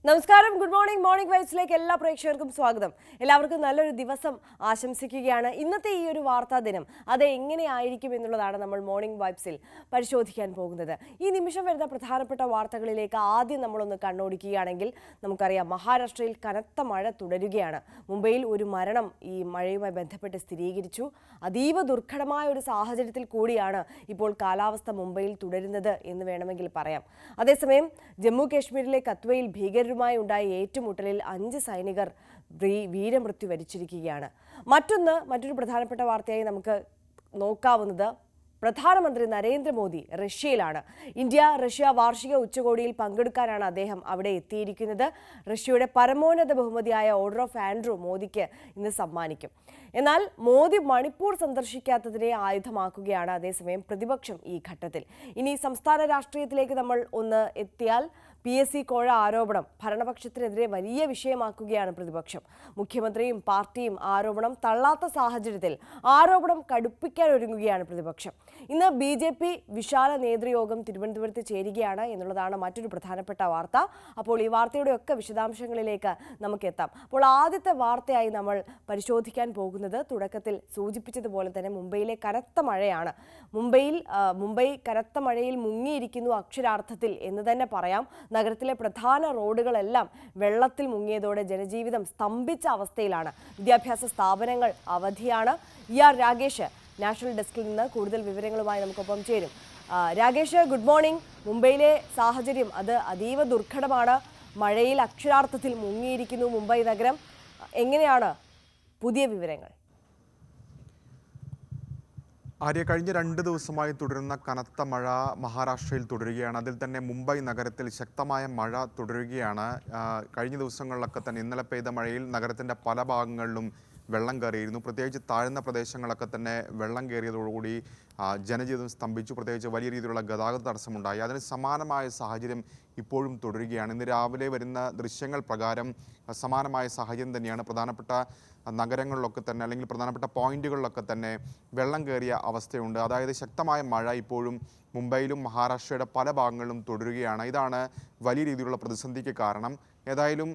നമസ്കാരം, good morning. Morning വൈബ്സിലേക്ക് എല്ലാ പ്രേക്ഷകർക്കും സ്വാഗതം. എല്ലാവർക്കും നല്ലൊരു ദിവസം ആശംസിക്കുകയാണ്. ഇന്നത്തെ ഈ ഒരു വാർത്താ ദിനം അത് എങ്ങനെയായിരിക്കും എന്നുള്ളതാണ് നമ്മൾ മോർണിംഗ് വൈബ്സിൽ പരിശോധിക്കാൻ പോകുന്നത്. ഈ നിമിഷം വരുന്ന പ്രധാനപ്പെട്ട വാർത്തകളിലേക്ക് ആദ്യം നമ്മളൊന്ന് കണ്ണോടിക്കുകയാണെങ്കിൽ നമുക്കറിയാം, മഹാരാഷ്ട്രയിൽ കനത്ത മഴ തുടരുകയാണ്. മുംബൈയിൽ ഒരു മരണം ഈ മഴയുമായി ബന്ധപ്പെട്ട് സ്ഥിരീകരിച്ചു. അതീവ ദുർഘടമായ ഒരു സാഹചര്യത്തിൽ കൂടിയാണ് ഇപ്പോൾ കാലാവസ്ഥ മുംബൈയിൽ തുടരുന്നത് എന്ന് വേണമെങ്കിൽ പറയാം. അതേസമയം ജമ്മു കാശ്മീരിലെ കത്വയിൽ ഭീകരരുമായി ഉണ്ടായ ഏറ്റുമുട്ടലിൽ 5 സൈനികർ വീരമൃത്യു വരിച്ചിരിക്കുകയാണ്. മറ്റൊരു പ്രധാനപ്പെട്ട വാർത്തയായി നമുക്ക് നോക്കാവുന്നത്, പ്രധാനമന്ത്രി നരേന്ദ്രമോദി റഷ്യയിലാണ്. ഇന്ത്യ റഷ്യ വാർഷിക ഉച്ചകോടിയിൽ പങ്കെടുക്കാനാണ് അദ്ദേഹം അവിടെ എത്തിയിരിക്കുന്നത്. റഷ്യയുടെ പരമോന്നത ബഹുമതിയായ ഓർഡർ ഓഫ് ആൻഡ്രൂ മോദിക്ക് ഇന്ന് സമ്മാനിക്കും. എന്നാൽ മോദി മണിപ്പൂർ സന്ദർശിക്കാത്തതിനെ ആയുധമാക്കുകയാണ് അതേസമയം പ്രതിപക്ഷം ഈ ഘട്ടത്തിൽ. ഇനി സംസ്ഥാന രാഷ്ട്രീയത്തിലേക്ക് നമ്മൾ ഒന്ന് എത്തിയാൽ, PSC കോഴ ആരോപണം ഭരണപക്ഷത്തിനെതിരെ വലിയ വിഷയമാക്കുകയാണ് പ്രതിപക്ഷം. മുഖ്യമന്ത്രിയും പാർട്ടിയും ആരോപണം തള്ളാത്ത സാഹചര്യത്തിൽ ആരോപണം കടുപ്പിക്കാൻ ഒരുങ്ങുകയാണ് പ്രതിപക്ഷം. ഇന്ന് BJP വിശാല നേതൃയോഗം തിരുവനന്തപുരത്ത് ചേരുകയാണ് എന്നുള്ളതാണ് മറ്റൊരു പ്രധാനപ്പെട്ട വാർത്ത. അപ്പോൾ ഈ വാർത്തയുടെ ഒക്കെ വിശദാംശങ്ങളിലേക്ക് നമുക്ക് എത്താം. അപ്പോൾ ആദ്യത്തെ വാർത്തയായി നമ്മൾ പരിശോധിക്കാൻ പോകുന്നത്, തുടക്കത്തിൽ സൂചിപ്പിച്ചതുപോലെ തന്നെ മുംബൈയിലെ കനത്ത മഴയാണ്. മുംബൈ കനത്ത മഴയിൽ മുങ്ങിയിരിക്കുന്നു അക്ഷരാർത്ഥത്തിൽ എന്ന് തന്നെ പറയാം. നഗരത്തിലെ പ്രധാന റോഡുകളെല്ലാം വെള്ളത്തിൽ മുങ്ങിയതോടെ ജനജീവിതം സ്തംഭിച്ച അവസ്ഥയിലാണ്. വിദ്യാഭ്യാസ സ്ഥാപനങ്ങൾ അവധിയാണ്. രാകേഷ് നാഷണൽ ഡെസ്കിൽ നിന്ന് കൂടുതൽ വിവരങ്ങളുമായി നമുക്കൊപ്പം ചേരും. Rakesh, good morning. മുംബൈയിലെ സാഹചര്യം അത് അതീവ ദുർഘടമാണ്. മഴയിൽ അക്ഷരാർത്ഥത്തിൽ മുങ്ങിയിരിക്കുന്നു മുംബൈ നഗരം. എങ്ങനെയാണ് പുതിയ വിവരങ്ങൾ? കഴിഞ്ഞ 2 ദിവസമായി തുടരുന്ന കനത്ത മഴ മഹാരാഷ്ട്രയിൽ തുടരുകയാണ്. അതിൽ തന്നെ മുംബൈ നഗരത്തിൽ ശക്തമായ മഴ തുടരുകയാണ്. കഴിഞ്ഞ ദിവസങ്ങളിലൊക്കെ തന്നെ ഇന്നലെ പെയ്ത മഴയിൽ നഗരത്തിൻ്റെ പല ഭാഗങ്ങളിലും വെള്ളം കയറിയിരുന്നു. പ്രത്യേകിച്ച് താഴ്ന്ന പ്രദേശങ്ങളൊക്കെ തന്നെ വെള്ളം കയറിയതോടുകൂടി ജനജീവിതം സ്തംഭിച്ചു. പ്രത്യേകിച്ച് വലിയ രീതിയിലുള്ള ഗതാഗത തടസ്സമുണ്ടായി. അതിന് സമാനമായ സാഹചര്യം ഇപ്പോഴും തുടരുകയാണ്. ഇന്ന് രാവിലെ വരുന്ന ദൃശ്യങ്ങൾ പ്രകാരം സമാനമായ സാഹചര്യം തന്നെയാണ്. പ്രധാനപ്പെട്ട നഗരങ്ങളിലൊക്കെ തന്നെ, അല്ലെങ്കിൽ പ്രധാനപ്പെട്ട പോയിന്റുകളിലൊക്കെ തന്നെ വെള്ളം കയറിയ അവസ്ഥയുണ്ട്. അതായത് ശക്തമായ മഴ ഇപ്പോഴും മുംബൈയിലും മഹാരാഷ്ട്രയുടെ പല ഭാഗങ്ങളിലും തുടരുകയാണ്. ഇതാണ് വലിയ രീതിയിലുള്ള പ്രതിസന്ധിക്ക് കാരണം. ഏതായാലും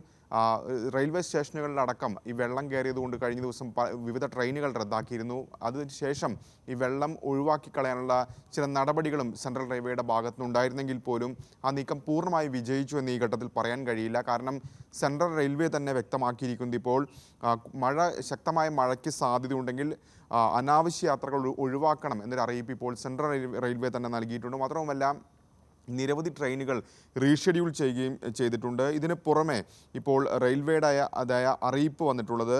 റെയിൽവേ സ്റ്റേഷനുകളിലടക്കം ഈ വെള്ളം കയറിയതുകൊണ്ട് കഴിഞ്ഞ ദിവസം വിവിധ ട്രെയിനുകൾ റദ്ദാക്കിയിരുന്നു. അതിനുശേഷം ഈ വെള്ളം ഒഴിവാക്കി കളയാനുള്ള ചില നടപടികളും സെൻട്രൽ റെയിൽവേയുടെ ഭാഗത്തുനിന്നുണ്ടായിരുന്നെങ്കിൽ പോലും ആ നീക്കം പൂർണ്ണമായി വിജയിച്ചു എന്ന് ഈ ഘട്ടത്തിൽ പറയാൻ കഴിയില്ല. കാരണം സെൻട്രൽ റെയിൽവേ തന്നെ വ്യക്തമാക്കിയിരിക്കുന്നത്, ഇപ്പോൾ ശക്തമായ മഴയ്ക്ക് സാധ്യതയുണ്ടെങ്കിൽ അനാവശ്യ യാത്രകൾ ഒഴിവാക്കണം എന്നൊരു അറിയിപ്പ് ഇപ്പോൾ സെൻട്രൽ റെയിൽവേ തന്നെ നൽകിയിട്ടുണ്ട്. മാത്രവുമല്ല, നിരവധി ട്രെയിനുകൾ റീഷെഡ്യൂൾ ചെയ്തിട്ടുണ്ട്. ഇതിന് പുറമെ ഇപ്പോൾ റെയിൽവേയുടെ അറിയിപ്പ് വന്നിട്ടുള്ളത്,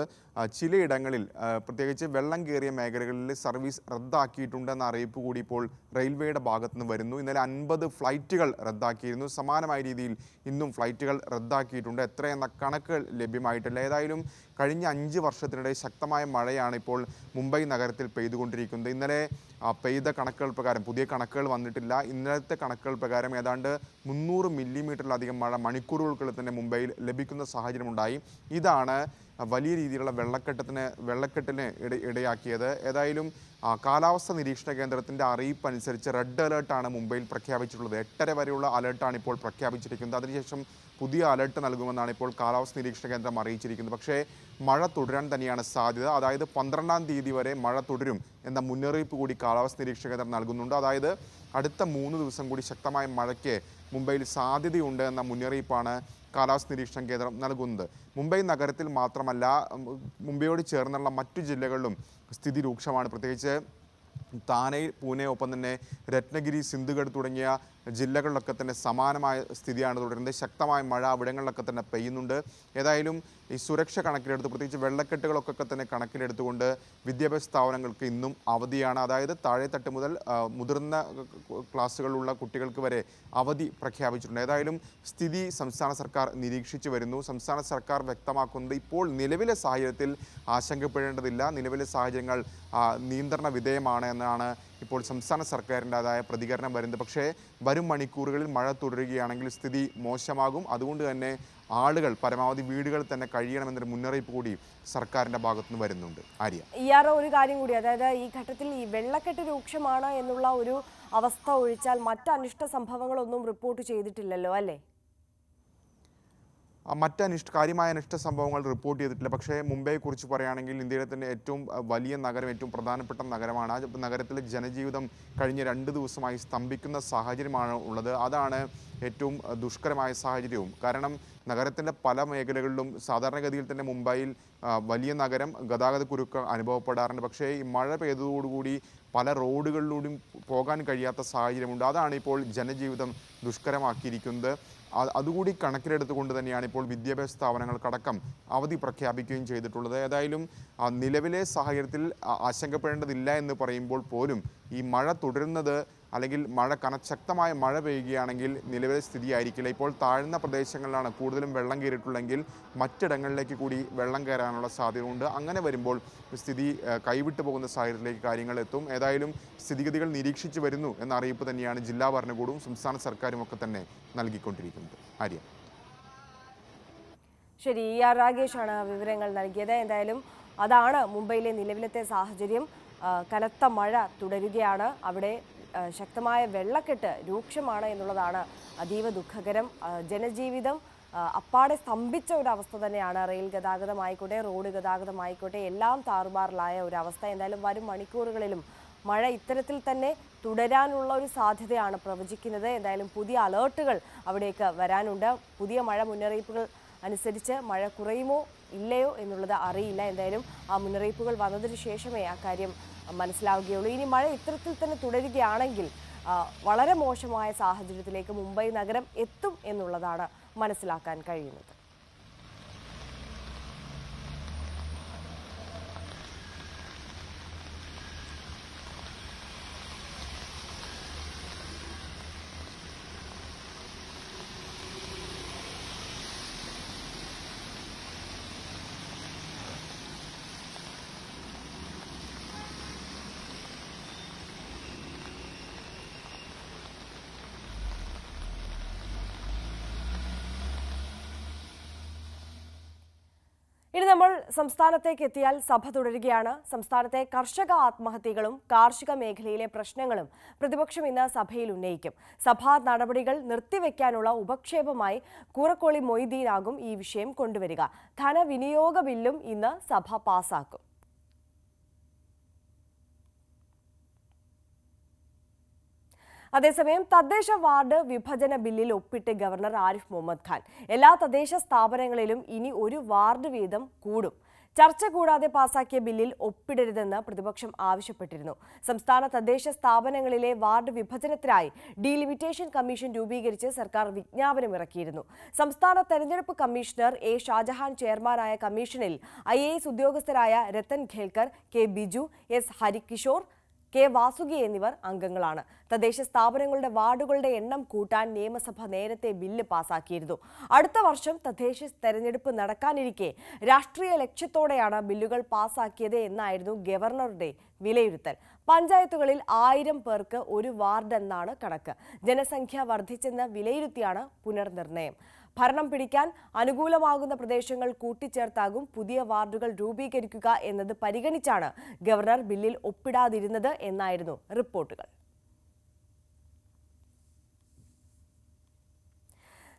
ചിലയിടങ്ങളിൽ പ്രത്യേകിച്ച് വെള്ളം കയറിയ മേഖലകളിൽ സർവീസ് റദ്ദാക്കിയിട്ടുണ്ടെന്ന അറിയിപ്പ് കൂടി ഇപ്പോൾ റെയിൽവേയുടെ ഭാഗത്തുനിന്ന് വരുന്നു. ഇന്നലെ 50 ഫ്ലൈറ്റുകൾ റദ്ദാക്കിയിരുന്നു. സമാനമായ രീതിയിൽ ഇന്നും ഫ്ലൈറ്റുകൾ റദ്ദാക്കിയിട്ടുണ്ട്. എത്രയെന്ന കണക്ക് ലഭ്യമായിട്ടില്ല. ഏതായാലും കഴിഞ്ഞ 5 വർഷത്തിനിടെ ശക്തമായ മഴയാണ് ഇപ്പോൾ മുംബൈ നഗരത്തിൽ പെയ്തുകൊണ്ടിരിക്കുന്നത്. ഇന്നലെ പെയ്ത കണക്കുകൾ പ്രകാരം, പുതിയ കണക്കുകൾ വന്നിട്ടില്ല, ഇന്നലത്തെ കണക്കുകൾ പ്രകാരം ഏതാണ്ട് 300 മില്ലിമീറ്ററിലധികം മഴ മണിക്കൂറുകൾക്കുള്ളിൽ തന്നെ മുംബൈയിൽ ലഭിക്കുന്ന സാഹചര്യമുണ്ടായി. ഇതാണ് വലിയ രീതിയിലുള്ള വെള്ളക്കെട്ടിന് ഇടയാക്കിയത്. ഏതായാലും കാലാവസ്ഥ നിരീക്ഷണ കേന്ദ്രത്തിൻ്റെ അറിയിപ്പ് അനുസരിച്ച് റെഡ് അലേർട്ടാണ് മുംബൈയിൽ പ്രഖ്യാപിച്ചിട്ടുള്ളത്. 8:30 വരെയുള്ള അലേർട്ടാണ് ഇപ്പോൾ പ്രഖ്യാപിച്ചിരിക്കുന്നത്. അതിനുശേഷം പുതിയ അലേർട്ട് നൽകുമെന്നാണ് ഇപ്പോൾ കാലാവസ്ഥ നിരീക്ഷണ കേന്ദ്രം അറിയിച്ചിരിക്കുന്നത്. പക്ഷേ മഴ തുടരാൻ തന്നെയാണ് സാധ്യത. അതായത് 12-ാം തീയതി വരെ മഴ തുടരും എന്ന മുന്നറിയിപ്പ് കൂടി കാലാവസ്ഥ നിരീക്ഷണ കേന്ദ്രം നൽകുന്നുണ്ട്. അതായത് അടുത്ത 3 ദിവസം കൂടി ശക്തമായ മഴയ്ക്ക് മുംബൈയിൽ സാധ്യതയുണ്ട് എന്ന മുന്നറിയിപ്പാണ് കാലാവസ്ഥ നിരീക്ഷണ കേന്ദ്രം നൽകുന്നത്. മുംബൈ നഗരത്തിൽ മാത്രമല്ല, മുംബൈയോട് ചേർന്നുള്ള മറ്റു ജില്ലകളിലും സ്ഥിതി രൂക്ഷമാണ്. പ്രത്യേകിച്ച് താനെ, പൂനെ, ഒപ്പം തന്നെ രത്നഗിരി, സിന്ധുഗഡ് തുടങ്ങിയ ജില്ലകളിലൊക്കെ തന്നെ സമാനമായ സ്ഥിതിയാണ് തുടരുന്നത്. ശക്തമായ മഴ അവിടങ്ങളിലൊക്കെ തന്നെ പെയ്യുന്നുണ്ട്. ഏതായാലും ഈ സുരക്ഷ കണക്കിലെടുത്ത്, പ്രത്യേകിച്ച് വെള്ളക്കെട്ടുകളൊക്കെ തന്നെ കണക്കിലെടുത്തുകൊണ്ട് വിദ്യാഭ്യാസ സ്ഥാപനങ്ങൾക്ക് ഇന്നും അവധിയാണ്. അതായത് താഴെത്തട്ട് മുതൽ മുതിർന്ന ക്ലാസ്സുകളിലുള്ള കുട്ടികൾക്ക് വരെ അവധി പ്രഖ്യാപിച്ചിട്ടുണ്ട്. ഏതായാലും സ്ഥിതി സംസ്ഥാന സർക്കാർ നിരീക്ഷിച്ചു വരുന്നു. സംസ്ഥാന സർക്കാർ വ്യക്തമാക്കുന്നത്, ഇപ്പോൾ നിലവിലെ സാഹചര്യത്തിൽ ആശങ്കപ്പെടേണ്ടതില്ല, നിലവിലെ സാഹചര്യങ്ങൾ നിയന്ത്രണ വിധേയമാണ് എന്നാണ് ഇപ്പോൾ സംസ്ഥാന സർക്കാരിൻ്റെതായ പ്രതികരണം വരുന്നത്. പക്ഷേ വരും മണിക്കൂറുകളിൽ മഴ തുടരുകയാണെങ്കിൽ സ്ഥിതി മോശമാകും. അതുകൊണ്ട് തന്നെ ആളുകൾ പരമാവധി വീടുകളിൽ തന്നെ കഴിയണമെന്നൊരു മുന്നറിയിപ്പ് കൂടി സർക്കാരിൻ്റെ ഭാഗത്തുനിന്ന് വരുന്നുണ്ട്. ഒരു കാര്യം കൂടി, അതായത് ഈ ഘട്ടത്തിൽ ഈ വെള്ളക്കെട്ട് രൂക്ഷമാണ് എന്നുള്ള ഒരു അവസ്ഥ ഒഴിച്ചാൽ മറ്റ് അനിഷ്ട സംഭവങ്ങളൊന്നും റിപ്പോർട്ട് ചെയ്തിട്ടില്ലല്ലോ, അല്ലേ? കാര്യമായ അനിഷ്ട സംഭവങ്ങൾ റിപ്പോർട്ട് ചെയ്തിട്ടില്ല. പക്ഷേ മുംബൈയെക്കുറിച്ച് പറയുകയാണെങ്കിൽ ഇന്ത്യയിലെ തന്നെ ഏറ്റവും വലിയ നഗരം, ഏറ്റവും പ്രധാനപ്പെട്ട നഗരമാണ്. ആ നഗരത്തിലെ ജനജീവിതം കഴിഞ്ഞ 2 ദിവസമായി സ്തംഭിക്കുന്ന സാഹചര്യമാണ് ഉള്ളത്. അതാണ് ഏറ്റവും ദുഷ്കരമായ സാഹചര്യവും. കാരണം നഗരത്തിൻ്റെ പല മേഖലകളിലും സാധാരണഗതിയിൽ തന്നെ മുംബൈയിൽ വലിയ നഗരം ഗതാഗതക്കുരുക്ക് അനുഭവപ്പെടാറുണ്ട്. പക്ഷേ ഈ മഴ പെയ്തതോടുകൂടി പല റോഡുകളിലൂടെയും പോകാൻ കഴിയാത്ത സാഹചര്യമുണ്ട്. അതാണ് ഇപ്പോൾ ജനജീവിതം ദുഷ്കരമാക്കിയിരിക്കുന്നത്. അതുകൂടി കണക്കിലെടുത്തുകൊണ്ട് തന്നെയാണ് ഇപ്പോൾ വിദ്യാഭ്യാസ സ്ഥാപനങ്ങൾക്കടക്കം അവധി പ്രഖ്യാപിക്കുകയും ചെയ്തിട്ടുള്ളത്. ഏതായാലും നിലവിലെ സാഹചര്യത്തിൽ ആശങ്കപ്പെടേണ്ടതില്ല എന്ന് പറയുമ്പോൾ പോലും ഈ മഴ തുടരുന്നത്, അല്ലെങ്കിൽ ശക്തമായ മഴ പെയ്യുകയാണെങ്കിൽ നിലവിലെ സ്ഥിതി ആയിരിക്കില്ല. ഇപ്പോൾ താഴ്ന്ന പ്രദേശങ്ങളിലാണ് കൂടുതലും വെള്ളം കയറിയിട്ടുള്ളെങ്കിൽ മറ്റിടങ്ങളിലേക്ക് കൂടി വെള്ളം കയറാനുള്ള സാധ്യതയുണ്ട്. അങ്ങനെ വരുമ്പോൾ സ്ഥിതി കൈവിട്ടു പോകുന്ന സാഹചര്യത്തിലേക്ക് കാര്യങ്ങൾ എത്തും. ഏതായാലും സ്ഥിതിഗതികൾ നിരീക്ഷിച്ചു വരുന്നു എന്ന അറിയിപ്പ് തന്നെയാണ് ജില്ലാ ഭരണകൂടവും സംസ്ഥാന സർക്കാരും ഒക്കെ തന്നെ നൽകിക്കൊണ്ടിരിക്കുന്നത്. ആര്യ. ശരി, രാകേഷാണ് വിവരങ്ങൾ നൽകിയത്. എന്തായാലും അതാണ് മുംബൈയിലെ നിലവിലത്തെ സാഹചര്യം. കനത്ത മഴ തുടരുകയാണ്. അവിടെ ശക്തമായ വെള്ളക്കെട്ട് രൂക്ഷമാണ് എന്നുള്ളതാണ് അതീവ ദുഃഖകരം. ജനജീവിതം അപ്പാടെ സ്തംഭിച്ച ഒരു അവസ്ഥ തന്നെയാണ്. റെയിൽ ഗതാഗതമായിക്കോട്ടെ, റോഡ് ഗതാഗതമായിക്കോട്ടെ, എല്ലാം താറുമാറിലായ ഒരു അവസ്ഥ. എന്തായാലും വരും മണിക്കൂറുകളിലും മഴ ഇത്തരത്തിൽ തന്നെ തുടരാനുള്ള ഒരു സാധ്യതയാണ് പ്രവചിക്കുന്നത്. എന്തായാലും പുതിയ അലേർട്ടുകൾ അവിടേക്ക് വരാനുണ്ട്. പുതിയ മഴ മുന്നറിയിപ്പുകൾ അനുസരിച്ച് മഴ കുറയുമോ ഇല്ലയോ എന്നുള്ളത് അറിയില്ല. എന്തായാലും ആ മുന്നറിയിപ്പുകൾ വന്നതിന് ശേഷമേ ആ കാര്യം മനസ്സിലാവുകയുള്ളൂ. ഇനി മഴ ഇത്തരത്തിൽ തന്നെ തുടരുകയാണെങ്കിൽ വളരെ മോശമായ സാഹചര്യത്തിലേക്ക് മുംബൈ നഗരം എത്തും എന്നുള്ളതാണ് മനസ്സിലാക്കാൻ കഴിയുന്നത്. ഇനി നമ്മൾ സംസ്ഥാനത്തേക്ക് എത്തിയാൽ സഭ തുടരുകയാണ്. സംസ്ഥാനത്തെ കർഷക ആത്മഹത്യകളും കാർഷിക മേഖലയിലെ പ്രശ്നങ്ങളും പ്രതിപക്ഷം ഇന്ന് സഭയിൽ ഉന്നയിക്കും. സഭാ നടപടികൾ നിർത്തിവെക്കാനുള്ള ഉപക്ഷേപമായി കൂറക്കോളി മൊയ്തീനാകും ഈ വിഷയം കൊണ്ടുവരിക. ധനവിനിയോഗ ബില്ലും ഇന്ന് സഭ പാസാക്കും. അതേസമയം തദ്ദേശ വാർഡ് വിഭജന ബില്ലിൽ ഒപ്പിട്ട് ഗവർണർ ആരിഫ് മുഹമ്മദ് ഖാൻ. എല്ലാ തദ്ദേശ സ്ഥാപനങ്ങളിലും ഇനി ഒരു വാർഡ് വീതം കൂടും. ചർച്ച കൂടാതെ പാസാക്കിയ ബില്ലിൽ ഒപ്പിടരുതെന്ന് പ്രതിപക്ഷം ആവശ്യപ്പെട്ടിരുന്നു. സംസ്ഥാന തദ്ദേശ സ്ഥാപനങ്ങളിലെ വാർഡ് വിഭജനത്തിനായി ഡീലിമിറ്റേഷൻ കമ്മീഷൻ രൂപീകരിച്ച് സർക്കാർ വിജ്ഞാപനം ഇറക്കിയിരുന്നു. സംസ്ഥാന തെരഞ്ഞെടുപ്പ് കമ്മീഷണർ എ ഷാജഹാൻ ചെയർമാനായ കമ്മീഷനിൽ IAS ഉദ്യോഗസ്ഥരായ Rathan Kelkar, K Biju, S Harikishore, K Vasuki എന്നിവർ അംഗങ്ങളാണ്. തദ്ദേശ സ്ഥാപനങ്ങളുടെ വാർഡുകളുടെ എണ്ണം കൂട്ടാൻ നിയമസഭ നേരത്തെ ബില്ല് പാസാക്കിയിരുന്നു. അടുത്ത വർഷം തദ്ദേശ തെരഞ്ഞെടുപ്പ് നടക്കാനിരിക്കെ രാഷ്ട്രീയ ലക്ഷ്യത്തോടെയാണ് ബില്ലുകൾ പാസാക്കിയത് എന്നായിരുന്നു ഗവർണറുടെ വിലയിരുത്തൽ. പഞ്ചായത്തുകളിൽ 1000 പേർക്ക് ഒരു വാർഡ് എന്നാണ് കണക്ക്. ജനസംഖ്യ വർദ്ധിച്ചെന്ന് വിലയിരുത്തിയാണ് പുനർനിർണയം. ഭരണം പിടിക്കാൻ അനുകൂലമാകുന്ന പ്രദേശങ്ങൾ കൂട്ടിച്ചേർത്താകും പുതിയ വാർഡുകൾ രൂപീകരിക്കുക എന്നത് പരിഗണിച്ചാണ് ഗവർണർ ബില്ലിൽ ഒപ്പിടാതിരുന്നത് എന്നായിരുന്നു റിപ്പോർട്ടുകൾ.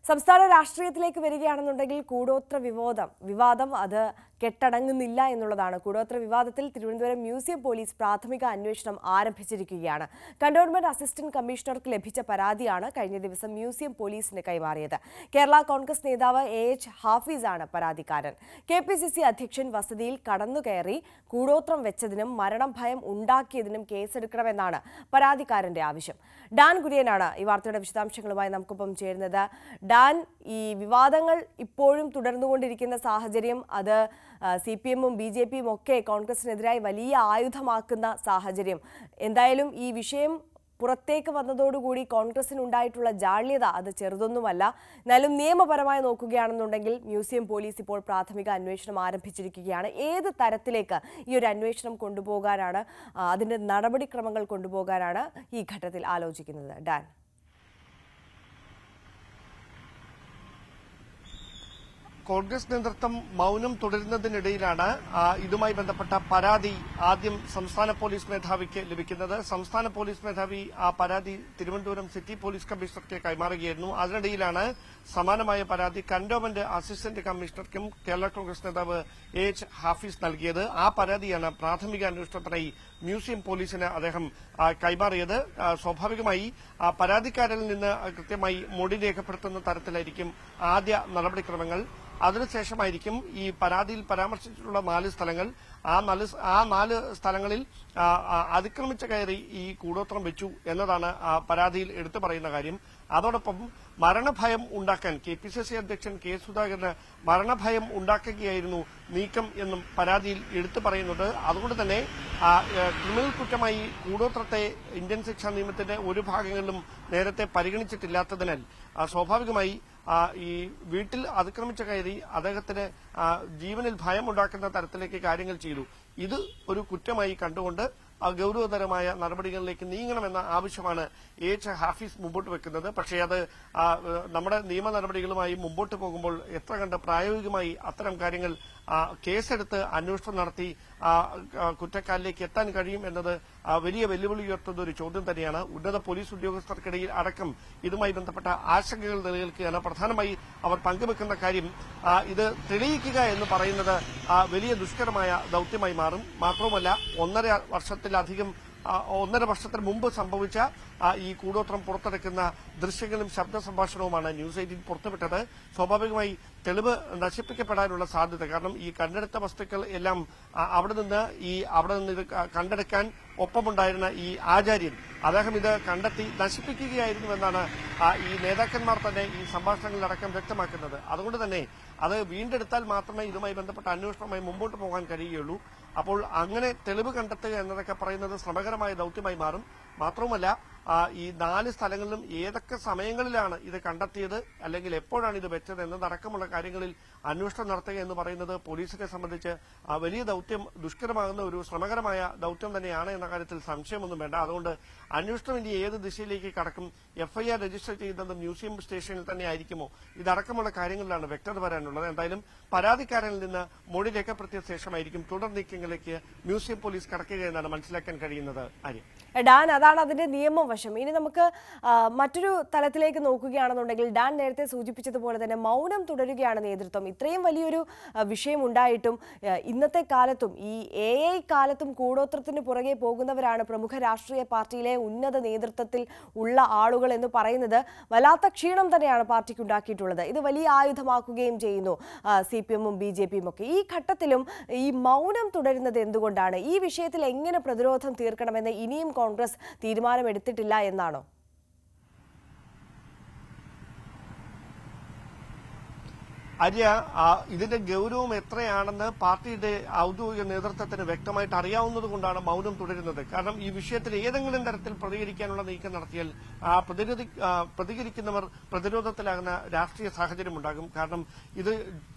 സംസ്ഥാന രാഷ്ട്രീയത്തിലേക്ക് വരികയാണെന്നുണ്ടെങ്കിൽ കൂടോത്ര വിവാദം അത് കെട്ടടങ്ങുന്നില്ല എന്നുള്ളതാണ്. കൂടോത്ര വിവാദത്തിൽ തിരുവനന്തപുരം മ്യൂസിയം പോലീസ് പ്രാഥമിക അന്വേഷണം ആരംഭിച്ചിരിക്കുകയാണ്. കന്റോൺമെന്റ് അസിസ്റ്റന്റ് കമ്മീഷണർക്ക് ലഭിച്ച പരാതിയാണ് കഴിഞ്ഞ ദിവസം മ്യൂസിയം പോലീസിന് കൈമാറിയത്. കേരള കോൺഗ്രസ് നേതാവ് AH ഹാഫീസാണ് പരാതിക്കാരൻ. KPCC അധ്യക്ഷൻ വസതിയിൽ കടന്നുകയറി കൂടോത്രം വെച്ചതിനും മരണം ഭയം ഉണ്ടാക്കിയതിനും കേസെടുക്കണമെന്നാണ് പരാതിക്കാരന്റെ ആവശ്യം. ഡാൻ കുര്യനാണ് ഈ വാർത്തയുടെ വിശദാംശങ്ങളുമായി നമുക്കൊപ്പം ചേരുന്നത്. ഡാൻ, ഈ വിവാദങ്ങൾ ഇപ്പോഴും തുടർന്നുകൊണ്ടിരിക്കുന്ന സാഹചര്യം, അത് CPM-ഉം BJP-യും ഒക്കെ കോൺഗ്രസിനെതിരായി വലിയ ആയുധമാക്കുന്ന സാഹചര്യം. എന്തായാലും ഈ വിഷയം പുറത്തേക്ക് വന്നതോടുകൂടി കോൺഗ്രസിനുണ്ടായിട്ടുള്ള ജാള്യത അത് ചെറുതൊന്നുമല്ല. എന്നാലും നിയമപരമായി നോക്കുകയാണെന്നുണ്ടെങ്കിൽ മ്യൂസിയം പോലീസ് ഇപ്പോൾ പ്രാഥമിക അന്വേഷണം ആരംഭിച്ചിരിക്കുകയാണ്. ഏത് തരത്തിലേക്ക് ഈ ഒരു അന്വേഷണം കൊണ്ടുപോകാനാണ്, അതിൻ്റെ നടപടിക്രമങ്ങൾ കൊണ്ടുപോകാനാണ് ഈ ഘട്ടത്തിൽ ആലോചിക്കുന്നത്? ഡാൻ. കോൺഗ്രസ് നേതൃത്വം മൌനം തുടരുന്നതിനിടയിലാണ് ഇതുമായി ബന്ധപ്പെട്ട പരാതി ആദ്യം സംസ്ഥാന പോലീസ് മേധാവിക്ക് ലഭിക്കുന്നത്. സംസ്ഥാന പോലീസ് മേധാവി ആ പരാതി തിരുവനന്തപുരം സിറ്റി പോലീസ് കമ്മീഷണർക്ക് കൈമാറുകയായിരുന്നു. അതിനിടയിലാണ് സമാനമായ പരാതി കന്റോൺമെന്റ് അസിസ്റ്റന്റ് കമ്മീഷണർക്കും കേരള കോൺഗ്രസ് നേതാവ് എച്ച് ഹാഫീസ് നൽകിയത്. ആ പരാതിയാണ് പ്രാഥമിക അന്വേഷണത്തിനായി മ്യൂസിയം പോലീസിന് അദ്ദേഹം കൈമാറിയത്. സ്വാഭാവികമായി പരാതിക്കാരിൽ നിന്ന് കൃത്യമായി മൊഴി രേഖപ്പെടുത്തുന്ന തരത്തിലായിരിക്കും ആദ്യ നടപടിക്രമങ്ങൾ. അതിനുശേഷമായിരിക്കും ഈ പരാതിയിൽ പരാമർശിച്ചിട്ടുള്ള 4 സ്ഥലങ്ങൾ ആ 4 സ്ഥലങ്ങളിൽ അതിക്രമിച്ച കയറി ഈ കൂടോത്രം വെച്ചു എന്നതാണ് പരാതിയിൽ എടുത്തു പറയുന്ന കാര്യം. അതോടൊപ്പം മരണഭയം ഉണ്ടാക്കാൻ KPCC അധ്യക്ഷൻ കെ സുധാകരന് മരണഭയം ഉണ്ടാക്കുകയായിരുന്നു നീക്കം എന്നും പരാതിയിൽ എടുത്തു പറയുന്നുണ്ട്. അതുകൊണ്ട് തന്നെ ക്രിമിനൽ കുറ്റമായി കൂടോത്രത്തെ ഇന്ത്യൻ ശിക്ഷാ നിയമത്തിന്റെ ഒരു ഭാഗങ്ങളിലും നേരത്തെ പരിഗണിച്ചിട്ടില്ലാത്തതിനാൽ സ്വാഭാവികമായി ഈ വീട്ടിൽ അതിക്രമിച്ച കയറി അദ്ദേഹത്തിന് ജീവനിൽ ഭയമുണ്ടാക്കുന്ന തരത്തിലേക്ക് കാര്യങ്ങൾ ചെയ്തു. ഇത് ഒരു കുറ്റമായി കണ്ടുകൊണ്ട് ഗൌരവതരമായ നടപടികളിലേക്ക് നീങ്ങണമെന്ന ആവശ്യമാണ് എച്ച് ഹാഫീസ് മുമ്പോട്ട് വെക്കുന്നത്. പക്ഷേ അത് നമ്മുടെ നിയമ നടപടികളുമായി മുമ്പോട്ട് പോകുമ്പോൾ എത്ര കണ്ട് പ്രായോഗികമായി അത്തരം കാര്യങ്ങൾ കേസെടുത്ത് അന്വേഷണം നടത്തി കുറ്റക്കാരിലേക്ക് എത്താൻ കഴിയും എന്നത് വലിയ വെല്ലുവിളി ഉയർത്തുന്ന ഒരു ചോദ്യം തന്നെയാണ്. ഉന്നത പോലീസ് ഉദ്യോഗസ്ഥർക്കിടയിൽ അടക്കം ഇതുമായി ബന്ധപ്പെട്ട ആശങ്കകൾ നിലനിൽക്കുകയാണ്. പ്രധാനമായി അവർ പങ്കുവെക്കുന്ന കാര്യം ഇത് തെളിയിക്കുക എന്ന് പറയുന്നത് വലിയ ദുഷ്കരമായ ദൌത്യമായി മാറും. മാത്രവുമല്ല 1.5 വർഷത്തിന് മുമ്പ് സംഭവിച്ച ഈ കൂടോത്രം പുറത്തെടുക്കുന്ന ദൃശ്യങ്ങളും ശബ്ദ സംഭാഷണവുമാണ് ന്യൂസ് 18 പുറത്തുവിട്ടത്. സ്വാഭാവികമായി തെളിവ് നശിപ്പിക്കപ്പെടാനുള്ള സാധ്യത, കാരണം ഈ കണ്ടെടുത്ത വസ്തുക്കൾ എല്ലാം അവിടെ നിന്ന് ഇത് കണ്ടെടുക്കാൻ ഒപ്പമുണ്ടായിരുന്ന ഈ ആചാര്യൻ അദ്ദേഹം ഇത് കണ്ടെത്തി നശിപ്പിക്കുകയായിരുന്നുവെന്നാണ് ഈ നേതാക്കന്മാർ തന്നെ ഈ സംഭാഷണങ്ങളിലടക്കം വ്യക്തമാക്കുന്നത്. അതുകൊണ്ട് തന്നെ അത് വീണ്ടെടുത്താൽ മാത്രമേ ഇതുമായി ബന്ധപ്പെട്ട അന്വേഷണവുമായി മുമ്പോട്ട് പോകാൻ കഴിയുകയുള്ളൂ. അപ്പോൾ അങ്ങനെ തെളിവ് കണ്ടെത്തുക എന്നതൊക്കെ പറയുന്നത് ശ്രമകരമായ ദൌത്യമായി മാറും. മാത്രവുമല്ല ഈ 4 സ്ഥലങ്ങളിലും ഏതൊക്കെ സമയങ്ങളിലാണ് ഇത് കണ്ടെത്തിയത് അല്ലെങ്കിൽ എപ്പോഴാണ് ഇത് വെച്ചത് എന്നതടക്കമുള്ള കാര്യങ്ങളിൽ അന്വേഷണം നടത്തുക എന്ന് പറയുന്നത് പോലീസിനെ സംബന്ധിച്ച് വലിയ ദൌത്യം, ദുഷ്കരമാകുന്ന ഒരു ശ്രമകരമായ ദൌത്യം തന്നെയാണ് എന്ന കാര്യത്തിൽ സംശയമൊന്നും വേണ്ട. അതുകൊണ്ട് അന്വേഷണം ഇനി ഏത് ദിശയിലേക്ക് കടക്കും, FIR രജിസ്റ്റർ ചെയ്തത് മ്യൂസിയം സ്റ്റേഷനിൽ തന്നെ ആയിരിക്കുമോ, ഇതടക്കമുള്ള കാര്യങ്ങളിലാണ് വ്യക്തത വരാനുള്ളത്. എന്തായാലും പരാതിക്കാരനിൽ നിന്ന് മൊഴി രേഖപ്പെടുത്തിയ ശേഷമായിരിക്കും തുടർ നീക്കങ്ങളിലേക്ക് മ്യൂസിയം പോലീസ് കടക്കുക എന്നാണ് മനസ്സിലാക്കാൻ കഴിയുന്നത്. ഡാൻ, അതാണ് അതിന്റെ നിയമവശം. ഇനി നമുക്ക് മറ്റൊരു തലത്തിലേക്ക് നോക്കുകയാണെന്നുണ്ടെങ്കിൽ ഡാൻ നേരത്തെ സൂചിപ്പിച്ചതുപോലെ തന്നെ മൗനം തുടരുകയാണ് നേതൃത്വം. ഇത്രയും വലിയൊരു വിഷയം ഉണ്ടായിട്ടും ഇന്നത്തെ കാലത്തും ഈ AI കാലത്തും കൂടോത്രത്തിന് പുറകെ പോകുന്നവരാണ് പ്രമുഖ രാഷ്ട്രീയ പാർട്ടിയിലെ ഉന്നത നേതൃത്വത്തിൽ ഉള്ള ആളുകൾ എന്ന് പറയുന്നത് വല്ലാത്ത ക്ഷീണം തന്നെയാണ് പാർട്ടിക്ക് ഉണ്ടാക്കിയിട്ടുള്ളത്. ഇത് വലിയ ആയുധമാക്കുകയും ചെയ്യുന്നു CPM-ഉം BJP-യും ഒക്കെ. ഈ ഘട്ടത്തിലും ഈ മൗനം തുടരുന്നത് എന്തുകൊണ്ടാണ്? ഈ വിഷയത്തിൽ എങ്ങനെ പ്രതിരോധം തീർക്കണമെന്ന് ഇനിയും കോൺഗ്രസ് തീരുമാനമെടുത്തിട്ടില്ല എന്നാണോ? ആര്യ, ഇതിന്റെ ഗൌരവം എത്രയാണെന്ന് പാർട്ടിയുടെ ഔദ്യോഗിക നേതൃത്വത്തിന് വ്യക്തമായിട്ട് അറിയാവുന്നത് കൊണ്ടാണ് മൗനം തുടരുന്നത്. കാരണം ഈ വിഷയത്തിൽ ഏതെങ്കിലും തരത്തിൽ പ്രതികരിക്കാനുള്ള നീക്കം നടത്തിയാൽ പ്രതികരിക്കുന്നവർ പ്രതിരോധത്തിലാകുന്ന രാഷ്ട്രീയ സാഹചര്യം ഉണ്ടാകും. കാരണം ഇത്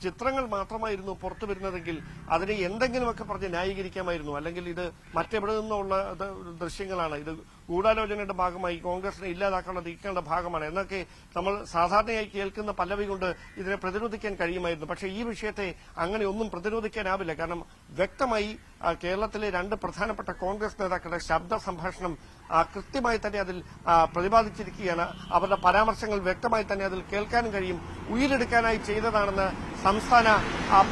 ചിത്രങ്ങൾ മാത്രമായിരുന്നു പുറത്തു വരുന്നതെങ്കിൽ അതിനെ എന്തെങ്കിലുമൊക്കെ പറഞ്ഞ് ന്യായീകരിക്കാമായിരുന്നു. അല്ലെങ്കിൽ ഇത് മറ്റെവിടെ നിന്നുള്ള ദൃശ്യങ്ങളാണ്, ഇത് ഗൂഢാലോചനയുടെ ഭാഗമായി കോൺഗ്രസിനെ ഇല്ലാതാക്കാനുള്ള നീക്കേണ്ട ഭാഗമാണ് എന്നൊക്കെ നമ്മൾ സാധാരണയായി കേൾക്കുന്ന പല്ലവി കൊണ്ട് ഇതിനെ പ്രതിരോധിക്കാൻ കഴിയുമായിരുന്നു. പക്ഷേ ഈ വിഷയത്തെ അങ്ങനെ ഒന്നും പ്രതിരോധിക്കാനാവില്ല. കാരണം വ്യക്തമായി കേരളത്തിലെ 2 പ്രധാനപ്പെട്ട കോൺഗ്രസ് നേതാക്കളുടെ ശബ്ദ സംഭാഷണം കൃത്യമായി തന്നെ അതിൽ പ്രതിപാദിച്ചിരിക്കുകയാണ്. അവരുടെ പരാമർശങ്ങൾ വ്യക്തമായി തന്നെ അതിൽ കേൾക്കാനും കഴിയും. ഉയിരെടുക്കാനായി ചെയ്തതാണെന്ന് സംസ്ഥാന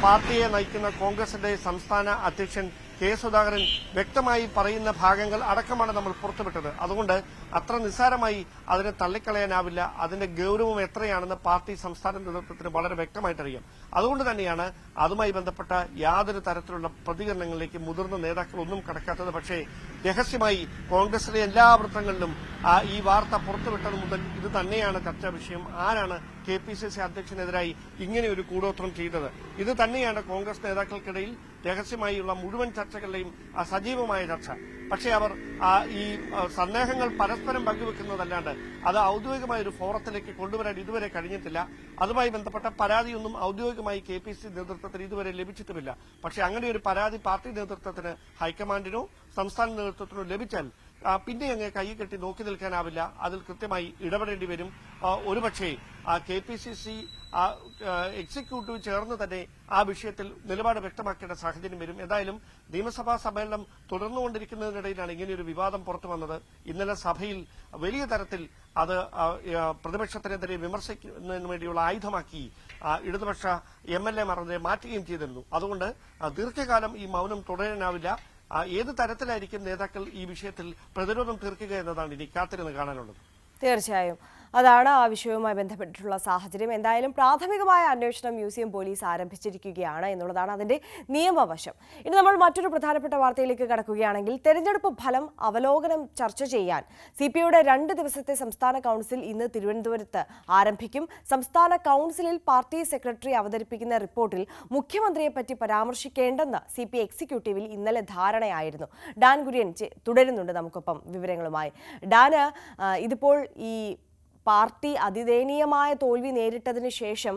പാർട്ടിയെ നയിക്കുന്ന കോൺഗ്രസിന്റെ സംസ്ഥാന അധ്യക്ഷൻ കെ സുധാകരൻ വ്യക്തമായി പറയുന്ന ഭാഗങ്ങൾ അടക്കമാണ് നമ്മൾ പുറത്തുവിട്ടത്. അതുകൊണ്ട് അത്ര നിസ്സാരമായി അതിനെ തള്ളിക്കളയാനാവില്ല. അതിന്റെ ഗൌരവം എത്രയാണെന്ന് പാർട്ടി സംസ്ഥാന നേതൃത്വത്തിന് വളരെ വ്യക്തമായിട്ടറിയാം. അതുകൊണ്ട് തന്നെയാണ് അതുമായി ബന്ധപ്പെട്ട യാതൊരു തരത്തിലുള്ള പ്രതികരണങ്ങളിലേക്ക് മുതിർന്ന നേതാക്കളൊന്നും കടക്കാത്തത്. പക്ഷേ രഹസ്യമായി കോൺഗ്രസിലെ എല്ലാ വൃത്തങ്ങളിലും ഈ വാർത്ത പുറത്തുവിട്ടത് മുതൽ ഇത് തന്നെയാണ് ചർച്ചാ വിഷയം. ആരാണ് KPCC അധ്യക്ഷനെതിരായി ഇങ്ങനെ ഒരു കൂടോത്രം ചെയ്തത്? ഇത് തന്നെയാണ് കോൺഗ്രസ് നേതാക്കൾക്കിടയിൽ രഹസ്യമായുള്ള മുഴുവൻ ചർച്ചകളുടെയും സജീവമായ ചർച്ച. പക്ഷേ അവർ ഈ സന്ദേഹങ്ങൾ പരസ്പരം പങ്കുവെക്കുന്നതല്ലാണ്ട് അത് ഔദ്യോഗികമായ ഒരു ഫോറത്തിലേക്ക് കൊണ്ടുവരാൻ ഇതുവരെ കഴിഞ്ഞിട്ടില്ല. അതുമായി ബന്ധപ്പെട്ട പരാതിയൊന്നും ഔദ്യോഗികമായി KPCC നേതൃത്വത്തിന് ഇതുവരെ ലഭിച്ചിട്ടുമില്ല. പക്ഷേ അങ്ങനെ ഒരു പരാതി പാർട്ടി നേതൃത്വത്തിന്, ഹൈക്കമാൻഡിനോ സംസ്ഥാന നേതൃത്വത്തിനോ ലഭിച്ചാൽ പിന്നെ അങ്ങ് കൈ കെട്ടി നോക്കി നിൽക്കാനാവില്ല. അതിൽ കൃത്യമായി ഇടപെടേണ്ടി വരും. ഒരുപക്ഷേ KPCC എക്സിക്യൂട്ടീവ് ചേർന്ന് തന്നെ ആ വിഷയത്തിൽ നിലപാട് വ്യക്തമാക്കേണ്ട സാഹചര്യം വരും. എന്തായാലും നിയമസഭാ സമ്മേളനം തുടർന്നുകൊണ്ടിരിക്കുന്നതിനിടയിലാണ് ഇങ്ങനെയൊരു വിവാദം പുറത്തു വന്നത്. ഇന്നലെ സഭയിൽ വലിയ തരത്തിൽ അത് പ്രതിപക്ഷത്തിനെതിരെ വിമർശിക്കുന്നതിന് വേണ്ടിയുള്ള ആയുധമാക്കി ഇടതുപക്ഷ MLA-മാർ അതിനെ മാറ്റുകയും ചെയ്തിരുന്നു. അതുകൊണ്ട് ദീർഘകാലം ഈ മൌനം തുടരാനാവില്ല. ഏത് തരത്തിലായിരിക്കും നേതാക്കൾ ഈ വിഷയത്തിൽ പ്രതിരോധം തീർക്കുക എന്നതാണ് ഇനി കാത്തിരുന്ന് കാണാനുള്ളത്. തീർച്ചയായും അതാണ് ആ വിഷയവുമായി ബന്ധപ്പെട്ടിട്ടുള്ള സാഹചര്യം. എന്തായാലും പ്രാഥമികമായ അന്വേഷണം മ്യൂസിയം പോലീസ് ആരംഭിച്ചിരിക്കുകയാണ് എന്നുള്ളതാണ് അതിന്റെ നിയമവശം. ഇനി നമ്മൾ മറ്റൊരു പ്രധാനപ്പെട്ട വാർത്തയിലേക്ക് കടക്കുകയാണെങ്കിൽ തെരഞ്ഞെടുപ്പ് ഫലം അവലോകനം ചർച്ച ചെയ്യാൻ CPIയുടെ 2 ദിവസത്തെ സംസ്ഥാന കൗൺസിൽ ഇന്ന് തിരുവനന്തപുരത്ത് ആരംഭിക്കും. സംസ്ഥാന കൗൺസിലിൽ പാർട്ടി സെക്രട്ടറി അവതരിപ്പിക്കുന്ന റിപ്പോർട്ടിൽ മുഖ്യമന്ത്രിയെപ്പറ്റി പരാമർശിക്കേണ്ടെന്ന് CPI എക്സിക്യൂട്ടീവിൽ ഇന്നലെ ധാരണയായിരുന്നു. ഡാൻ കുര്യൻ തുടരുന്നുണ്ട് നമുക്കൊപ്പം വിവരങ്ങളുമായി. ഡാന്, ഇതിപ്പോൾ ഈ പാർട്ടി അതിദയനീയമായ തോൽവി നേരിട്ടതിന് ശേഷം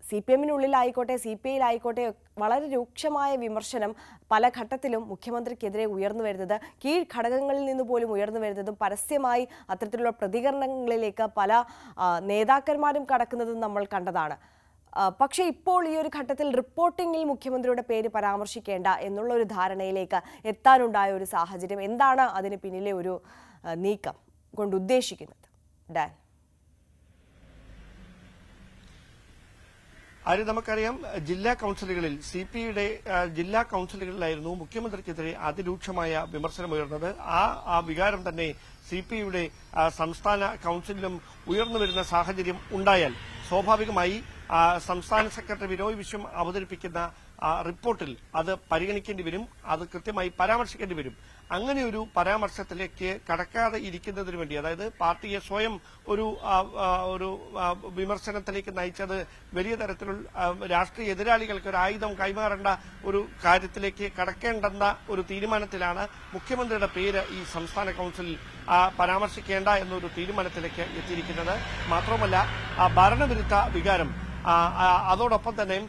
CPM-നുള്ളിലായിക്കോട്ടെ CPI-യിലായിക്കോട്ടെ വളരെ രൂക്ഷമായ വിമർശനം പല ഘട്ടത്തിലും മുഖ്യമന്ത്രിക്കെതിരെ ഉയർന്നു വരുന്നത്, കീഴ്ഘടകങ്ങളിൽ നിന്ന് പോലും ഉയർന്നു വരുന്നതും പരസ്യമായി അത്തരത്തിലുള്ള പ്രതികരണങ്ങളിലേക്ക് പല നേതാക്കന്മാരും കടക്കുന്നതും നമ്മൾ കണ്ടതാണ്. പക്ഷേ ഇപ്പോൾ ഈ ഒരു ഘട്ടത്തിൽ റിപ്പോർട്ടിംഗിൽ മുഖ്യമന്ത്രിയുടെ പേര് പരാമർശിക്കേണ്ട എന്നുള്ള ഒരു ധാരണയിലേക്ക് എത്താനുണ്ടായ ഒരു സാഹചര്യം, എന്താണ് അതിന് പിന്നിലെ ഒരു നീക്കം കൊണ്ട് ഉദ്ദേശിക്കുന്നത്? ഡാൻ. നമുക്കറിയാം, ജില്ലാ കൌൺസിലുകളിൽ CPIയുടെ ജില്ലാ കൌൺസിലുകളിലായിരുന്നു മുഖ്യമന്ത്രിക്കെതിരെ അതിരൂക്ഷമായ വിമർശനമുയർന്നത്. ആ വികാരം തന്നെ CPIയുടെ സംസ്ഥാന കൌൺസിലിലും ഉയർന്നു വരുന്ന സാഹചര്യം ഉണ്ടായാൽ സ്വാഭാവികമായി സംസ്ഥാന സെക്രട്ടറി ബിനോയ് വിശ്വം അവതരിപ്പിക്കുന്ന റിപ്പോർട്ടിൽ അത് പരിഗണിക്കേണ്ടി വരും, അത് കൃത്യമായി പരാമർശിക്കേണ്ടി വരും. അങ്ങനെ ഒരു പരാമർശത്തിലേക്ക് കടക്കാതെ ഇരിക്കുന്നതിന് വേണ്ടി, അതായത് പാർട്ടിയെ സ്വയം ഒരു വിമർശനത്തിലേക്ക് നയിച്ചത് വലിയ തരത്തിലുള്ള രാഷ്ട്രീയ എതിരാളികൾക്ക് ഒരു ആയുധം കൈമാറേണ്ട ഒരു കാര്യത്തിലേക്ക് കടക്കേണ്ടെന്ന ഒരു തീരുമാനത്തിലാണ് മുഖ്യമന്ത്രിയുടെ പേര് ഈ സംസ്ഥാന കൌൺസിലിൽ പരാമർശിക്കേണ്ട എന്നൊരു തീരുമാനത്തിലേക്ക് എത്തിയിരിക്കുന്നത്. മാത്രമല്ല ഭരണവിരുദ്ധ വികാരം, അതോടൊപ്പം തന്നെ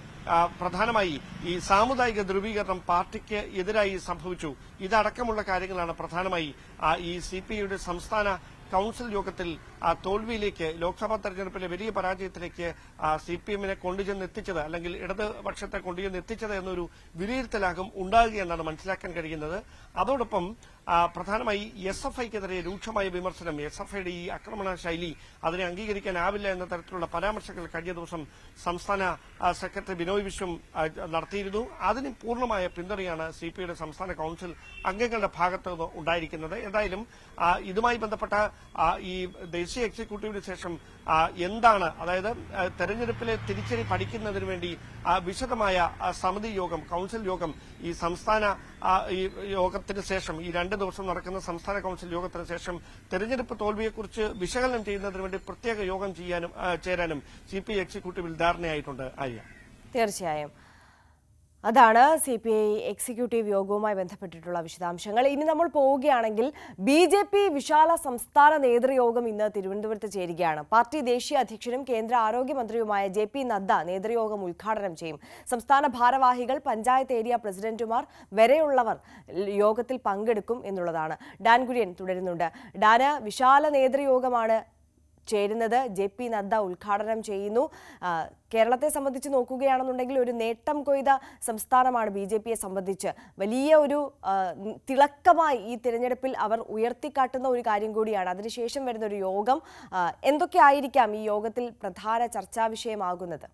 പ്രധാനമായി ഈ സാമുദായിക ധ്രുവീകരണം പാർട്ടിക്ക് എതിരായി സംഭവിച്ചു. ഇതടക്കമുള്ള കാര്യങ്ങളാണ് പ്രധാനമായി ഈ CPIയുടെ സംസ്ഥാന കൌൺസിൽ യോഗത്തിൽ തോൽവിയിലേക്ക്, ലോക്സഭാ തെരഞ്ഞെടുപ്പിലെ വലിയ പരാജയത്തിലേക്ക് CPM-നെ കൊണ്ടുചെന്ന് എത്തിച്ചത്, അല്ലെങ്കിൽ ഇടതുപക്ഷത്തെ കൊണ്ടുചെന്ന് എത്തിച്ചത് എന്നൊരു വിലയിരുത്തലാകും ഉണ്ടാകുകയെന്നാണ് മനസ്സിലാക്കാൻ കഴിയുന്നത്. അതോടൊപ്പം പ്രധാനമായി SFIക്കെതിരെ രൂക്ഷമായ വിമർശനം, SFIയുടെ ഈ ആക്രമണ ശൈലി അതിനെ അംഗീകരിക്കാനാവില്ല എന്ന തരത്തിലുള്ള പരാമർശങ്ങൾ കഴിഞ്ഞ ദിവസം സംസ്ഥാന സെക്രട്ടറി ബിനോയ് വിശ്വം നടത്തിയിരുന്നു. അതിന് പൂർണ്ണമായ പിന്തുണയാണ് CPIയുടെ സംസ്ഥാന കൌൺസിൽ അംഗങ്ങളുടെ ഭാഗത്ത് നിന്ന് ഉണ്ടായിരിക്കുന്നത്. എന്തായാലും ഇതുമായി ബന്ധപ്പെട്ട ഈ ദേശീയ എക്സിക്യൂട്ടീവിന് ശേഷം എന്താണ്, അതായത് തെരഞ്ഞെടുപ്പിലെ തിരിച്ചടി പഠിക്കുന്നതിന് വേണ്ടി വിശദമായ സമിതി യോഗം, കൌൺസിൽ യോഗം ഈ സംസ്ഥാന ഈ യോഗത്തിന് ശേഷം, ഈ 2 ദിവസം നടക്കുന്ന സംസ്ഥാന കൌൺസിൽ യോഗത്തിന് ശേഷം തെരഞ്ഞെടുപ്പ് തോൽവിയെക്കുറിച്ച് വിശകലനം ചെയ്യുന്നതിന് വേണ്ടി പ്രത്യേക യോഗം ചേരാനും CPI എക്സിക്യൂട്ടീവിൽ ധാരണയായിട്ടുണ്ട്. തീർച്ചയായും അതാണ് CPI എക്സിക്യൂട്ടീവ് യോഗവുമായി ബന്ധപ്പെട്ടിട്ടുള്ള വിശദാംശങ്ങൾ. ഇനി നമ്മൾ പോവുകയാണെങ്കിൽ BJP വിശാല സംസ്ഥാന നേതൃയോഗം ഇന്ന് തിരുവനന്തപുരത്ത് ചേരുകയാണ്. പാർട്ടി ദേശീയ അധ്യക്ഷനും കേന്ദ്ര ആരോഗ്യമന്ത്രിയുമായ JP നദ്ദ നേതൃയോഗം ഉദ്ഘാടനം ചെയ്യും. സംസ്ഥാന ഭാരവാഹികൾ, പഞ്ചായത്ത് ഏരിയ പ്രസിഡന്റുമാർ വരെയുള്ളവർ യോഗത്തിൽ പങ്കെടുക്കും എന്നുള്ളതാണ്. ഡാൻ കുര്യൻ തുടരുന്നുണ്ട്. ഡാന്, വിശാല നേതൃയോഗമാണ് ചേരുന്നത്, JP നദ്ദ ഉദ്ഘാടനം ചെയ്യുന്നു. കേരളത്തെ സംബന്ധിച്ച് നോക്കുകയാണെന്നുണ്ടെങ്കിൽ ഒരു നേട്ടം കൊയ്ത സംസ്ഥാനമാണ് BJPയെ സംബന്ധിച്ച്. വലിയ ഒരു തിളക്കമായി ഈ തിരഞ്ഞെടുപ്പിൽ അവർ ഉയർത്തിക്കാട്ടുന്ന ഒരു കാര്യം കൂടിയാണ്. അതിനുശേഷം വരുന്ന ഒരു യോഗം, എന്തൊക്കെ ആയിരിക്കാം ഈ യോഗത്തിൽ പ്രധാന ചർച്ചാ വിഷയമാകുന്നത്?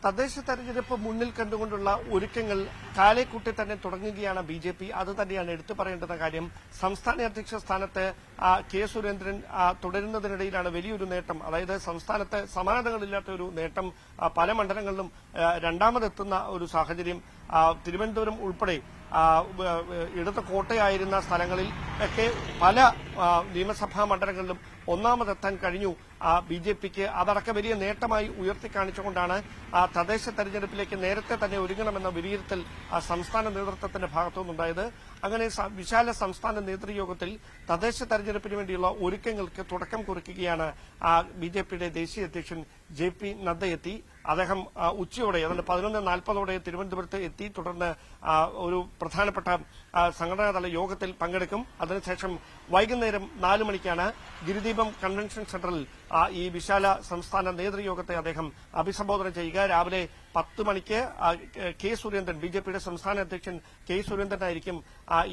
തദ്ദേശ തെരഞ്ഞെടുപ്പ് മുന്നിൽ കണ്ടുകൊണ്ടുള്ള ഒരുക്കങ്ങൾ കാലേക്കൂട്ടി തന്നെ തുടങ്ങുകയാണ് BJP. അത് തന്നെയാണ് എടുത്തു പറയേണ്ടുന്ന കാര്യം. സംസ്ഥാന അധ്യക്ഷ സ്ഥാനത്ത് K. സുരേന്ദ്രൻ തുടരുന്നതിനിടയിലാണ് വലിയൊരു നേട്ടം, അതായത് സംസ്ഥാനത്ത് സമാനതകളില്ലാത്ത ഒരു നേട്ടം പല മണ്ഡലങ്ങളിലും രണ്ടാമതെത്തുന്ന ഒരു സാഹചര്യം. തിരുവനന്തപുരം ഉൾപ്പെടെ ഇടത് കോട്ടയായിരുന്ന സ്ഥലങ്ങളിൽ ഒക്കെ പല നിയമസഭാ മണ്ഡലങ്ങളിലും ഒന്നാമതെത്താൻ കഴിഞ്ഞു ബി.ജെ.പിക്ക്. അതടക്കം വലിയ നേട്ടമായി ഉയർത്തിക്കാണിച്ചുകൊണ്ടാണ് തദ്ദേശ തെരഞ്ഞെടുപ്പിലേക്ക് നേരത്തെ തന്നെ ഒരുങ്ങണമെന്ന വിലയിരുത്തൽ സംസ്ഥാന നേതൃത്വത്തിന്റെ ഭാഗത്തുനിന്നുണ്ടായത്. അങ്ങനെ വിശാല സംസ്ഥാന നേതൃയോഗത്തിൽ തദ്ദേശ തെരഞ്ഞെടുപ്പിന് വേണ്ടിയുള്ള ഒരുക്കങ്ങൾക്ക് തുടക്കം കുറിക്കുകയാണ് ബി.ജെ.പിയുടെ ദേശീയ അധ്യക്ഷൻ ജെ.പി. നദ്ദ എത്തി. അദ്ദേഹം ഉച്ചയോടെ അതായത് 11:40 തിരുവനന്തപുരത്ത് എത്തി. തുടർന്ന് ഒരു പ്രധാനപ്പെട്ട സംഘടനാതല യോഗത്തിൽ പങ്കെടുക്കും. അതിനുശേഷം വൈകുന്നേരം 4 മണിക്കാണ് ഗിരിദീപം കൺവെൻഷൻ സെന്ററിൽ ഈ വിശാല സംസ്ഥാന നേതൃയോഗത്തെ അദ്ദേഹം അഭിസംബോധന ചെയ്യുക. രാവിലെ 10 മണിക്ക് കെ സുരേന്ദ്രൻ, ബി.ജെ.പിയുടെ സംസ്ഥാന അധ്യക്ഷൻ കെ സുരേന്ദ്രനായിരിക്കും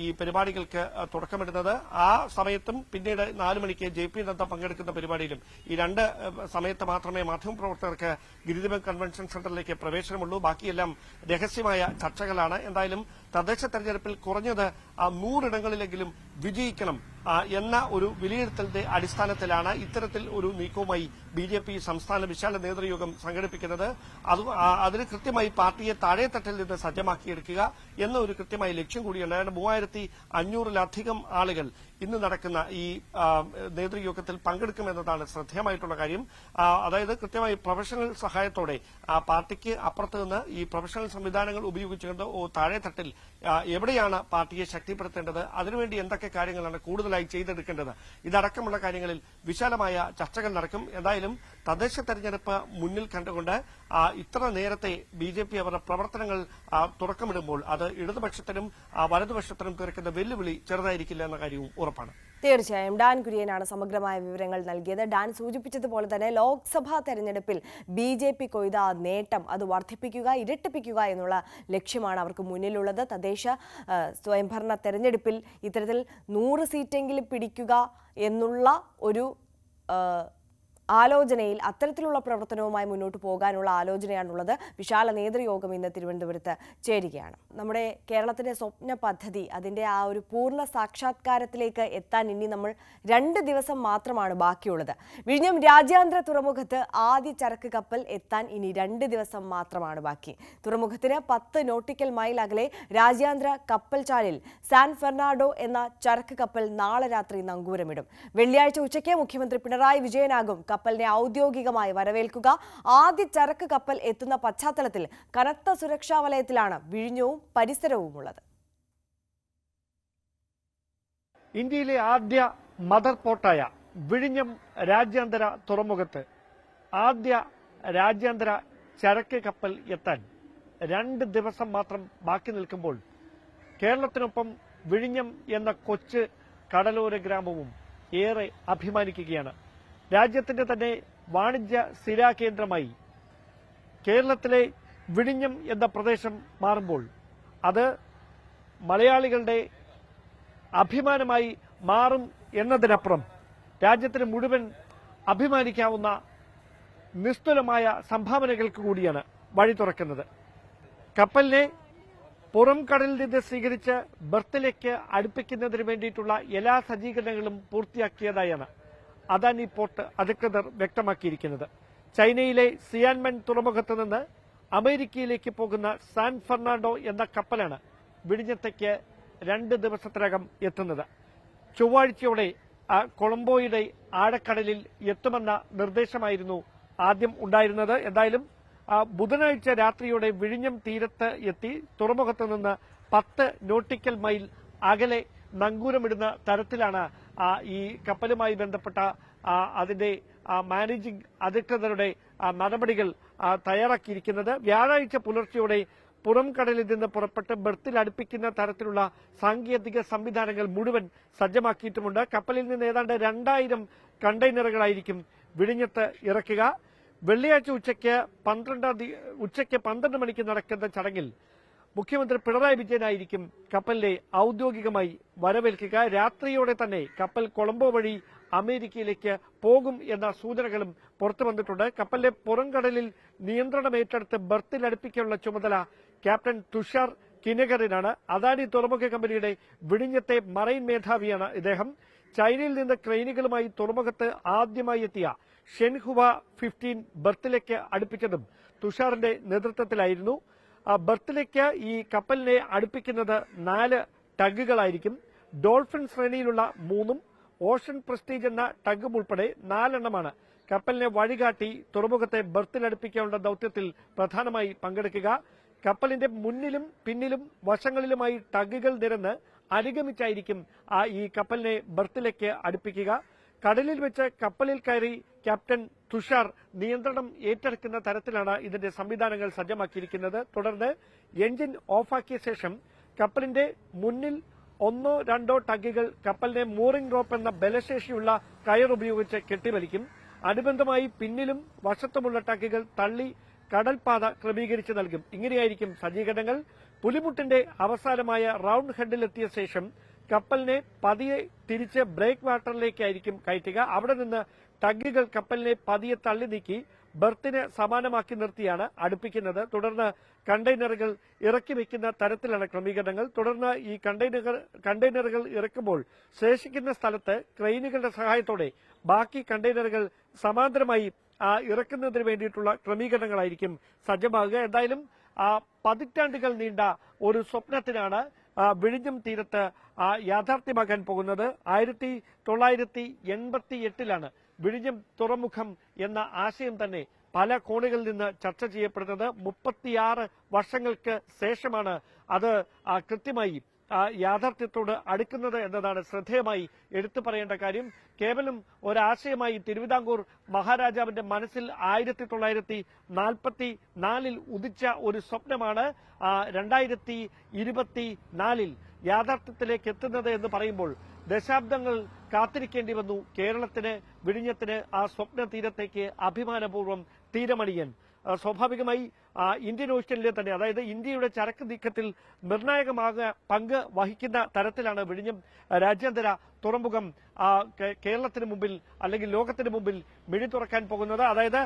ഈ പരിപാടികൾക്ക് തുടക്കമിടുന്നത്. ആ സമയത്തും പിന്നീട് 4 മണിക്ക് ജെ.പി. നദ്ദ പങ്കെടുക്കുന്ന പരിപാടിയിലും ഈ 2 സമയത്ത് മാത്രമേ മാധ്യമപ്രവർത്തകർക്ക് ഗിരിദീപം കൺവെൻഷൻ സെന്ററിലേക്ക് പ്രവേശനമുള്ളൂ. ബാക്കിയെല്ലാം രഹസ്യമായ ചർച്ചകളാണ്. എന്തായാലും തദ്ദേശ തെരഞ്ഞെടുപ്പിൽ കുറഞ്ഞത് 100 ഇടങ്ങളിലെങ്കിലും വിജയിക്കണം എന്ന ഒരു വിലയിരുത്തലിന്റെ അടിസ്ഥാനത്തിലാണ് ഇത്തരത്തിൽ ഒരു നീക്കവുമായി ബി.ജെ.പി. സംസ്ഥാന വിശാല നേതൃയോഗം സംഘടിപ്പിക്കുന്നത്. അതിന് കൃത്യമായി പാർട്ടിയെ താഴെത്തട്ടിൽ നിന്ന് സജ്ജമാക്കിയെടുക്കുക എന്ന ഒരു കൃത്യമായ ലക്ഷ്യം കൂടിയുണ്ട്. 3500-ലധികം ആളുകൾ ഇന്ന് നടക്കുന്ന ഈ നേതൃയോഗത്തിൽ പങ്കെടുക്കുമെന്നതാണ് ശ്രദ്ധേയമായിട്ടുള്ള കാര്യം. അതായത് കൃത്യമായി പ്രൊഫഷണൽ സഹായത്തോടെ പാർട്ടിക്ക് അപ്പുറത്ത് നിന്ന് ഈ പ്രൊഫഷണൽ സംവിധാനങ്ങൾ ഉപയോഗിച്ചുകൊണ്ട് താഴെത്തട്ടിൽ എവിടെയാണ് പാർട്ടിയെ ശക്തിപ്പെടുത്തേണ്ടത്, അതിനുവേണ്ടി എന്തൊക്കെ കാര്യങ്ങളാണ് കൂടുതലായി ചെയ്തെടുക്കേണ്ടത്, ഇതടക്കമുള്ള കാര്യങ്ങളിൽ വിശാലമായ ചർച്ചകൾ നടക്കും. എന്തായാലും തദ്ദേശ തെരഞ്ഞെടുപ്പ് മുന്നിൽ കണ്ടുകൊണ്ട് ഇത്ര നേരത്തെ ബി.ജെ.പി. അവരുടെ പ്രവർത്തനങ്ങൾ തുടക്കമിടുമ്പോൾ അത് ഇടതുപക്ഷത്തിനും വലതുപക്ഷത്തിനും തീർക്കുന്ന വെല്ലുവിളി ചെറുതായിരിക്കില്ല എന്ന കാര്യവും ഉറപ്പാണ്. തീർച്ചയായും ഡാൻ കുര്യനാണ് സമഗ്രമായ വിവരങ്ങൾ നൽകിയത്. ഡാൻ സൂചിപ്പിച്ചതുപോലെ തന്നെ ലോക്സഭാ തെരഞ്ഞെടുപ്പിൽ ബി.ജെ.പി. കൊയ്ത നേട്ടം അത് വർദ്ധിപ്പിക്കുക, ഇരട്ടിപ്പിക്കുക എന്നുള്ള ലക്ഷ്യമാണ് അവർക്ക് മുന്നിലുള്ളത്. തദ്ദേശ സ്വയംഭരണ തെരഞ്ഞെടുപ്പിൽ ഇത്തരത്തിൽ 100 സീറ്റെങ്കിലും പിടിക്കുക എന്നുള്ള ഒരു ആലോചനയിൽ അത്തരത്തിലുള്ള പ്രവർത്തനവുമായി മുന്നോട്ട് പോകാനുള്ള ആലോചനയാണുള്ളത്. വിശാല നേതൃയോഗം ഇന്ന് തിരുവനന്തപുരത്ത് ചേരുകയാണ്. നമ്മുടെ കേരളത്തിന്റെ സ്വപ്ന പദ്ധതി അതിന്റെ ആ ഒരു പൂർണ്ണ സാക്ഷാത്കാരത്തിലേക്ക് എത്താൻ ഇനി നമ്മൾ 2 ദിവസം മാത്രമാണ് ബാക്കിയുള്ളത്. വിഴിഞ്ഞം രാജ്യാന്തര തുറമുഖത്ത് ആദ്യ ചരക്ക് കപ്പൽ എത്താൻ ഇനി 2 ദിവസം മാത്രമാണ് ബാക്കി. തുറമുഖത്തിന് 10 നോട്ടിക്കൽ മൈൽ അകലെ രാജ്യാന്തര കപ്പൽചാലിൽ സാൻ ഫെർണാണ്ടോ എന്ന ചരക്ക് കപ്പൽ നാളെ രാത്രി നങ്കൂരമിടും. വെള്ളിയാഴ്ച ഉച്ചയ്ക്ക് മുഖ്യമന്ത്രി പിണറായി വിജയനാകും കപ്പലിനെ ഔദ്യോഗികമായി വരവേൽക്കുക. ആദ്യ ചരക്ക് കപ്പൽ എത്തുന്ന പശ്ചാത്തലത്തിൽ കനത്ത സുരക്ഷാ വലയത്തിലാണ് വിഴിഞ്ഞവും പരിസരവും ഉള്ളത്. ഇന്ത്യയിലെ ആദ്യ മദർ പോർട്ടായ വിഴിഞ്ഞം രാജ്യാന്തര തുറമുഖത്ത് ആദ്യ രാജ്യാന്തര ചരക്ക് കപ്പൽ എത്താൻ 2 ദിവസം മാത്രം ബാക്കി നിൽക്കുമ്പോൾ കേരളത്തിനൊപ്പം വിഴിഞ്ഞം എന്ന കൊച്ചു കടലോര ഗ്രാമവും ഏറെ അഭിമാനിക്കുകയാണ്. രാജ്യത്തിന്റെ തന്നെ വാണിജ്യ സ്ഥിരാകേന്ദ്രമായി കേരളത്തിലെ വിഴിഞ്ഞം എന്ന പ്രദേശം മാറുമ്പോൾ അത് മലയാളികളുടെ അഭിമാനമായി മാറും എന്നതിനപ്പുറം രാജ്യത്തിന് മുഴുവൻ അഭിമാനിക്കാവുന്ന നിസ്തുലമായ സംഭാവനകൾക്ക് കൂടിയാണ് വഴി തുറക്കുന്നത്. കപ്പലിനെ പുറം കടലിൽ നിന്ന് സ്വീകരിച്ച് ബർത്തിലേക്ക് അടുപ്പിക്കുന്നതിന് വേണ്ടിയിട്ടുള്ള എല്ലാ സജ്ജീകരണങ്ങളും പൂർത്തിയാക്കിയതായാണ് അദാനി പോർട്ട് അധികൃതർ വ്യക്തമാക്കിയിരിക്കുന്നത്. ചൈനയിലെ സിയാൻമെൻ തുറമുഖത്ത് നിന്ന് അമേരിക്കയിലേക്ക് പോകുന്ന സാൻ ഫെർണാണ്ടോ എന്ന കപ്പലാണ് വിഴിഞ്ഞത്തേക്ക് 2 ദിവസത്തിനകം എത്തുന്നത്. ചൊവ്വാഴ്ചയോടെ കൊളംബോയുടെ ആഴക്കടലിൽ എത്തുമെന്ന നിർദ്ദേശമായിരുന്നു ആദ്യം ഉണ്ടായിരുന്നത്. എന്തായാലും ബുധനാഴ്ച രാത്രിയോടെ വിഴിഞ്ഞം തീരത്ത് എത്തി തുറമുഖത്ത് നിന്ന് 10 നോട്ടിക്കൽ മൈൽ അകലെ നങ്കൂരമിടുന്ന തരത്തിലാണ് ഈ കപ്പലുമായി ബന്ധപ്പെട്ട അതിന്റെ മാനേജിംഗ് അധികൃതരുടെ നടപടികൾ തയ്യാറാക്കിയിരിക്കുന്നത്. വ്യാഴാഴ്ച പുലർച്ചെയോടെ പുറം കടലിൽ നിന്ന് പുറപ്പെട്ട് ബർത്തിൽ അടുപ്പിക്കുന്ന തരത്തിലുള്ള സാങ്കേതിക സംവിധാനങ്ങൾ മുഴുവൻ സജ്ജമാക്കിയിട്ടുമുണ്ട്. കപ്പലിൽ നിന്ന് ഏതാണ്ട് 2000 കണ്ടെയ്നറുകളായിരിക്കും വിഴിഞ്ഞത്ത് ഇറക്കുക. വെള്ളിയാഴ്ച ഉച്ചയ്ക്ക് 12 മണിക്ക് നടക്കുന്ന ചടങ്ങിൽ മുഖ്യമന്ത്രി പിണറായി വിജയനായിരിക്കും കപ്പലിനെ ഔദ്യോഗികമായി വരവേൽക്കുക. രാത്രിയോടെ തന്നെ കപ്പൽ കൊളംബോ വഴി അമേരിക്കയിലേക്ക് പോകും എന്ന സൂചനകളും പുറത്തു വന്നിട്ടുണ്ട്. കപ്പലിലെ പുറംകടലിൽ നിയന്ത്രണം ഏറ്റെടുത്ത് ബർത്തിൽ അടുപ്പിക്കാനുള്ള ചുമതല ക്യാപ്റ്റൻ തുഷാർ കിനഗറിനാണ്. അദാനി തുറമുഖ കമ്പനിയുടെ വിഴിഞ്ഞത്തെ മറൈൻ മേധാവിയാണ് ഇദ്ദേഹം. ചൈനയിൽ നിന്ന് ക്രെയിനുകളുമായി തുറമുഖത്ത് ആദ്യമായി എത്തിയ ഷെൻഹുവ 15 ബർത്തിലേക്ക് അടുപ്പിച്ചതും തുഷാറിന്റെ നേതൃത്വത്തിലായിരുന്നു. ബർത്തിലേക്ക് ഈ കപ്പലിനെ അടുപ്പിക്കുന്നത് 4 ടഗുകളായിരിക്കും. ഡോൾഫിൻ ശ്രേണിയിലുള്ള 3-ഉം ഓഷൻ പ്രസ്റ്റീജ് എന്ന ടഗും ഉൾപ്പെടെ 4 എണ്ണമാണ് കപ്പലിനെ വഴികാട്ടി തുറമുഖത്തെ ബർത്തിലടുപ്പിക്കാനുള്ള ദൌത്യത്തിൽ പ്രധാനമായി പങ്കെടുക്കുക. കപ്പലിന്റെ മുന്നിലും പിന്നിലും വശങ്ങളിലുമായി ടഗുകൾ നിരന്ന് അനുഗമിച്ചായിരിക്കും ഈ കപ്പലിനെ ബർത്തിലേക്ക് അടുപ്പിക്കുക. കടലിൽ വെച്ച് കപ്പലിൽ കയറി ക്യാപ്റ്റൻ തുഷാർ നിയന്ത്രണം ഏറ്റെടുക്കുന്ന തരത്തിലാണ് ഇതിന്റെ സംവിധാനങ്ങൾ സജ്ജമാക്കിയിരിക്കുന്നത്. തുടർന്ന് എഞ്ചിൻ ഓഫാക്കിയ ശേഷം കപ്പലിന്റെ മുന്നിൽ 1-2 ടഗുകൾ കപ്പലിനെ മൂറിംഗ് റോപ്പ് എന്ന ബലശേഷിയുള്ള കയർ ഉപയോഗിച്ച് കെട്ടിവലിക്കും. അനുബന്ധമായി പിന്നിലും വശത്തുമുള്ള ടഗുകൾ തള്ളി കടൽപാത ക്രമീകരിച്ച് നൽകും. ഇങ്ങനെയായിരിക്കും സജ്ജീകരണങ്ങൾ. പുലിമുട്ടിന്റെ അവസാനമായ റൌണ്ട് ഹെഡിലെത്തിയ ശേഷം കപ്പലിനെ പതിയെ തിരിച്ച് ബ്രേക്ക് വാട്ടറിലേക്കായിരിക്കും കയറ്റുക. അവിടെ നിന്ന് ടഗുകൾ കപ്പലിനെ പതിയെ തള്ളി നീക്കി ബർത്തിന് സമാനമാക്കി നിർത്തിയാണ് അടുപ്പിക്കുന്നത്. തുടർന്ന് കണ്ടെയ്നറുകൾ ഇറക്കി വെക്കുന്ന തരത്തിലാണ് ക്രമീകരണങ്ങൾ. തുടർന്ന് ഈ കണ്ടെയ്നറുകൾ ഇറക്കുമ്പോൾ ശേഷിക്കുന്ന സ്ഥലത്ത് ക്രെയിനുകളുടെ സഹായത്തോടെ ബാക്കി കണ്ടെയ്നറുകൾ സമാന്തരമായി ഇറക്കുന്നതിന് വേണ്ടിയിട്ടുള്ള ക്രമീകരണങ്ങളായിരിക്കും സജ്ജമാകുക. എന്തായാലും പതിറ്റാണ്ടുകൾ നീണ്ട ഒരു സ്വപ്നത്തിനാണ് വിഴിഞ്ഞം തീരത്ത് യാഥാർത്ഥ്യമാക്കാൻ പോകുന്നത്. 1988 വിഴിഞ്ഞം തുറമുഖം എന്ന ആശയം തന്നെ പല കോണുകളിൽ നിന്ന് ചർച്ച ചെയ്യപ്പെടുന്നത്. 36 വർഷങ്ങൾക്ക് ശേഷമാണ് അത് കൃത്യമായി യാഥാർത്ഥ്യത്തോട് അടുക്കുന്നത് എന്നതാണ് ശ്രദ്ധേയമായി എടുത്തു പറയേണ്ട കാര്യം. കേവലം ഒരാശയമായി തിരുവിതാംകൂർ മഹാരാജാവിന്റെ മനസ്സിൽ 1944 ഉദിച്ച ഒരു സ്വപ്നമാണ് 2024 യാഥാർത്ഥ്യത്തിലേക്ക് എത്തുന്നത് എന്ന് പറയുമ്പോൾ ദശാബ്ദങ്ങൾ കാത്തിരിക്കേണ്ടി വന്നു കേരളത്തിന്, വിഴിഞ്ഞത്തിന് ആ സ്വപ്ന തീരത്തേക്ക് അഭിമാനപൂർവ്വം തീരമണിയാൻ. സ്വാഭാവികമായി ഇന്ത്യൻ ഓഷ്യനിലെ തന്നെ, അതായത് ഇന്ത്യയുടെ ചരക്ക് നീക്കത്തിൽ നിർണായകമായ പങ്ക് വഹിക്കുന്ന തരത്തിലാണ് വിഴിഞ്ഞം രാജ്യാന്തര തുറമുഖം കേരളത്തിന് മുമ്പിൽ അല്ലെങ്കിൽ ലോകത്തിന് മുമ്പിൽ മിഴി തുറക്കാൻ പോകുന്നത്. അതായത്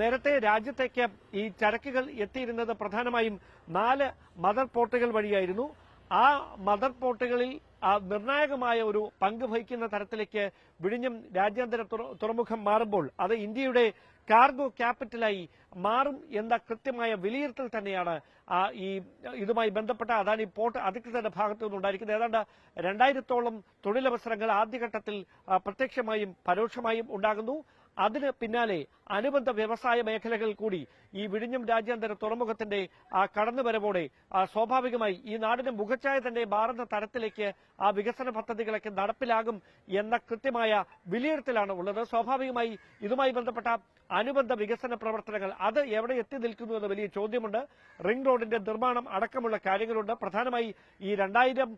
നേരത്തെ രാജ്യത്തേക്ക് ഈ ചരക്കുകൾ എത്തിയിരുന്നത് പ്രധാനമായും 4 മദർ പോർട്ടുകൾ വഴിയായിരുന്നു. ആ മദർ പോർട്ടുകളിൽ നിർണായകമായ ഒരു പങ്ക് വഹിക്കുന്ന തരത്തിലേക്ക് വിഴിഞ്ഞം രാജ്യാന്തര തുറമുഖം മാറുമ്പോൾ അത് ഇന്ത്യയുടെ കാർഗോ ക്യാപിറ്റലായി മാറും എന്ന കൃത്യമായ വിലയിരുത്തൽ തന്നെയാണ് ഇതുമായി ബന്ധപ്പെട്ട അദാനി പോർട്ട് അധികൃതരുടെ ഭാഗത്തു നിന്നുണ്ടായിരിക്കുന്നത്. ഏതാണ്ട് 2000-ഓളം തൊഴിലവസരങ്ങൾ ആദ്യഘട്ടത്തിൽ പ്രത്യക്ഷമായും പരോക്ഷമായും ഉണ്ടാകുന്നു. അതിന് പിന്നാലെ അനുബന്ധ വ്യവസായ മേഖലകൾ കൂടി ഈ വിഴിഞ്ഞം രാജ്യാന്തര തുറമുഖത്തിന്റെ കടന്നുവരവോടെ സ്വാഭാവികമായി ഈ നാടിന് മുഖച്ഛായ തന്നെ മാറുന്ന തരത്തിലേക്ക് ആ വികസന പദ്ധതികളൊക്കെ നടപ്പിലാകും എന്ന കൃത്യമായ വിലയിരുത്തലാണ് ഉള്ളത്. സ്വാഭാവികമായി ഇതുമായി ബന്ധപ്പെട്ട അനുബന്ധ വികസന പ്രവർത്തനങ്ങൾ അത് എവിടെ എത്തി നിൽക്കുന്നു എന്ന വലിയ ചോദ്യമുണ്ട്. റിംഗ് റോഡിന്റെ നിർമ്മാണം അടക്കമുള്ള കാര്യങ്ങളുണ്ട്. പ്രധാനമായി ഈ 2000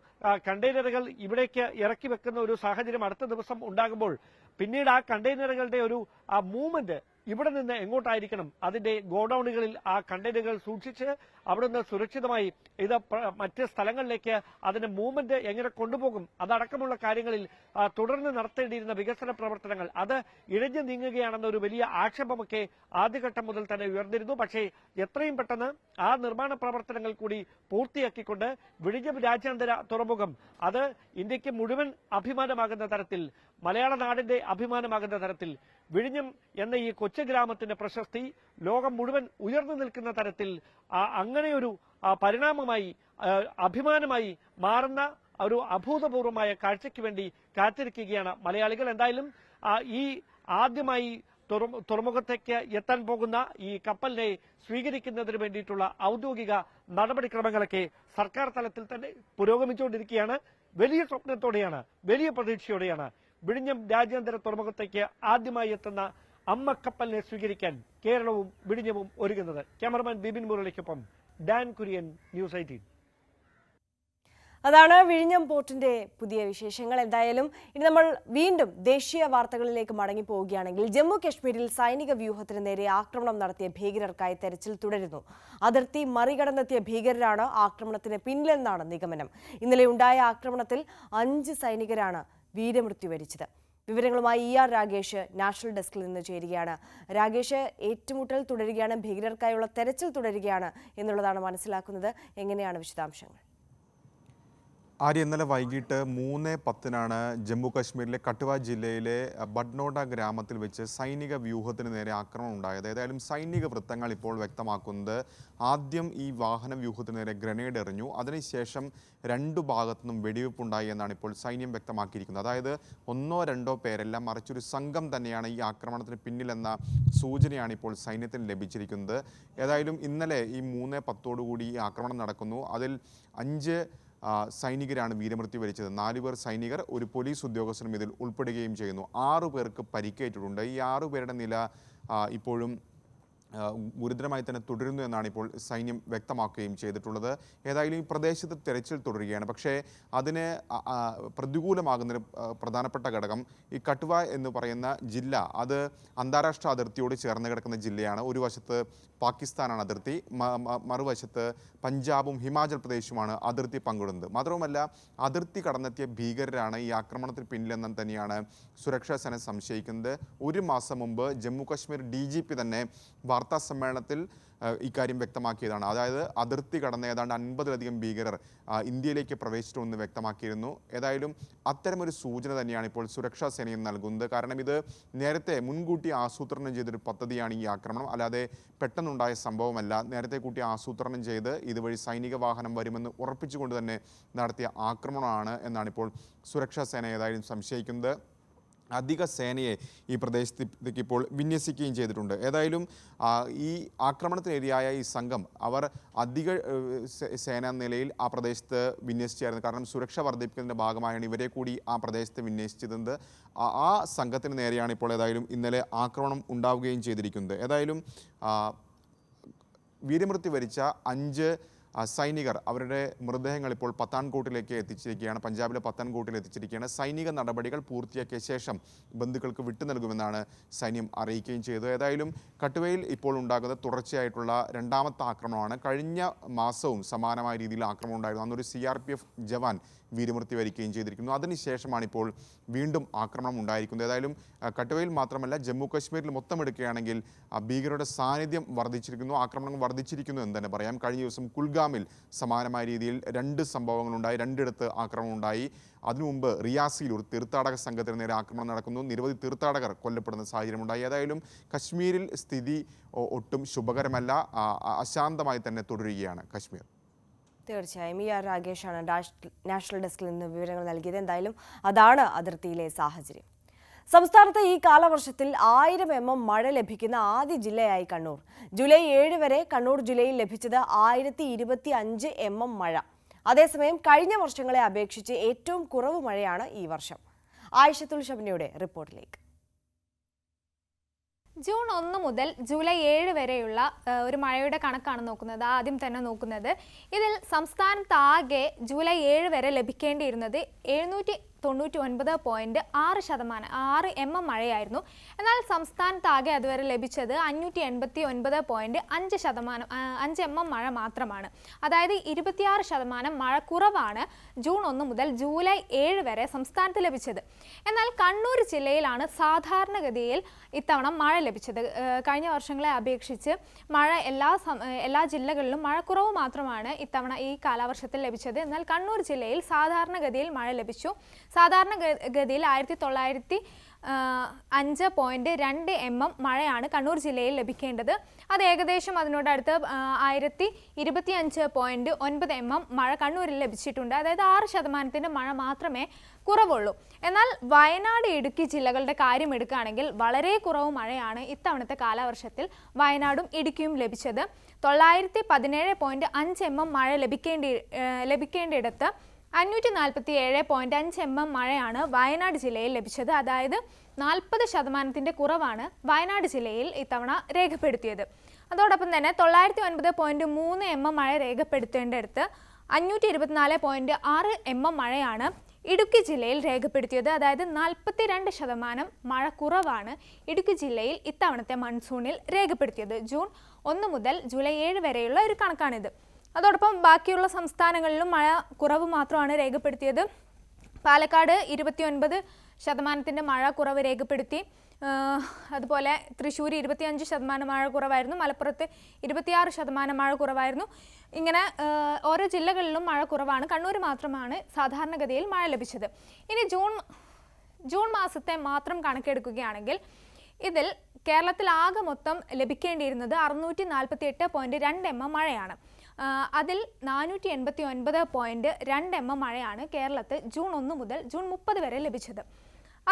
കണ്ടെയ്നറുകൾ ഇവിടേക്ക് ഇറക്കി വെക്കുന്ന ഒരു സാഹചര്യം അടുത്ത ദിവസം ഉണ്ടാകുമ്പോൾ പിന്നീട് ആ കണ്ടെയ്നറുകളുടെ ഒരു മൂവ്മെന്റ് ഇവിടെ നിന്ന് എങ്ങോട്ടായിരിക്കണം, അതിന്റെ ഗോഡൌണുകളിൽ ആ കണ്ടെയ്നറുകൾ സൂക്ഷിച്ച് അവിടെ നിന്ന് സുരക്ഷിതമായി ഇത് മറ്റ് സ്ഥലങ്ങളിലേക്ക് അതിന്റെ മൂവ്മെന്റ് എങ്ങനെ കൊണ്ടുപോകും, അതടക്കമുള്ള കാര്യങ്ങളിൽ തുടർന്ന് നടത്തേണ്ടിയിരുന്ന വികസന പ്രവർത്തനങ്ങൾ അത് ഇഴഞ്ഞു നീങ്ങുകയാണെന്ന ഒരു വലിയ ആക്ഷേപമൊക്കെ ആദ്യഘട്ടം മുതൽ തന്നെ ഉയർന്നിരുന്നു. പക്ഷേ എത്രയും പെട്ടെന്ന് ആ നിർമ്മാണ പ്രവർത്തനങ്ങൾ കൂടി പൂർത്തിയാക്കിക്കൊണ്ട് വിഴിഞ്ഞം രാജ്യാന്തര തുറമുഖം അത് ഇന്ത്യക്ക് മുഴുവൻ അഭിമാനമാകുന്ന തരത്തിൽ, മലയാള നാടിന്റെ അഭിമാനമാകുന്ന തരത്തിൽ, വിഴിഞ്ഞം എന്ന ഈ കൊച്ചു ഗ്രാമത്തിന്റെ പ്രശസ്തി ലോകം മുഴുവൻ ഉയർന്നു നിൽക്കുന്ന തരത്തിൽ അങ്ങനെയൊരു പരിണാമമായി അഭിമാനമായി മാറുന്ന ഒരു അഭൂതപൂർവമായ കാഴ്ചയ്ക്ക് വേണ്ടി കാത്തിരിക്കുകയാണ് മലയാളികൾ. എന്തായാലും ഈ ആദ്യമായി തുറമുഖത്തേക്ക് എത്താൻ പോകുന്ന ഈ കപ്പലിനെ സ്വീകരിക്കുന്നതിന് വേണ്ടിയിട്ടുള്ള ഔദ്യോഗിക നടപടിക്രമങ്ങളൊക്കെ സർക്കാർ തലത്തിൽ തന്നെ പുരോഗമിച്ചുകൊണ്ടിരിക്കുകയാണ്. വലിയ സ്വപ്നത്തോടെയാണ്, വലിയ പ്രതീക്ഷയോടെയാണ് വിഴിഞ്ഞം രാജ്യാന്തര തുറമുഖത്തേക്ക് ആദ്യമായി എത്തുന്ന അമ്മക്കപ്പലിനെ സ്വീകരിക്കാൻ കേരളവും വിഴിഞ്ഞവും ഒരുങ്ങുന്നത്. ക്യാമറമാൻ ബിബിൻ മുരളിക്കൊപ്പം ഡാൻ കുര്യൻ, ന്യൂസ് 18. അതാണ് വിഴിഞ്ഞം പോർട്ടിന്റെ പുതിയ വിശേഷങ്ങൾ. എന്തായാലും ഇനി നമ്മൾ വീണ്ടും ദേശീയ വാർത്തകളിലേക്ക് മടങ്ങി പോവുകയാണെങ്കിൽ ജമ്മു കശ്മീരിൽ സൈനിക വ്യൂഹത്തിന് നേരെ ആക്രമണം നടത്തിയ ഭീകരർക്കായി തെരച്ചിൽ തുടരുന്നു. അതിർത്തി മറികടന്നെത്തിയ ഭീകരരാണ് ആക്രമണത്തിന് പിന്നിലെന്നാണ് നിഗമനം. ഇന്നലെ ഉണ്ടായ ആക്രമണത്തിൽ 5 സൈനികരാണ് വീരമൃത്യു വരിച്ചത്. വിവരങ്ങളുമായി ER രാഗേഷ് നാഷണൽ ഡെസ്കിൽ നിന്ന് ചേരുകയാണ്. രാഗേഷ്, ഏറ്റുമുട്ടൽ തുടരുകയാണ്, ഭീകരർക്കായുള്ള തെരച്ചിൽ തുടരുകയാണ് എന്നുള്ളതാണ് മനസ്സിലാക്കുന്നത്. എങ്ങനെയാണ് വിശദാംശങ്ങൾ? ആര്യ, ഇന്നലെ വൈകിട്ട് 3:10 ജമ്മു കാശ്മീരിലെ കട്ടുവ ജില്ലയിലെ ബഡ്നോഡ ഗ്രാമത്തിൽ വെച്ച് സൈനിക വ്യൂഹത്തിന് നേരെ ആക്രമണം ഉണ്ടായത്. ഏതായാലും സൈനിക വൃത്തങ്ങൾ ഇപ്പോൾ വ്യക്തമാക്കുന്നത് ആദ്യം ഈ വാഹന വ്യൂഹത്തിന് നേരെ ഗ്രനേഡ് എറിഞ്ഞു, അതിനുശേഷം രണ്ടു ഭാഗത്തുനിന്നും വെടിവെപ്പുണ്ടായി എന്നാണ് ഇപ്പോൾ സൈന്യം വ്യക്തമാക്കിയിരിക്കുന്നത്. അതായത് ഒന്നോ രണ്ടോ പേരല്ല, മറിച്ചൊരു സംഘം തന്നെയാണ് ഈ ആക്രമണത്തിന് പിന്നിലെന്ന സൂചനയാണ് ഇപ്പോൾ സൈന്യത്തിന് ലഭിച്ചിരിക്കുന്നത്. ഏതായാലും ഇന്നലെ ഈ 3:10 ഈ ആക്രമണം നടക്കുന്നു. അതിൽ 5 സൈനികരാണ് വീരമൃത്യു വരിച്ചത്. 4 പേർ സൈനികർ, ഒരു പോലീസ് ഉദ്യോഗസ്ഥനും ഇതിൽ ഉൾപ്പെടുകയും ചെയ്യുന്നു. 6 പേർക്ക് പരിക്കേറ്റിട്ടുണ്ട്. ഈ 6 പേരുടെ നില ഇപ്പോഴും ഗുരുതരമായി തന്നെ തുടരുന്നു എന്നാണ് ഇപ്പോൾ സൈന്യം വ്യക്തമാക്കുകയും ചെയ്തിട്ടുള്ളത്. ഏതായാലും ഈ പ്രദേശത്ത് തെരച്ചിൽ തുടരുകയാണ്. പക്ഷേ അതിന് പ്രതികൂലമാകുന്നൊരു പ്രധാനപ്പെട്ട ഘടകം ഈ കട്ടുവ എന്ന് പറയുന്ന ജില്ല, അത് അന്താരാഷ്ട്ര അതിർത്തിയോട് ചേർന്ന് കിടക്കുന്ന ജില്ലയാണ്. ഒരു വശത്ത് പാകിസ്ഥാനാണ് അതിർത്തി, മറുവശത്ത് പഞ്ചാബും ഹിമാചൽ പ്രദേശുമാണ് അതിർത്തി പങ്കിടുന്നത്. മാത്രവുമല്ല, അതിർത്തി കടന്നെത്തിയ ഭീകരരാണ് ഈ ആക്രമണത്തിന് പിന്നിലെന്ന് തന്നെയാണ് സുരക്ഷാ സേന സംശയിക്കുന്നത്. ഒരു മാസം മുമ്പ് ജമ്മു കാശ്മീർ DGP തന്നെ വാർത്താ സമ്മേളനത്തിൽ ഇക്കാര്യം വ്യക്തമാക്കിയതാണ്. അതായത് അതിർത്തി കടന്ന ഏതാണ്ട് 50-ലധികം ഭീകരർ ഇന്ത്യയിലേക്ക് പ്രവേശിച്ചുവെന്ന് വ്യക്തമാക്കിയിരുന്നു. ഏതായാലും അത്തരമൊരു സൂചന തന്നെയാണ് ഇപ്പോൾ സുരക്ഷാ സേനയും നൽകുന്നത്. കാരണം ഇത് നേരത്തെ മുൻകൂട്ടി ആസൂത്രണം ചെയ്തൊരു പദ്ധതിയാണ് ഈ ആക്രമണം, അല്ലാതെ പെട്ടെന്നുണ്ടായ സംഭവമല്ല. നേരത്തെ കൂട്ടി ആസൂത്രണം ചെയ്ത് ഇതുവഴി സൈനിക വാഹനം വരുമെന്ന് ഉറപ്പിച്ചുകൊണ്ട് തന്നെ നടത്തിയ ആക്രമണമാണ് എന്നാണ് ഇപ്പോൾ സുരക്ഷാ സേന ഏതായാലും സംശയിക്കുന്നത്. അധിക സേനയെ ഈ പ്രദേശത്തേക്ക് ഇപ്പോൾ വിന്യസിക്കുകയും ചെയ്തിട്ടുണ്ട്. ഏതായാലും ഈ ആക്രമണത്തിനിരയായ ഈ സംഘം അവർ അധിക സേനാ നിലയിൽ ആ പ്രദേശത്ത് വിന്യസിച്ചായിരുന്നു. കാരണം സുരക്ഷ വർദ്ധിപ്പിക്കുന്നതിൻ്റെ ഭാഗമായാണ് ഇവരെ കൂടി ആ പ്രദേശത്ത് വിന്യസിച്ചത്. ആ സംഘത്തിന് നേരെയാണ് ഇപ്പോൾ ഏതായാലും ഇന്നലെ ആക്രമണം ഉണ്ടാവുകയും ചെയ്തിരിക്കുന്നത്. ഏതായാലും വീരമൃത്യു വരിച്ച 5 സൈനികർ, അവരുടെ മൃതദേഹങ്ങൾ ഇപ്പോൾ പത്താൻകോട്ടിലേക്ക് എത്തിച്ചിരിക്കുകയാണ്. പഞ്ചാബിലെ പത്താൻകോട്ടിൽ എത്തിച്ചിരിക്കുകയാണ്. സൈനിക നടപടികൾ പൂർത്തിയാക്കിയ ശേഷം ബന്ധുക്കൾക്ക് വിട്ടു നൽകുമെന്നാണ് സൈന്യം അറിയിക്കുകയും ചെയ്തത്. ഏതായാലും കട്ടുവയിൽ ഇപ്പോൾ ഉണ്ടാകുന്ന തുടർച്ചയായിട്ടുള്ള രണ്ടാമത്തെ ആക്രമണമാണ്. കഴിഞ്ഞ മാസവും സമാനമായ രീതിയിൽ ആക്രമണം ഉണ്ടായിരുന്നു. അന്നൊരു CRPF ജവാൻ വീരമൃത്യു വരിക്കുകയും ചെയ്തിരിക്കുന്നു. അതിനുശേഷമാണ് ഇപ്പോൾ വീണ്ടും ആക്രമണം ഉണ്ടായിരിക്കുന്നത്. ഏതായാലും കട്ടുവയിൽ മാത്രമല്ല, ജമ്മു കാശ്മീരിൽ മൊത്തം എടുക്കുകയാണെങ്കിൽ ഭീകരരുടെ സാന്നിധ്യം വർദ്ധിച്ചിരിക്കുന്നു, ആക്രമണങ്ങൾ വർദ്ധിച്ചിരിക്കുന്നു എന്ന് തന്നെ പറയാം. കഴിഞ്ഞ ദിവസം കുൽഗാമിൽ സമാനമായ രീതിയിൽ 2 സംഭവങ്ങളുണ്ടായി, 2 ആക്രമണം ഉണ്ടായി. അതിനു മുമ്പ് റിയാസിയിൽ ഒരു തീർത്ഥാടക സംഘത്തിന് നേരെ ആക്രമണം നടക്കുന്നു, നിരവധി തീർത്ഥാടകർ കൊല്ലപ്പെടുന്ന സാഹചര്യമുണ്ടായി. ഏതായാലും കശ്മീരിൽ സ്ഥിതി ഒട്ടും ശുഭകരമല്ല, അശാന്തമായി തന്നെ തുടരുകയാണ് കശ്മീർ. തീർച്ചയായും ER രാഗേഷാണ് നാഷണൽ ഡെസ്കിൽ നിന്ന് വിവരങ്ങൾ നൽകിയത്. എന്തായാലും അതാണ് അതിർത്തിയിലെ സാഹചര്യം. സംസ്ഥാനത്ത് ഈ കാലവർഷത്തിൽ 1000 mm മഴ ലഭിക്കുന്ന ആദ്യ ജില്ലയായി കണ്ണൂർ. ജൂലൈ 7 വരെ കണ്ണൂർ ജില്ലയിൽ ലഭിച്ചത് 1025 mm മഴ. അതേസമയം കഴിഞ്ഞ വർഷങ്ങളെ അപേക്ഷിച്ച് ഏറ്റവും കുറവ് മഴയാണ് ഈ വർഷം. ആയിഷത്തുൽ ഷബ്നയുടെ റിപ്പോർട്ടിലേക്ക്. ജൂൺ 1 മുതൽ ജൂലൈ 7 വരെയുള്ള ഒരു മഴയുടെ കണക്കാണ് നോക്കുന്നത്. ആദ്യം തന്നെ നോക്കുന്നത് ഇതിൽ സംസ്ഥാനത്താകെ ജൂലൈ 7 വരെ ലഭിക്കേണ്ടിയിരുന്നത് 799.6 mm മഴയായിരുന്നു. എന്നാൽ സംസ്ഥാനത്താകെ അതുവരെ ലഭിച്ചത് 589.5 mm മഴ മാത്രമാണ്. അതായത് 26% മഴ കുറവാണ് ജൂൺ 1 മുതൽ ജൂലൈ 7 വരെ സംസ്ഥാനത്ത് ലഭിച്ചത്. എന്നാൽ കണ്ണൂർ ജില്ലയിലാണ് സാധാരണഗതിയിൽ ഇത്തവണ മഴ ലഭിച്ചത്. കഴിഞ്ഞ വർഷങ്ങളെ അപേക്ഷിച്ച് മഴ എല്ലാ ജില്ലകളിലും മഴ കുറവ് മാത്രമാണ് ഇത്തവണ ഈ കാലവർഷത്തിൽ ലഭിച്ചത്. എന്നാൽ കണ്ണൂർ ജില്ലയിൽ സാധാരണഗതിയിൽ മഴ ലഭിച്ചു. സാധാരണഗതിയിൽ 1905.2 mm മഴയാണ് കണ്ണൂർ ജില്ലയിൽ ലഭിക്കേണ്ടത്. അത് ഏകദേശം അതിനോടടുത്ത് 1025.9 mm മഴ കണ്ണൂരിൽ ലഭിച്ചിട്ടുണ്ട്. അതായത് 6% മഴ മാത്രമേ കുറവുള്ളൂ. എന്നാൽ വയനാട്, ഇടുക്കി ജില്ലകളുടെ കാര്യം എടുക്കുകയാണെങ്കിൽ വളരെ കുറവ് മഴയാണ് ഇത്തവണത്തെ കാലവർഷത്തിൽ വയനാടും ഇടുക്കിയും ലഭിച്ചത്. 917.5 mm മഴ ലഭിക്കേണ്ടിടത്ത് 547.5 mm മഴയാണ് വയനാട് ജില്ലയിൽ ലഭിച്ചത്. അതായത് 40% കുറവാണ് വയനാട് ജില്ലയിൽ ഇത്തവണ രേഖപ്പെടുത്തിയത്. അതോടൊപ്പം തന്നെ 909.3 mm മഴ രേഖപ്പെടുത്തേണ്ടടുത്ത് 524.6 mm മഴയാണ് ഇടുക്കി ജില്ലയിൽ രേഖപ്പെടുത്തിയത്. അതായത് 42% മഴ കുറവാണ് ഇടുക്കി ജില്ലയിൽ ഇത്തവണത്തെ മൺസൂണിൽ രേഖപ്പെടുത്തിയത്. ജൂൺ 1 മുതൽ ജൂലൈ 7 വരെയുള്ള ഒരു കണക്കാണിത്. അതോടൊപ്പം ബാക്കിയുള്ള സംസ്ഥാനങ്ങളിലും മഴ കുറവ് മാത്രമാണ് രേഖപ്പെടുത്തിയത്. പാലക്കാട് 29% മഴ കുറവ് രേഖപ്പെടുത്തി. അതുപോലെ തൃശ്ശൂർ 25% മഴ കുറവായിരുന്നു, മലപ്പുറത്ത് 26% മഴ കുറവായിരുന്നു. ഇങ്ങനെ ഓരോ ജില്ലകളിലും മഴ കുറവാണ്. കണ്ണൂർ മാത്രമാണ് സാധാരണഗതിയിൽ മഴ ലഭിച്ചത്. ഇനി ജൂൺ മാസത്തെ മാത്രം കണക്കെടുക്കുകയാണെങ്കിൽ ഇതിൽ കേരളത്തിൽ ആകെ മൊത്തം ലഭിക്കേണ്ടിയിരുന്നത് 648.2 mm മഴയാണ്. അതിൽ 489.2 mm മഴയാണ് കേരളത്തിൽ ജൂൺ 1 മുതൽ ജൂൺ 30 വരെ ലഭിച്ചത്.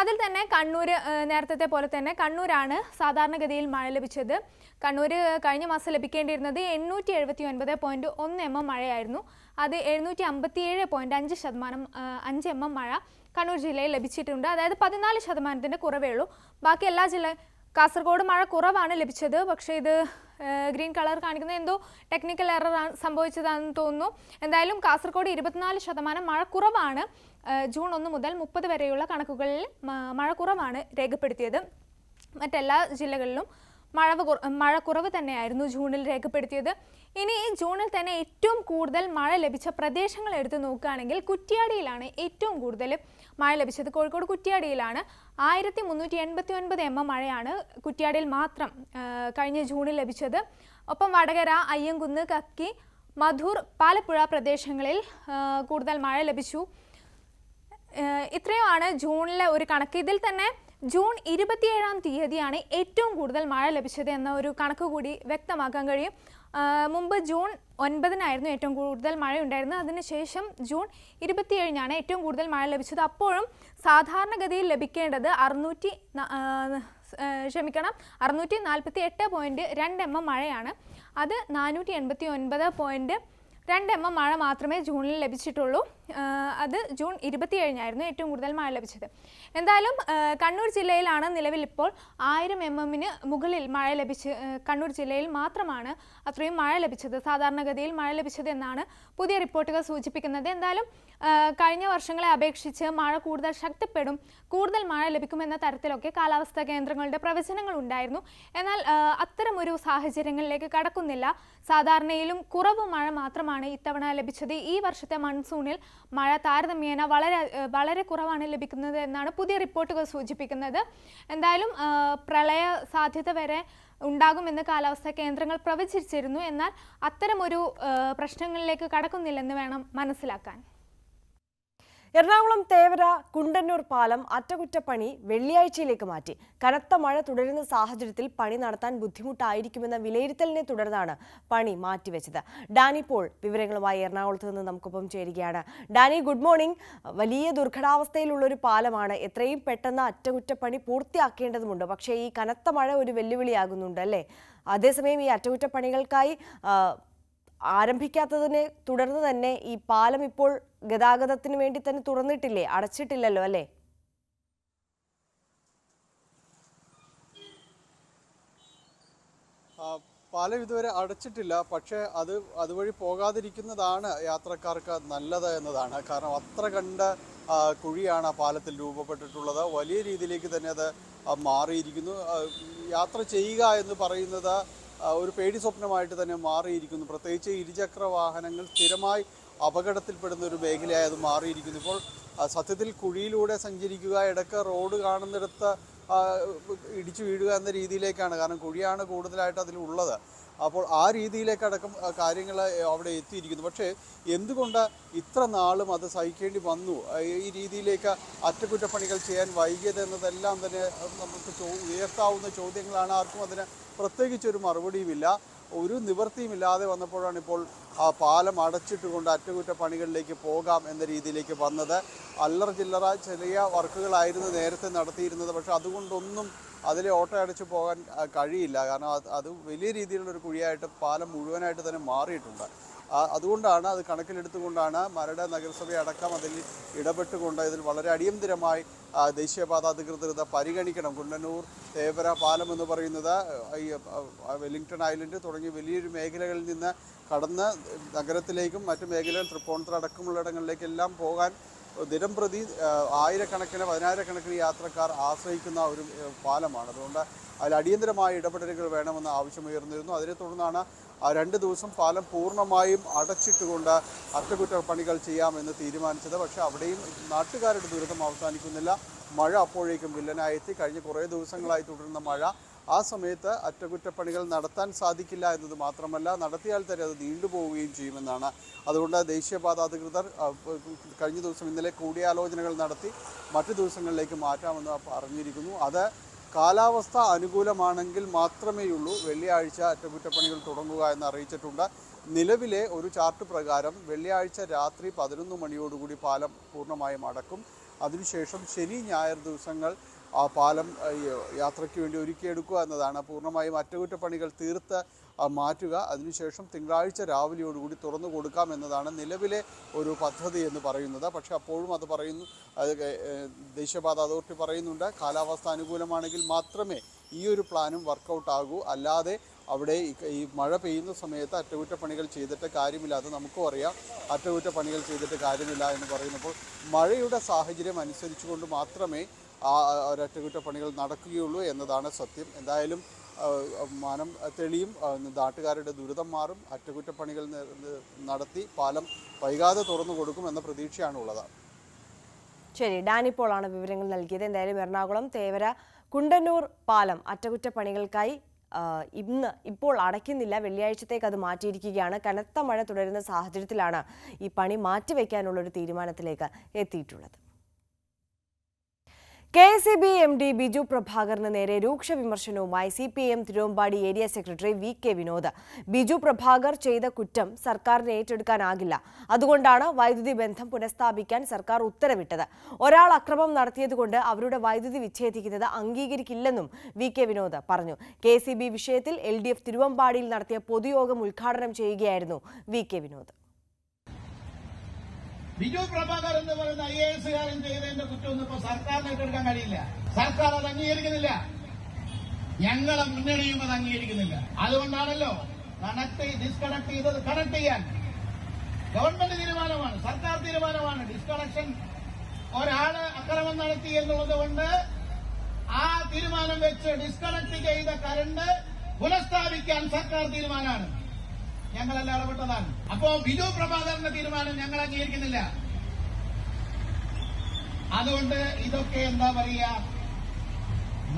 അതിൽ തന്നെ കണ്ണൂർ, നേരത്തെ പോലെ തന്നെ കണ്ണൂരാണ് സാധാരണഗതിയിൽ മഴ ലഭിച്ചത്. കണ്ണൂർ കഴിഞ്ഞ മാസം ലഭിക്കേണ്ടിയിരുന്നത് 879.1 mm മഴയായിരുന്നു. അത് 757.5 mm മഴ കണ്ണൂർ ജില്ലയിൽ ലഭിച്ചിട്ടുണ്ട്. അതായത് 14% കുറവേ ഉള്ളൂ. ബാക്കി എല്ലാ കാസർഗോഡ് മഴ കുറവാണ് ലഭിച്ചത്. പക്ഷേ ഇത് ഗ്രീൻ കളർ കാണിക്കുന്നത് എന്തോ ടെക്നിക്കൽ എറർ സംഭവിച്ചതാണെന്ന് തോന്നുന്നു. എന്തായാലും കാസർഗോഡ് 24% മഴ കുറവാണ്. ജൂൺ 1 മുതൽ 30 വരെയുള്ള കണക്കുകളിൽ മഴ കുറവാണ് രേഖപ്പെടുത്തിയത്. മറ്റെല്ലാ ജില്ലകളിലും മഴ കുറവ് തന്നെയായിരുന്നു ജൂണിൽ രേഖപ്പെടുത്തിയത്. ഇനി ജൂണിൽ തന്നെ ഏറ്റവും കൂടുതൽ മഴ ലഭിച്ച പ്രദേശങ്ങൾ എടുത്തു നോക്കുകയാണെങ്കിൽ കുറ്റ്യാടിയിലാണ് ഏറ്റവും കൂടുതൽ മഴ ലഭിച്ചത്. കോഴിക്കോട് കുറ്റ്യാടിയിലാണ് 1389 mm മഴയാണ് കുറ്റ്യാടിയിൽ മാത്രം കഴിഞ്ഞ ജൂണിൽ ലഭിച്ചത്. ഒപ്പം വടകര, അയ്യങ്കുന്ന്, കക്കി, മധൂർ, പാലപ്പുഴ പ്രദേശങ്ങളിൽ കൂടുതൽ മഴ ലഭിച്ചു. ഇത്രയുമാണ് ജൂണിലെ ഒരു കണക്ക്. ഇതിൽ തന്നെ ജൂൺ 27-ാം തീയതിയാണ് ഏറ്റവും കൂടുതൽ മഴ ലഭിച്ചത് എന്ന ഒരു കണക്ക് കൂടി വ്യക്തമാക്കാൻ കഴിയും. മുമ്പ് ജൂൺ 9-നായിരുന്നു ഏറ്റവും കൂടുതൽ മഴയുണ്ടായിരുന്നത്. അതിനുശേഷം ജൂൺ 27-നാണ് ഏറ്റവും കൂടുതൽ മഴ ലഭിച്ചത്. അപ്പോഴും സാധാരണഗതിയിൽ ലഭിക്കേണ്ടത് 648.2 mm മഴയാണ്. അത് 489.2 mm മഴ മാത്രമേ ജൂണിൽ ലഭിച്ചിട്ടുള്ളൂ. അത് ജൂൺ 27-നായിരുന്നു ഏറ്റവും കൂടുതൽ മഴ ലഭിച്ചത്. എന്തായാലും കണ്ണൂർ ജില്ലയിലാണ് നിലവിൽ ഇപ്പോൾ 1000 mm മുകളിൽ മഴ ലഭിച്ച് കണ്ണൂർ ജില്ലയിൽ മാത്രമാണ് അത്രയും മഴ ലഭിച്ചത്, സാധാരണഗതിയിൽ മഴ ലഭിച്ചത് എന്നാണ് പുതിയ റിപ്പോർട്ടുകൾ സൂചിപ്പിക്കുന്നത്. എന്തായാലും കഴിഞ്ഞ വർഷങ്ങളെ അപേക്ഷിച്ച് മഴ കൂടുതൽ ശക്തിപ്പെടും, കൂടുതൽ മഴ ലഭിക്കുമെന്ന തരത്തിലൊക്കെ കാലാവസ്ഥാ കേന്ദ്രങ്ങളുടെ പ്രവചനങ്ങൾ ഉണ്ടായിരുന്നു. എന്നാൽ അത്തരമൊരു സാഹചര്യങ്ങളിലേക്ക് കടക്കുന്നില്ല. സാധാരണയിലും കുറവ് മഴ മാത്രമാണ് ഇത്തവണ ലഭിച്ചത്. ഈ വർഷത്തെ മൺസൂണിൽ മഴ താരതമ്യേന വളരെ കുറവാണ് ലഭിക്കുന്നത് എന്നാണ് പുതിയ റിപ്പോർട്ടുകൾ സൂചിപ്പിക്കുന്നത്. എന്തായാലും പ്രളയ സാധ്യത വരെ ഉണ്ടാകുമെന്ന് കാലാവസ്ഥാ കേന്ദ്രങ്ങൾ പ്രവചിച്ചിരുന്നു. എന്നാൽ അത്തരമൊരു പ്രശ്നങ്ങളിലേക്ക് കടക്കുന്നില്ലെന്ന് വേണം മനസ്സിലാക്കാൻ. എറണാകുളം തേവര കുണ്ടന്നൂർ പാലം അറ്റകുറ്റപ്പണി വെള്ളിയാഴ്ചയിലേക്ക് മാറ്റി. കനത്ത മഴ തുടരുന്ന സാഹചര്യത്തിൽ പണി നടത്താൻ ബുദ്ധിമുട്ടായിരിക്കുമെന്ന വിലയിരുത്തലിനെ തുടർന്നാണ് പണി മാറ്റിവെച്ചത്. ഡാനി പോൾ വിവരങ്ങളുമായി എറണാകുളത്ത് നിന്ന് നമുക്കൊപ്പം ചേരുകയാണ്. Dani, good morning. വലിയ ദുർഘടാവസ്ഥയിലുള്ള ഒരു പാലമാണ്. എത്രയും പെട്ടെന്ന് അറ്റകുറ്റപ്പണി പൂർത്തിയാക്കേണ്ടതുണ്ട്. പക്ഷേ ഈ കനത്ത മഴ ഒരു വെല്ലുവിളിയാകുന്നുണ്ട് അല്ലേ? അതേസമയം ഈ അറ്റകുറ്റപ്പണികൾക്കായി ആരംഭിക്കാത്തതിനെ തുടർന്ന് തന്നെ ഈ പാലം ഇപ്പോൾ ഗതാഗതത്തിന് വേണ്ടി തന്നെ തുറന്നിട്ടില്ലേ, അടച്ചിട്ടില്ലല്ലോ അല്ലേ? പാലം ഇതുവരെ അടച്ചിട്ടില്ല. പക്ഷേ അതുവഴി പോകാതിരിക്കുന്നതാണ് യാത്രക്കാർക്ക് നല്ലത് എന്നതാണ്. കാരണം അത്ര കണ്ട കുഴിയാണ് ആ പാലത്തിൽ രൂപപ്പെട്ടിട്ടുള്ളത്. വലിയ രീതിയിലേക്ക് തന്നെ അത് മാറിയിരിക്കുന്നു. യാത്ര ചെയ്യുക എന്ന് പറയുന്നത് ഒരു പേടി സ്വപ്നമായിട്ട് തന്നെ മാറിയിരിക്കുന്നു. പ്രത്യേകിച്ച് ഇരുചക്ര വാഹനങ്ങൾ സ്ഥിരമായി അപകടത്തിൽപ്പെടുന്ന ഒരു മേഖലയായി അത് മാറിയിരിക്കുന്നു. ഇപ്പോൾ സത്യത്തിൽ കുഴിയിലൂടെ സഞ്ചരിക്കുക, ഇടയ്ക്ക് റോഡ് കാണുന്നിടത്ത് ഇടിച്ചു വീഴുക എന്ന രീതിയിലേക്കാണ്. കാരണം കുഴിയാണ് കൂടുതലായിട്ട് അതിലുള്ളത്. അപ്പോൾ ആ രീതിയിലേക്കടക്കം കാര്യങ്ങൾ അവിടെ എത്തിയിരിക്കുന്നു. പക്ഷേ എന്തുകൊണ്ട് ഇത്ര നാളും അത് സഹിക്കേണ്ടി വന്നു, ഈ രീതിയിലേക്ക് അറ്റകുറ്റപ്പണികൾ ചെയ്യാൻ വൈകിയത് എന്നതെല്ലാം തന്നെ നമുക്ക് ഉയർത്താവുന്ന ചോദ്യങ്ങളാണ്. ആർക്കും അതിന് പ്രത്യേകിച്ചൊരു മറുപടിയുമില്ല. ഒരു നിവൃത്തിയുമില്ലാതെ വന്നപ്പോഴാണ് ഇപ്പോൾ ആ പാലം അടച്ചിട്ടുകൊണ്ട് അറ്റകുറ്റപ്പണികളിലേക്ക് പോകാം എന്ന രീതിയിലേക്ക് വന്നത്. അല്ലറ ചില്ലറ ചെറിയ വർക്കുകളായിരുന്നു നേരത്തെ നടത്തിയിരുന്നത്. പക്ഷെ അതുകൊണ്ടൊന്നും അതിലെ ഓട്ടം അടച്ചു പോകാൻ കഴിയില്ല. കാരണം അത് വലിയ രീതിയിലുള്ളൊരു കുഴിയായിട്ട് പാലം മുഴുവനായിട്ട് തന്നെ മാറിയിട്ടുണ്ട്. അതുകൊണ്ടാണ്, അത് കണക്കിലെടുത്തുകൊണ്ടാണ് മരട് നഗരസഭയടക്കം അതിൽ ഇടപെട്ടുകൊണ്ട് ഇതിൽ വളരെ അടിയന്തരമായി ദേശീയപാത അധികൃതർ ഇത് പരിഗണിക്കണം. കുണ്ടന്നൂർ തേവര പാലം എന്ന് പറയുന്നത് ഈ വെല്ലിംഗ്ടൺ ഐലൻഡ് തുടങ്ങിയ വലിയൊരു മേഖലകളിൽ നിന്ന് കടന്ന് നഗരത്തിലേക്കും മറ്റു മേഖലകൾ തൃപ്പൂണിത്തുറ അടക്കമുള്ളിടങ്ങളിലേക്കെല്ലാം പോകാൻ ദിനംപ്രതി പതിനായിരക്കണക്കിന് യാത്രക്കാർ ആശ്രയിക്കുന്ന ഒരു പാലമാണ്. അതുകൊണ്ട് അതിൽ അടിയന്തരമായ ഇടപെടലുകൾ വേണമെന്ന ആവശ്യമുയർന്നിരുന്നു. അതിനെ തുടർന്നാണ് 2 ദിവസം പാലം പൂർണ്ണമായും അടച്ചിട്ടുകൊണ്ട് അറ്റകുറ്റപ്പണികൾ ചെയ്യാമെന്ന് തീരുമാനിച്ചത്. പക്ഷേ അവിടെയും നാട്ടുകാരുടെ ദുരിതം അവസാനിക്കുന്നില്ല. മഴ അപ്പോഴേക്കും വില്ലനായി എത്തി. കഴിഞ്ഞ കുറേ ദിവസങ്ങളായി തുടരുന്ന മഴ, ആ സമയത്ത് അറ്റകുറ്റപ്പണികൾ നടത്താൻ സാധിക്കില്ല എന്നത് മാത്രമല്ല, നടത്തിയാൽ തന്നെ അത് നീണ്ടുപോവുകയും ചെയ്യുമെന്നാണ്. അതുകൊണ്ട് ദേശീയപാത അധികൃതർ കഴിഞ്ഞ ദിവസം ഇന്നലെ കൂടിയാലോചനകൾ നടത്തി മറ്റു ദിവസങ്ങളിലേക്ക് മാറ്റാമെന്ന് പറഞ്ഞിരിക്കുന്നു. അത് കാലാവസ്ഥ അനുകൂലമാണെങ്കിൽ മാത്രമേയുള്ളൂ വെള്ളിയാഴ്ച അറ്റകുറ്റപ്പണികൾ തുടങ്ങുക എന്ന് അറിയിച്ചിട്ടുണ്ട്. നിലവിലെ ഒരു ചാർട്ട് പ്രകാരം വെള്ളിയാഴ്ച രാത്രി 11 മണിയോടുകൂടി പാലം പൂർണ്ണമായും അടക്കും. അതിനുശേഷം ശനി ഞായർ ദിവസങ്ങൾ ആ പാലം യാത്രയ്ക്ക് വേണ്ടി ഒരുക്കിയെടുക്കുക എന്നതാണ്. പൂർണ്ണമായും അറ്റകുറ്റപ്പണികൾ തീർത്ത് മാറ്റുക. അതിനുശേഷം തിങ്കളാഴ്ച രാവിലെയോടുകൂടി തുറന്നു കൊടുക്കാം എന്നതാണ് നിലവിലെ ഒരു പദ്ധതി എന്ന് പറയുന്നത്. പക്ഷേ അപ്പോഴും അത് പറയുന്നു, ദേശീയപാത അതോറിറ്റി പറയുന്നുണ്ട്, കാലാവസ്ഥ അനുകൂലമാണെങ്കിൽ മാത്രമേ ഈ ഒരു പ്ലാനും വർക്കൗട്ട് ആകൂ. അല്ലാതെ അവിടെ ഈ മഴ പെയ്യുന്ന സമയത്ത് അറ്റകുറ്റപ്പണികൾ ചെയ്തിട്ട് കാര്യമില്ല. അത് നമുക്കും അറിയാം, അറ്റകുറ്റപ്പണികൾ ചെയ്തിട്ട് കാര്യമില്ല എന്ന് പറയുന്നപ്പോൾ മഴയുടെ സാഹചര്യം അനുസരിച്ചുകൊണ്ട് മാത്രമേ ആ ഒരറ്റകുറ്റപ്പണികൾ നടക്കുകയുള്ളൂ എന്നതാണ് സത്യം. എന്തായാലും മാനം തെളിയും, നാട്ടുകാരുടെ ദുരിതം മാറും, അറ്റകുറ്റപ്പണികൾ നടത്തി പാലം വൈകാതെ തുറന്നു കൊടുക്കും എന്ന പ്രതീക്ഷയാണുള്ളത്. ശരി, ഡാനിപ്പോളാണ് വിവരങ്ങൾ നൽകിയത്. എന്തായാലും എറണാകുളം തേവര കുണ്ടന്നൂർ പാലം അറ്റകുറ്റപ്പണികൾക്കായി ഇപ്പോൾ അടയ്ക്കുന്നില്ല, വെള്ളിയാഴ്ചത്തേക്ക് അത് മാറ്റിയിരിക്കുകയാണ്. കനത്ത മഴ തുടരുന്ന സാഹചര്യത്തിലാണ് ഈ പണി മാറ്റിവെക്കാനുള്ളൊരു തീരുമാനത്തിലേക്ക് എത്തിയിട്ടുള്ളത്. KSEB MD ബിജു പ്രഭാകറിന് നേരെ രൂക്ഷ വിമർശനവുമായി CPIM Thiruvambady area secretary VK Vinod. Biju Prabhakar ചെയ്ത കുറ്റം സർക്കാരിന് ഏറ്റെടുക്കാനാകില്ല, അതുകൊണ്ടാണ് വൈദ്യുതി ബന്ധം പുനഃസ്ഥാപിക്കാൻ സർക്കാർ ഉത്തരവിട്ടത്. ഒരാൾ അക്രമം നടത്തിയതുകൊണ്ട് അവരുടെ വൈദ്യുതി വിച്ഛേദിക്കുന്നത് അംഗീകരിക്കില്ലെന്നും VK വിനോദ് പറഞ്ഞു. KSEB വിഷയത്തിൽ LDF തിരുവമ്പാടിയിൽ നടത്തിയ പൊതുയോഗം ഉദ്ഘാടനം ചെയ്യുകയായിരുന്നു VK വിനോദ്. ബിജു പ്രഭാകർ എന്ന് പറയുന്ന IAS കാരൻ ചെയ്തതിന്റെ കുറ്റമൊന്നും ഇപ്പൊ സർക്കാരിന് ഏറ്റെടുക്കാൻ കഴിയില്ല. സർക്കാർ അത് അംഗീകരിക്കുന്നില്ല, ഞങ്ങളെ മുന്നണിയും അത് അംഗീകരിക്കുന്നില്ല. അതുകൊണ്ടാണല്ലോ ഡിസ്കണക്ട് ചെയ്തത്. കണക്ട് ചെയ്യാൻ ഗവൺമെന്റ് തീരുമാനമാണ്, സർക്കാർ തീരുമാനമാണ്. ഡിസ്കണക്ഷൻ ഒരാള് അക്രമം നടത്തി എന്നുള്ളത് കൊണ്ട് ആ തീരുമാനം വെച്ച് ഡിസ്കണക്ട് ചെയ്ത കറണ്ട് പുനഃസ്ഥാപിക്കാൻ സർക്കാർ തീരുമാനമാണ്. ഞങ്ങളെല്ലാം ഇടപെട്ടതാണ്. അപ്പോ ബിജു പ്രഭാകരന്റെ തീരുമാനം ഞങ്ങൾ അംഗീകരിക്കുന്നില്ല. അതുകൊണ്ട് ഇതൊക്കെ എന്താ പറയുക,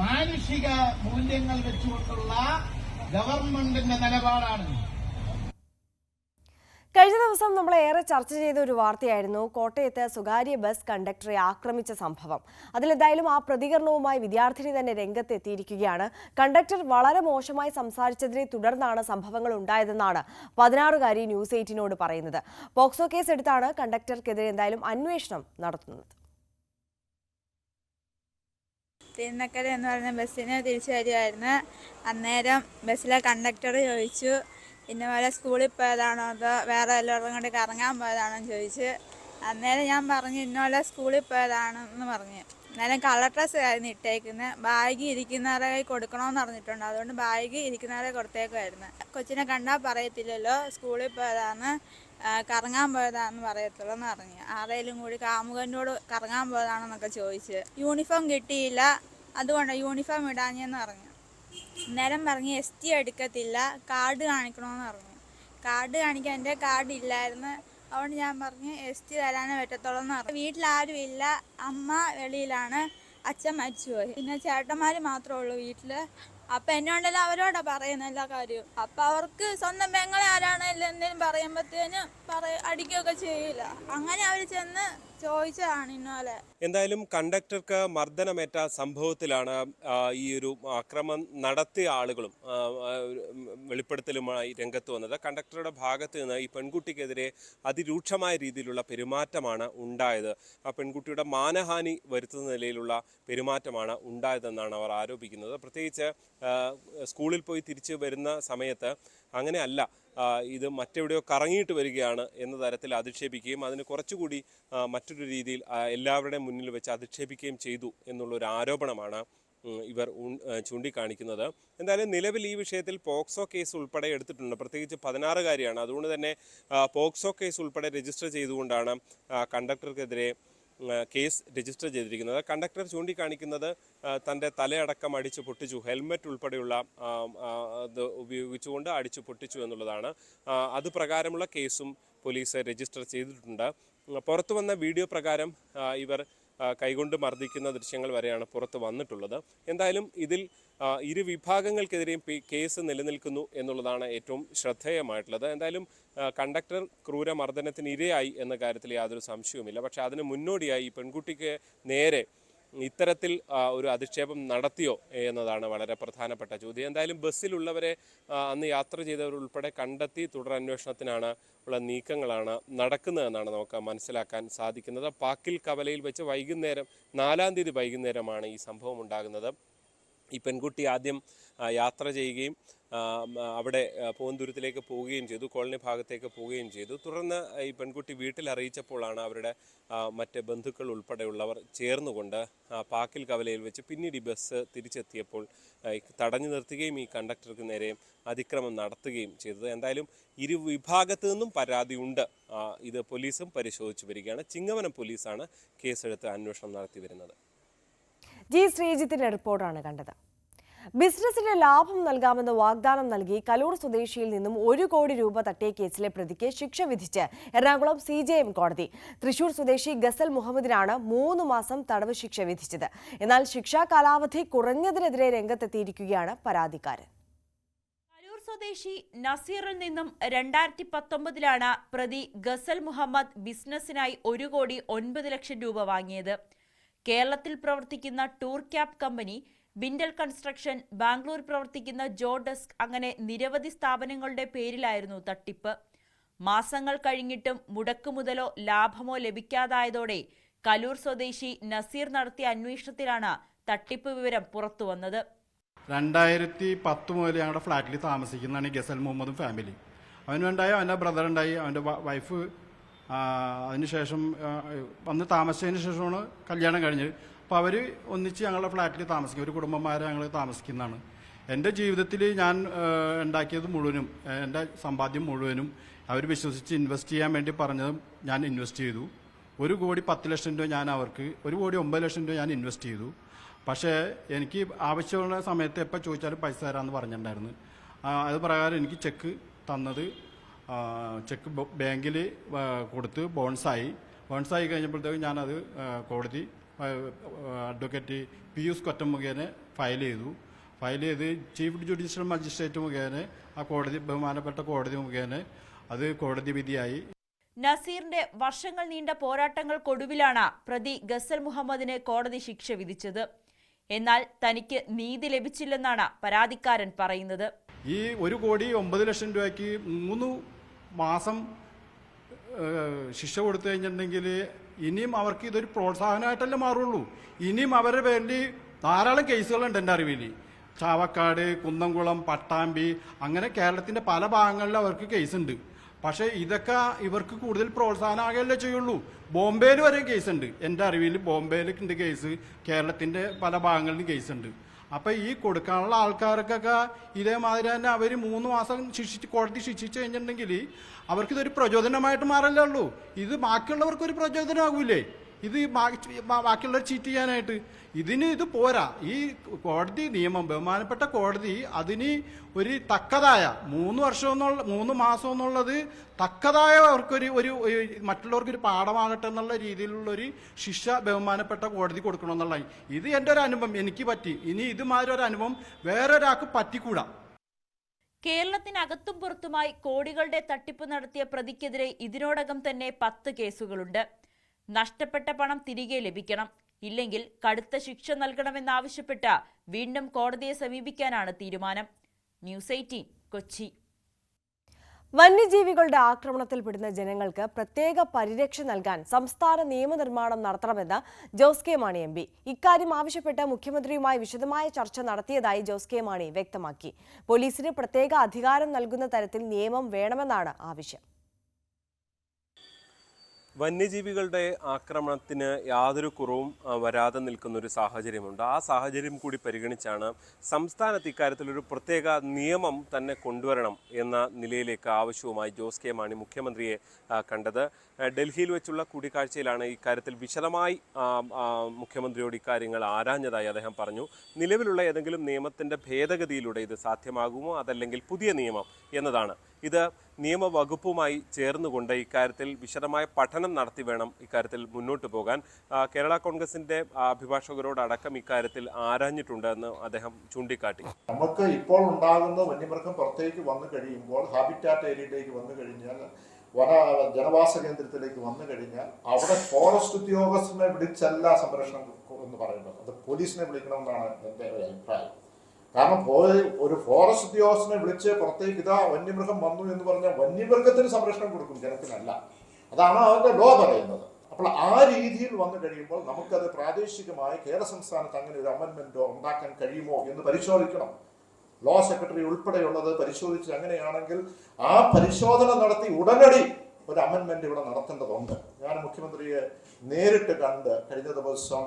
മാനുഷിക മൂല്യങ്ങൾ വെച്ചുകൊണ്ടുള്ള ഗവൺമെന്റിന്റെ നിലപാടാണ്. കഴിഞ്ഞ ദിവസം നമ്മൾ ഏറെ ചർച്ച ചെയ്ത ഒരു വാർത്തയായിരുന്നു കോട്ടയത്ത് സ്വകാര്യ ബസ് കണ്ടക്ടറെ ആക്രമിച്ച സംഭവം. അതിലെന്തായാലും ആ പ്രതികരണവുമായി വിദ്യാർത്ഥിനി തന്നെ രംഗത്തെത്തിയിരിക്കുകയാണ്. കണ്ടക്ടർ വളരെ മോശമായി സംസാരിച്ചതിനെ തുടർന്നാണ് സംഭവങ്ങൾ ഉണ്ടായതെന്നാണ് 16-കാരി ന്യൂസ് 18നോട് പറയുന്നത്. പോക്സോ കേസ് എടുത്താണ് കണ്ടക്ടർക്കെതിരെ എന്തായാലും അന്വേഷണം നടത്തുന്നത്. തിരുനക്കര എന്ന് പറയുന്ന ബസ്സിന് തിരിച്ചു വരികയായിരുന്നു. അന്നേരം ബസ്സിലെ കണ്ടക്ടർ ചോദിച്ചു, ഇന്ന പോലെ സ്കൂളിൽ പോയതാണോ അതോ വേറെ എല്ലാവരും കൊണ്ട് കറങ്ങാൻ പോയതാണോ എന്ന് ചോദിച്ച്. അന്നേരം ഞാൻ പറഞ്ഞു ഇന്നോലെ സ്കൂളിൽ പോയതാണെന്ന് പറഞ്ഞു. അന്നേരം കളർ ഡ്രസ്സ് ആയിരുന്നു ഇട്ടേക്കുന്നത്. ബാഗ് ഇരിക്കുന്നവരെ കൈ കൊടുക്കണമെന്ന് പറഞ്ഞിട്ടുണ്ട്, അതുകൊണ്ട് ബാഗ് ഇരിക്കുന്നവരെ കൊടുത്തേക്കുമായിരുന്നു. കൊച്ചിനെ കണ്ടാൽ പറയത്തില്ലല്ലോ സ്കൂളിൽ പോയതാണ്, കറങ്ങാൻ പോയതാണെന്ന് പറയത്തുള്ളൂ എന്ന് പറഞ്ഞു. ആരെങ്കിലും കൂടി കാമുകനോട് കറങ്ങാൻ പോയതാണെന്നൊക്കെ ചോദിച്ച്. യൂണിഫോം കിട്ടിയില്ല, അതുകൊണ്ട് യൂണിഫോം ഇടാഞ്ഞെന്ന് പറഞ്ഞു. അന്നേരം പറഞ്ഞ് ST എടുക്കത്തില്ല, കാർഡ് കാണിക്കണമെന്ന് പറഞ്ഞു. കാർഡ് കാണിക്കാൻ എൻ്റെ കാർഡ് ഇല്ലായിരുന്നു, അതുകൊണ്ട് ഞാൻ പറഞ്ഞ് ST തരാനേ പറ്റത്തുള്ളൂ എന്ന് പറഞ്ഞു. വീട്ടിലാരും ഇല്ല, അമ്മ വെളിയിലാണ്, അച്ഛൻ മരിച്ചുപോയി, പിന്നെ ചേട്ടന്മാർ മാത്രമേ ഉള്ളൂ വീട്ടിൽ. അപ്പം എന്നോണ്ടെല്ലാം അവരോടാ പറയുന്ന എല്ലാ കാര്യവും. അപ്പം അവർക്ക് സ്വന്തം പെങ്ങളെ ആരാണെങ്കിലും എന്തെങ്കിലും പറയുമ്പോഴത്തേനും അടിക്കുകയൊക്കെ ചെയ്യില്ല. അങ്ങനെ അവർ ചെന്ന് ചോദിച്ചതാണ് ഇന്നലെ. എന്തായാലും കണ്ടക്ടർക്ക് മർദ്ദനമേറ്റ സംഭവത്തിലാണ് ഈ ഒരു ആക്രമണം നടത്തിയ ആളുകളും വെളിപ്പെടുത്തലുമായി രംഗത്ത് വന്നത്. കണ്ടക്ടറുടെ ഭാഗത്ത് നിന്ന് ഈ പെൺകുട്ടിക്കെതിരെ അതിരൂക്ഷമായ രീതിയിലുള്ള പെരുമാറ്റമാണ് ഉണ്ടായത്. ആ പെൺകുട്ടിയുടെ മാനഹാനി വരുത്തുന്ന നിലയിലുള്ള പെരുമാറ്റമാണ് ഉണ്ടായതെന്നാണ് അവർ ആരോപിക്കുന്നത്. പ്രത്യേകിച്ച് സ്കൂളിൽ പോയി തിരിച്ചു വരുന്ന സമയത്ത് അങ്ങനെയല്ല, ഇത് മറ്റെവിടെയോ കറങ്ങിയിട്ട് വരികയാണ് എന്ന തരത്തിൽ അധിക്ഷേപിക്കുകയും അതിന് കുറച്ചുകൂടി മറ്റൊരു രീതിയിൽ എല്ലാവരുടെയും മുന്നിൽ വെച്ച് അധിക്ഷേപിക്കുകയും ചെയ്തു എന്നുള്ളൊരു ആരോപണമാണ് ഇവർ ചൂണ്ടിക്കാണിക്കുന്നത്. എന്തായാലും നിലവിൽ ഈ വിഷയത്തിൽ പോക്സോ കേസ് ഉൾപ്പെടെ എടുത്തിട്ടുണ്ട്. പ്രത്യേകിച്ച് 16-കാരിയാണ്, അതുകൊണ്ട് തന്നെ പോക്സോ കേസ് ഉൾപ്പെടെ രജിസ്റ്റർ ചെയ്തുകൊണ്ടാണ് കണ്ടക്ടർക്കെതിരെ കേസ് രജിസ്റ്റർ ചെയ്തിരിക്കുന്നത്. കണ്ടക്ടർ ചൂണ്ടിക്കാണിക്കുന്നത് തൻ്റെ തലയടക്കം അടിച്ചു പൊട്ടിച്ചു, ഹെൽമെറ്റ് ഉൾപ്പെടെയുള്ള ഇത് ഉപയോഗിച്ചുകൊണ്ട് അടിച്ചു പൊട്ടിച്ചു എന്നുള്ളതാണ്. അത് പ്രകാരമുള്ള കേസും പോലീസ് രജിസ്റ്റർ ചെയ്തിട്ടുണ്ട്. പുറത്തു വന്ന വീഡിയോ പ്രകാരം ഇവർ കൈകൊണ്ട് മർദ്ദിക്കുന്ന ദൃശ്യങ്ങൾ വരെയാണ് പുറത്ത് വന്നിട്ടുള്ളത്. എന്തായാലും ഇതിൽ ഇരു വിഭാഗങ്ങൾക്കെതിരെയും കേസ് നിലനിൽക്കുന്നു എന്നുള്ളതാണ് ഏറ്റവും ശ്രദ്ധേയമായിട്ടുള്ളത്. എന്തായാലും കണ്ടക്ടർ ക്രൂരമർദ്ദനത്തിന് ഇരയായി എന്ന കാര്യത്തിൽ യാതൊരു സംശയവുമില്ല. പക്ഷേ അതിന് മുന്നോടിയായി ഈ പെൺകുട്ടിക്ക് നേരെ ഇത്തരത്തിൽ ഒരു അധിക്ഷേപം നടത്തിയോ എന്നതാണ് വളരെ പ്രധാനപ്പെട്ട ചോദ്യം. എന്തായാലും ബസ്സിലുള്ളവരെ അന്ന് യാത്ര ചെയ്തവരുൾപ്പെടെ കണ്ടെത്തി തുടരന്വേഷണത്തിനാണ് ഉള്ള നീക്കങ്ങളാണ് നടക്കുന്നതെന്നാണ് നമുക്ക് മനസ്സിലാക്കാൻ സാധിക്കുന്നത്. പാക്കിൽ കവലയിൽ വെച്ച് വൈകുന്നേരം 4-ാം തീയതി വൈകുന്നേരമാണ് ഈ സംഭവം ഉണ്ടാകുന്നത്. ഈ പെൺകുട്ടി ആദ്യം യാത്ര ചെയ്യുകയും അവിടെ പൂവന്തുരത്തിലേക്ക് പോവുകയും ചെയ്തു, കോളനി ഭാഗത്തേക്ക് പോവുകയും ചെയ്തു. തുടർന്ന് ഈ പെൺകുട്ടി വീട്ടിൽ അറിയിച്ചപ്പോഴാണ് അവരുടെ മറ്റ് ബന്ധുക്കൾ ഉൾപ്പെടെയുള്ളവർ ചേർന്നുകൊണ്ട് പാക്കിൽ കവലയിൽ വെച്ച് പിന്നീട് ഈ ബസ് തിരിച്ചെത്തിയപ്പോൾ തടഞ്ഞു നിർത്തുകയും ഈ കണ്ടക്ടർക്ക് നേരെ അതിക്രമം നടത്തുകയും ചെയ്തത്. എന്തായാലും ഇരു വിഭാഗത്തു നിന്നും പരാതിയുണ്ട്. ഇത് പോലീസും പരിശോധിച്ചു വരികയാണ്. ചിങ്ങവനം പോലീസാണ് കേസെടുത്ത് അന്വേഷണം നടത്തി വരുന്നത്. ജി ശ്രീജിത്തിന്റെ റിപ്പോർട്ടാണ് കണ്ടത്. ബിസിനസിന് ലാഭം നൽകാമെന്ന് വാഗ്ദാനം നൽകി കലൂർ സ്വദേശിയിൽ നിന്നും 1 കോടി രൂപ തട്ടിയ കേസിലെ പ്രതിക്ക് ശിക്ഷ വിധിച്ച് എറണാകുളം CJM കോടതി. തൃശൂർ സ്വദേശി ഗസൽ മുഹമ്മദിനാണ് 3 മാസം തടവ് ശിക്ഷ വിധിച്ചത്. എന്നാൽ ശിക്ഷാ കാലാവധി കുറഞ്ഞതിനെതിരെ രംഗത്തെത്തിയിരിക്കുകയാണ് പരാതിക്കാരൻ. കലൂർ സ്വദേശി നസീറിൽ നിന്നും 2019 പ്രതി ഗസൽ മുഹമ്മദ് ബിസിനസിനായി 1 കോടി 9 ലക്ഷം രൂപ വാങ്ങിയത്. കേരളത്തിൽ പ്രവർത്തിക്കുന്ന tour cab company, Bindal construction, Bangalore പ്രവർത്തിക്കുന്ന ജോഡെസ്ക് അങ്ങനെ നിരവധി സ്ഥാപനങ്ങളുടെ പേരിലായിരുന്നു തട്ടിപ്പ്. മാസങ്ങൾ കഴിഞ്ഞിട്ടും മുടക്കുമുതലോ ലാഭമോ ലഭിക്കാതായതോടെ കലൂർ സ്വദേശി നസീർ നടത്തിയ അന്വേഷണത്തിലാണ് തട്ടിപ്പ് വിവരം പുറത്തുവന്നത്. 2010 മുതൽ ഞങ്ങളുടെ ഫ്ലാറ്റിൽ താമസിക്കുന്നതാണ് ഈ ഗസൽ മുഹമ്മദും ഫാമിലി. അവനുണ്ടായി, അവൻ്റെ ബ്രദർ ഉണ്ടായി, അവൻ്റെ വൈഫ് അതിനുശേഷം വന്ന് താമസിച്ചതിന് ശേഷമാണ് കല്യാണം കഴിഞ്ഞത്. അപ്പോൾ അവർ ഒന്നിച്ച് ഞങ്ങളുടെ ഫ്ലാറ്റിൽ താമസിക്കും. ഒരു കുടുംബന്മാരെ ഞങ്ങൾ താമസിക്കുന്നതാണ്. എൻ്റെ ജീവിതത്തിൽ ഞാൻ ഉണ്ടാക്കിയത് മുഴുവനും, എൻ്റെ സമ്പാദ്യം മുഴുവനും അവർ വിശ്വസിച്ച് ഇൻവെസ്റ്റ് ചെയ്യാൻ വേണ്ടി പറഞ്ഞതും ഞാൻ ഇൻവെസ്റ്റ് ചെയ്തു. 1 കോടി 10 ലക്ഷം രൂപ ഞാൻ അവർക്ക്, 1 കോടി 9 ലക്ഷം രൂപ ഞാൻ ഇൻവെസ്റ്റ് ചെയ്തു. പക്ഷേ എനിക്ക് ആവശ്യമുള്ള സമയത്ത് എപ്പോൾ ചോദിച്ചാലും പൈസ തരാമെന്ന് പറഞ്ഞിട്ടുണ്ടായിരുന്നു. അത് പ്രകാരം എനിക്ക് ചെക്ക് തന്നത്, ചെക്ക് ബാങ്കിൽ കൊടുത്ത് ബോൺസായി കഴിഞ്ഞപ്പോഴത്തേക്കും ഞാനത് കോടതി അഡ്വക്കേറ്റ് പിയൂസ് കൊറ്റം മുഖേന ഫയൽ ചെയ്ത് ചീഫ് ജുഡീഷ്യൽ മജിസ്ട്രേറ്റ് മുഖേന ആ കോടതി, ബഹുമാനപ്പെട്ട കോടതി മുഖേന അത് കോടതി വിധിയായി. നസീറിന്റെ വർഷങ്ങൾ നീണ്ട പോരാട്ടങ്ങൾക്കൊടുവിലാണ് പ്രതി ഗസൽ മുഹമ്മദിന് കോടതി ശിക്ഷ വിധിച്ചത്. എന്നാൽ തനിക്ക് നീതി ലഭിച്ചില്ലെന്നാണ് പരാതിക്കാരൻ പറയുന്നത്. ഈ 1 കോടി 9 ലക്ഷം രൂപയ്ക്ക് 3 മാസം ശിക്ഷ കൊടുത്തു കഴിഞ്ഞിട്ടുണ്ടെങ്കിൽ ഇനിയും അവർക്ക് ഇതൊരു പ്രോത്സാഹനമായിട്ടല്ലേ മാറുള്ളൂ. ഇനിയും അവരുടെ പേരിൽ ധാരാളം കേസുകളുണ്ട് എൻ്റെ അറിവിൽ. ചാവക്കാട്, കുന്നംകുളം, പട്ടാമ്പി, അങ്ങനെ കേരളത്തിൻ്റെ പല ഭാഗങ്ങളിലും അവർക്ക് കേസുണ്ട്. പക്ഷേ ഇതൊക്കെ ഇവർക്ക് കൂടുതൽ പ്രോത്സാഹനമാകല്ലേ ചെയ്യുള്ളൂ. ബോംബെയിൽ വരെ കേസുണ്ട് എൻ്റെ അറിവിൽ. ബോംബെയിലുണ്ട് കേസ്, കേരളത്തിൻ്റെ പല ഭാഗങ്ങളിലും കേസുണ്ട്. അപ്പം ഈ കൊടുക്കാനുള്ള ആൾക്കാർക്കൊക്കെ ഇതേമാതിരി തന്നെ അവർ 3 മാസം കോടതി ശിക്ഷിച്ചു കഴിഞ്ഞിട്ടുണ്ടെങ്കിൽ അവർക്കിതൊരു പ്രചോദനമായിട്ട് മാറല്ലേ ഉള്ളൂ. ഇത് ബാക്കിയുള്ളവർക്കൊരു പ്രചോദനമാകൂലേ? ഇത് ബാക്കിയുള്ളവർ ചീറ്റ് ചെയ്യാനായിട്ട് ഇത് പോരാ. ഈ കോടതി നിയമം, ബഹുമാനപ്പെട്ട കോടതി അതിന് ഒരു തക്കതായ 3 മാസം എന്നുള്ളത് തക്കതായ അവർക്കൊരു മറ്റുള്ളവർക്കൊരു പാഠമാകട്ടെ എന്നുള്ള രീതിയിലുള്ളൊരു ശിക്ഷ ബഹുമാനപ്പെട്ട കോടതി കൊടുക്കണമെന്നുള്ള ഇത് എൻ്റെ ഒരു അനുഭവം. എനിക്ക് പറ്റി. ഇനി ഇതുമാതിരി ഒരു അനുഭവം വേറൊരാൾക്ക് പറ്റിക്കൂടാ. കേരളത്തിനകത്തും പുറത്തുമായി കോടികളുടെ തട്ടിപ്പ് നടത്തിയ പ്രതിക്കെതിരെ ഇതിനോടകം തന്നെ 10 കേസുകളുണ്ട്. നഷ്ടപ്പെട്ട പണം തിരികെ ലഭിക്കണം, ഇല്ലെങ്കിൽ കടുത്ത ശിക്ഷ നൽകണമെന്നാവശ്യപ്പെട്ട് വീണ്ടും കോടതിയെ സമീപിക്കാനാണ് തീരുമാനം. ന്യൂസ് 18 കൊച്ചി. വന്യജീവികളുടെ ആക്രമണത്തിൽപ്പെടുന്ന ജനങ്ങൾക്ക് പ്രത്യേക പരിരക്ഷ നൽകാൻ സംസ്ഥാന നിയമനിർമ്മാണം നടത്തണമെന്ന് ജോസ് കെ മാണി MP. ഇക്കാര്യം ആവശ്യപ്പെട്ട് മുഖ്യമന്ത്രിയുമായി വിശദമായ ചർച്ച നടത്തിയതായി ജോസ് കെ മാണി വ്യക്തമാക്കി. പോലീസിന് പ്രത്യേക അധികാരം നൽകുന്ന തരത്തിൽ നിയമം വേണമെന്നാണ് ആവശ്യം. വന്യജീവികളുടെ ആക്രമണത്തിന് യാതൊരു കുറവും വരാതെ നിൽക്കുന്നൊരു സാഹചര്യമുണ്ട്. ആ സാഹചര്യം കൂടി പരിഗണിച്ചാണ് സംസ്ഥാനത്ത് ഇക്കാര്യത്തിലൊരു പ്രത്യേക നിയമം തന്നെ കൊണ്ടുവരണം എന്ന നിലയിലേക്ക് ആവശ്യവുമായി ജോസ് കെ മാണി മുഖ്യമന്ത്രിയെ കണ്ടത്. ഡൽഹിയിൽ വെച്ചുള്ള കൂടിക്കാഴ്ചയിലാണ് ഇക്കാര്യത്തിൽ വിശദമായി മുഖ്യമന്ത്രിയോട് ഇക്കാര്യങ്ങൾ ആരാഞ്ഞതായി അദ്ദേഹം പറഞ്ഞു. നിലവിലുള്ള ഏതെങ്കിലും നിയമത്തിൻ്റെ ഭേദഗതിയിലൂടെ ഇത് സാധ്യമാകുമോ, അതല്ലെങ്കിൽ പുതിയ നിയമം എന്നതാണ് ഇത് നിയമവകുപ്പുമായി ചേർന്നുകൊണ്ട് ഇക്കാര്യത്തിൽ വിശദമായ പഠനം നടത്തി വേണം ഇക്കാര്യത്തിൽ മുന്നോട്ട് പോകാൻ. കേരള കോൺഗ്രസിന്റെ അഭിഭാഷകരോടടക്കം ഇക്കാര്യത്തിൽ ആരാഞ്ഞിട്ടുണ്ട് എന്ന് അദ്ദേഹം ചൂണ്ടിക്കാട്ടി. നമുക്ക് ഇപ്പോൾ ഉണ്ടാകുന്ന വന്യമൃഗം പുറത്തേക്ക് വന്നു കഴിയുമ്പോൾ ഹാബിറ്റാറ്റ് ഏരിയയിലേക്ക് വന്നു കഴിഞ്ഞാൽ, ജനവാസ കേന്ദ്രത്തിലേക്ക് വന്നു കഴിഞ്ഞാൽ അവിടെ ഫോറസ്റ്റ് ഉദ്യോഗസ്ഥനെ വിളിച്ചല്ല സംരക്ഷണം എന്ന് പറയുന്നത്, അത് പോലീസിനെ വിളിക്കണമെന്നാണ് എൻ്റെ ഒരു അഭിപ്രായം. കാരണം ഒരു ഫോറസ്റ്റ് ഉദ്യോഗസ്ഥനെ വിളിച്ച് പുറത്തേക്ക് ഇതാ വന്യമൃഗം വന്നു എന്ന് പറഞ്ഞാൽ വന്യമൃഗത്തിന് സംരക്ഷണം കൊടുക്കും, ജനത്തിനല്ല. അതാണ് അവരുടെ ലോ പറയുന്നത്. അപ്പോൾ ആ രീതിയിൽ വന്നു കഴിയുമ്പോൾ നമുക്കത് പ്രാദേശികമായി കേരള സംസ്ഥാനത്ത് അങ്ങനെ ഒരു അമെൻമെന്റോ ഉണ്ടാക്കാൻ കഴിയുമോ എന്ന് പരിശോധിക്കണം. ലോ സെക്രട്ടറി ഉൾപ്പെടെയുള്ളത് പരിശോധിച്ച് അങ്ങനെയാണെങ്കിൽ ആ പരിശോധന നടത്തി ഉടനടി ഒരു അമെൻമെന്റ് ഇവിടെ നടത്തേണ്ടതുണ്ട്. ഞാൻ മുഖ്യമന്ത്രിയെ നേരിട്ട് കണ്ട് കഴിഞ്ഞ ദിവസം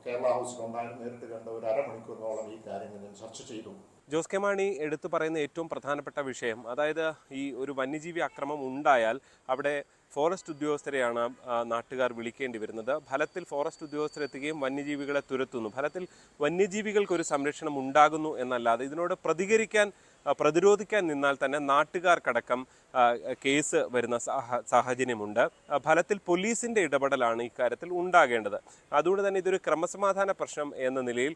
കേരള ഹൗസിലുണ്ടായിരുന്നു, നേരിട്ട് കണ്ട് ഒരു അരമണിക്കൂറിനോളം ഈ കാര്യങ്ങൾ ഞാൻ ചർച്ച ചെയ്തു. ജോസ് കെ മാണി എടുത്തു പറയുന്ന ഏറ്റവും പ്രധാനപ്പെട്ട വിഷയം, അതായത് ഈ ഒരു വന്യജീവി ആക്രമണം ഉണ്ടായാൽ അവിടെ ഫോറസ്റ്റ് ഉദ്യോഗസ്ഥരെയാണ് നാട്ടുകാർ വിളിക്കേണ്ടി വരുന്നത്. ഫലത്തിൽ ഫോറസ്റ്റ് ഉദ്യോഗസ്ഥരെത്തുകയും വന്യജീവികളെ തുരത്തുന്നു. ഫലത്തിൽ വന്യജീവികൾക്കൊരു സംരക്ഷണം ഉണ്ടാകുന്നു എന്നല്ലാതെ ഇതിനോട് പ്രതിരോധിക്കാൻ നിന്നാൽ തന്നെ നാട്ടുകാർക്കടക്കം കേസ് വരുന്ന സാഹചര്യമുണ്ട്. ഫലത്തിൽ പോലീസിൻ്റെ ഇടപെടലാണ് ഇക്കാര്യത്തിൽ ഉണ്ടാകേണ്ടത്. അതുകൊണ്ട് തന്നെ ഇതൊരു ക്രമസമാധാന പ്രശ്നം എന്ന നിലയിൽ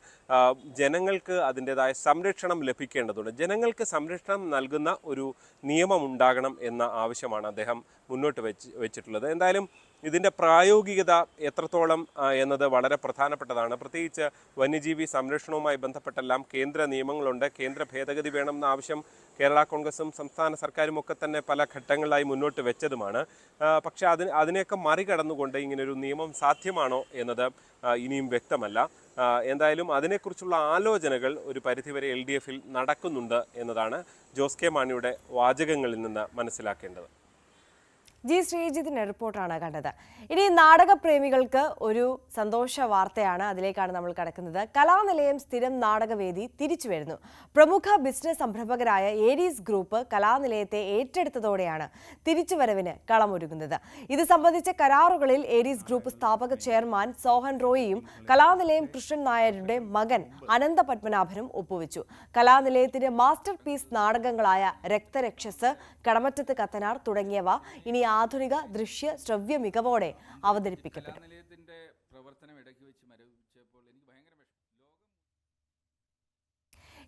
ജനങ്ങൾക്ക് അതിൻ്റെതായ സംരക്ഷണം ലഭിക്കേണ്ടതുണ്ട്. ജനങ്ങൾക്ക് സംരക്ഷണം നൽകുന്ന ഒരു നിയമം ഉണ്ടാകണം എന്ന ആവശ്യമാണ് അദ്ദേഹം മുന്നോട്ട് വെച്ചിട്ടുള്ളത്. എന്തായാലും ഇതിൻ്റെ പ്രായോഗികത എത്രത്തോളം എന്നത് വളരെ പ്രധാനപ്പെട്ടതാണ്. പ്രത്യേകിച്ച് വന്യജീവി സംരക്ഷണവുമായി ബന്ധപ്പെട്ടെല്ലാം കേന്ദ്ര നിയമങ്ങളുണ്ട്. കേന്ദ്ര ഭേദഗതി വേണമെന്ന ആവശ്യം കേരള കോൺഗ്രസും സംസ്ഥാന സർക്കാരും ഒക്കെ തന്നെ പല ഘട്ടങ്ങളിലായി മുന്നോട്ട് വെച്ചതുമാണ്. പക്ഷേ അതിനെയൊക്കെ മറികടന്നുകൊണ്ട് ഇങ്ങനൊരു നിയമം സാധ്യമാണോ എന്നത് ഇനിയും വ്യക്തമല്ല. എന്തായാലും അതിനെക്കുറിച്ചുള്ള ആലോചനകൾ ഒരു പരിധിവരെ LDF-ൽ നടക്കുന്നുണ്ട് എന്നതാണ് ജോസ് കെ മാണിയുടെ വാചകങ്ങളിൽ നിന്ന് മനസ്സിലാക്കേണ്ടത്. ജി ശ്രീജിത്തിന്റെ റിപ്പോർട്ടാണ് കണ്ടത്. ഇനി നാടകപ്രേമികൾക്ക് ഒരു സന്തോഷ വാർത്തയാണ്, അതിലേക്കാണ് നമ്മൾ കടക്കുന്നത്. കലാനിലയം സ്ഥിരം നാടകവേദി തിരിച്ചു വരുന്നു. പ്രമുഖ ബിസിനസ് സംരംഭകരായ ഏരീസ് ഗ്രൂപ്പ് കലാനിലയത്തെ ഏറ്റെടുത്തതോടെയാണ് തിരിച്ചുവരവിന് കളമൊരുങ്ങുന്നത്. ഇത് സംബന്ധിച്ച കരാറുകളിൽ ഏരീസ് ഗ്രൂപ്പ് സ്ഥാപക ചെയർമാൻ സോഹൻ റോയിയും കലാനിലയം കൃഷ്ണൻ നായരുടെ മകൻ അനന്ത പത്മനാഭനും ഒപ്പുവെച്ചു. കലാനിലയത്തിന്റെ മാസ്റ്റർ പീസ് നാടകങ്ങളായ രക്തരക്ഷസ്, കടമറ്റത്ത് കത്തനാർ തുടങ്ങിയവ ഇനി ആധുനിക ദൃശ്യ ശ്രവ്യ മികവോടെ അവതരിപ്പിക്കപ്പെടും.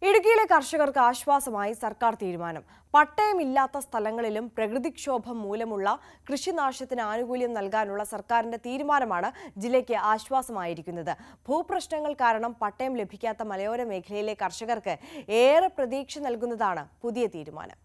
ഇടുക്കിയിലെ കർഷകർക്ക് ആശ്വാസമായി സർക്കാർ തീരുമാനം. പട്ടയമില്ലാത്ത സ്ഥലങ്ങളിലും പ്രകൃതിക്ഷോഭം മൂലമുള്ള കൃഷിനാശത്തിന് ആനുകൂല്യം നൽകാനുള്ള സർക്കാരിന്റെ തീരുമാനമാണ് ജില്ലയ്ക്ക് ആശ്വാസമായിരിക്കുന്നത്. ഭൂപ്രശ്നങ്ങൾ കാരണം പട്ടയം ലഭിക്കാത്ത മലയോര മേഖലയിലെ കർഷകർക്ക് ഏറെ പ്രതീക്ഷ നൽകുന്നതാണ് പുതിയ തീരുമാനം.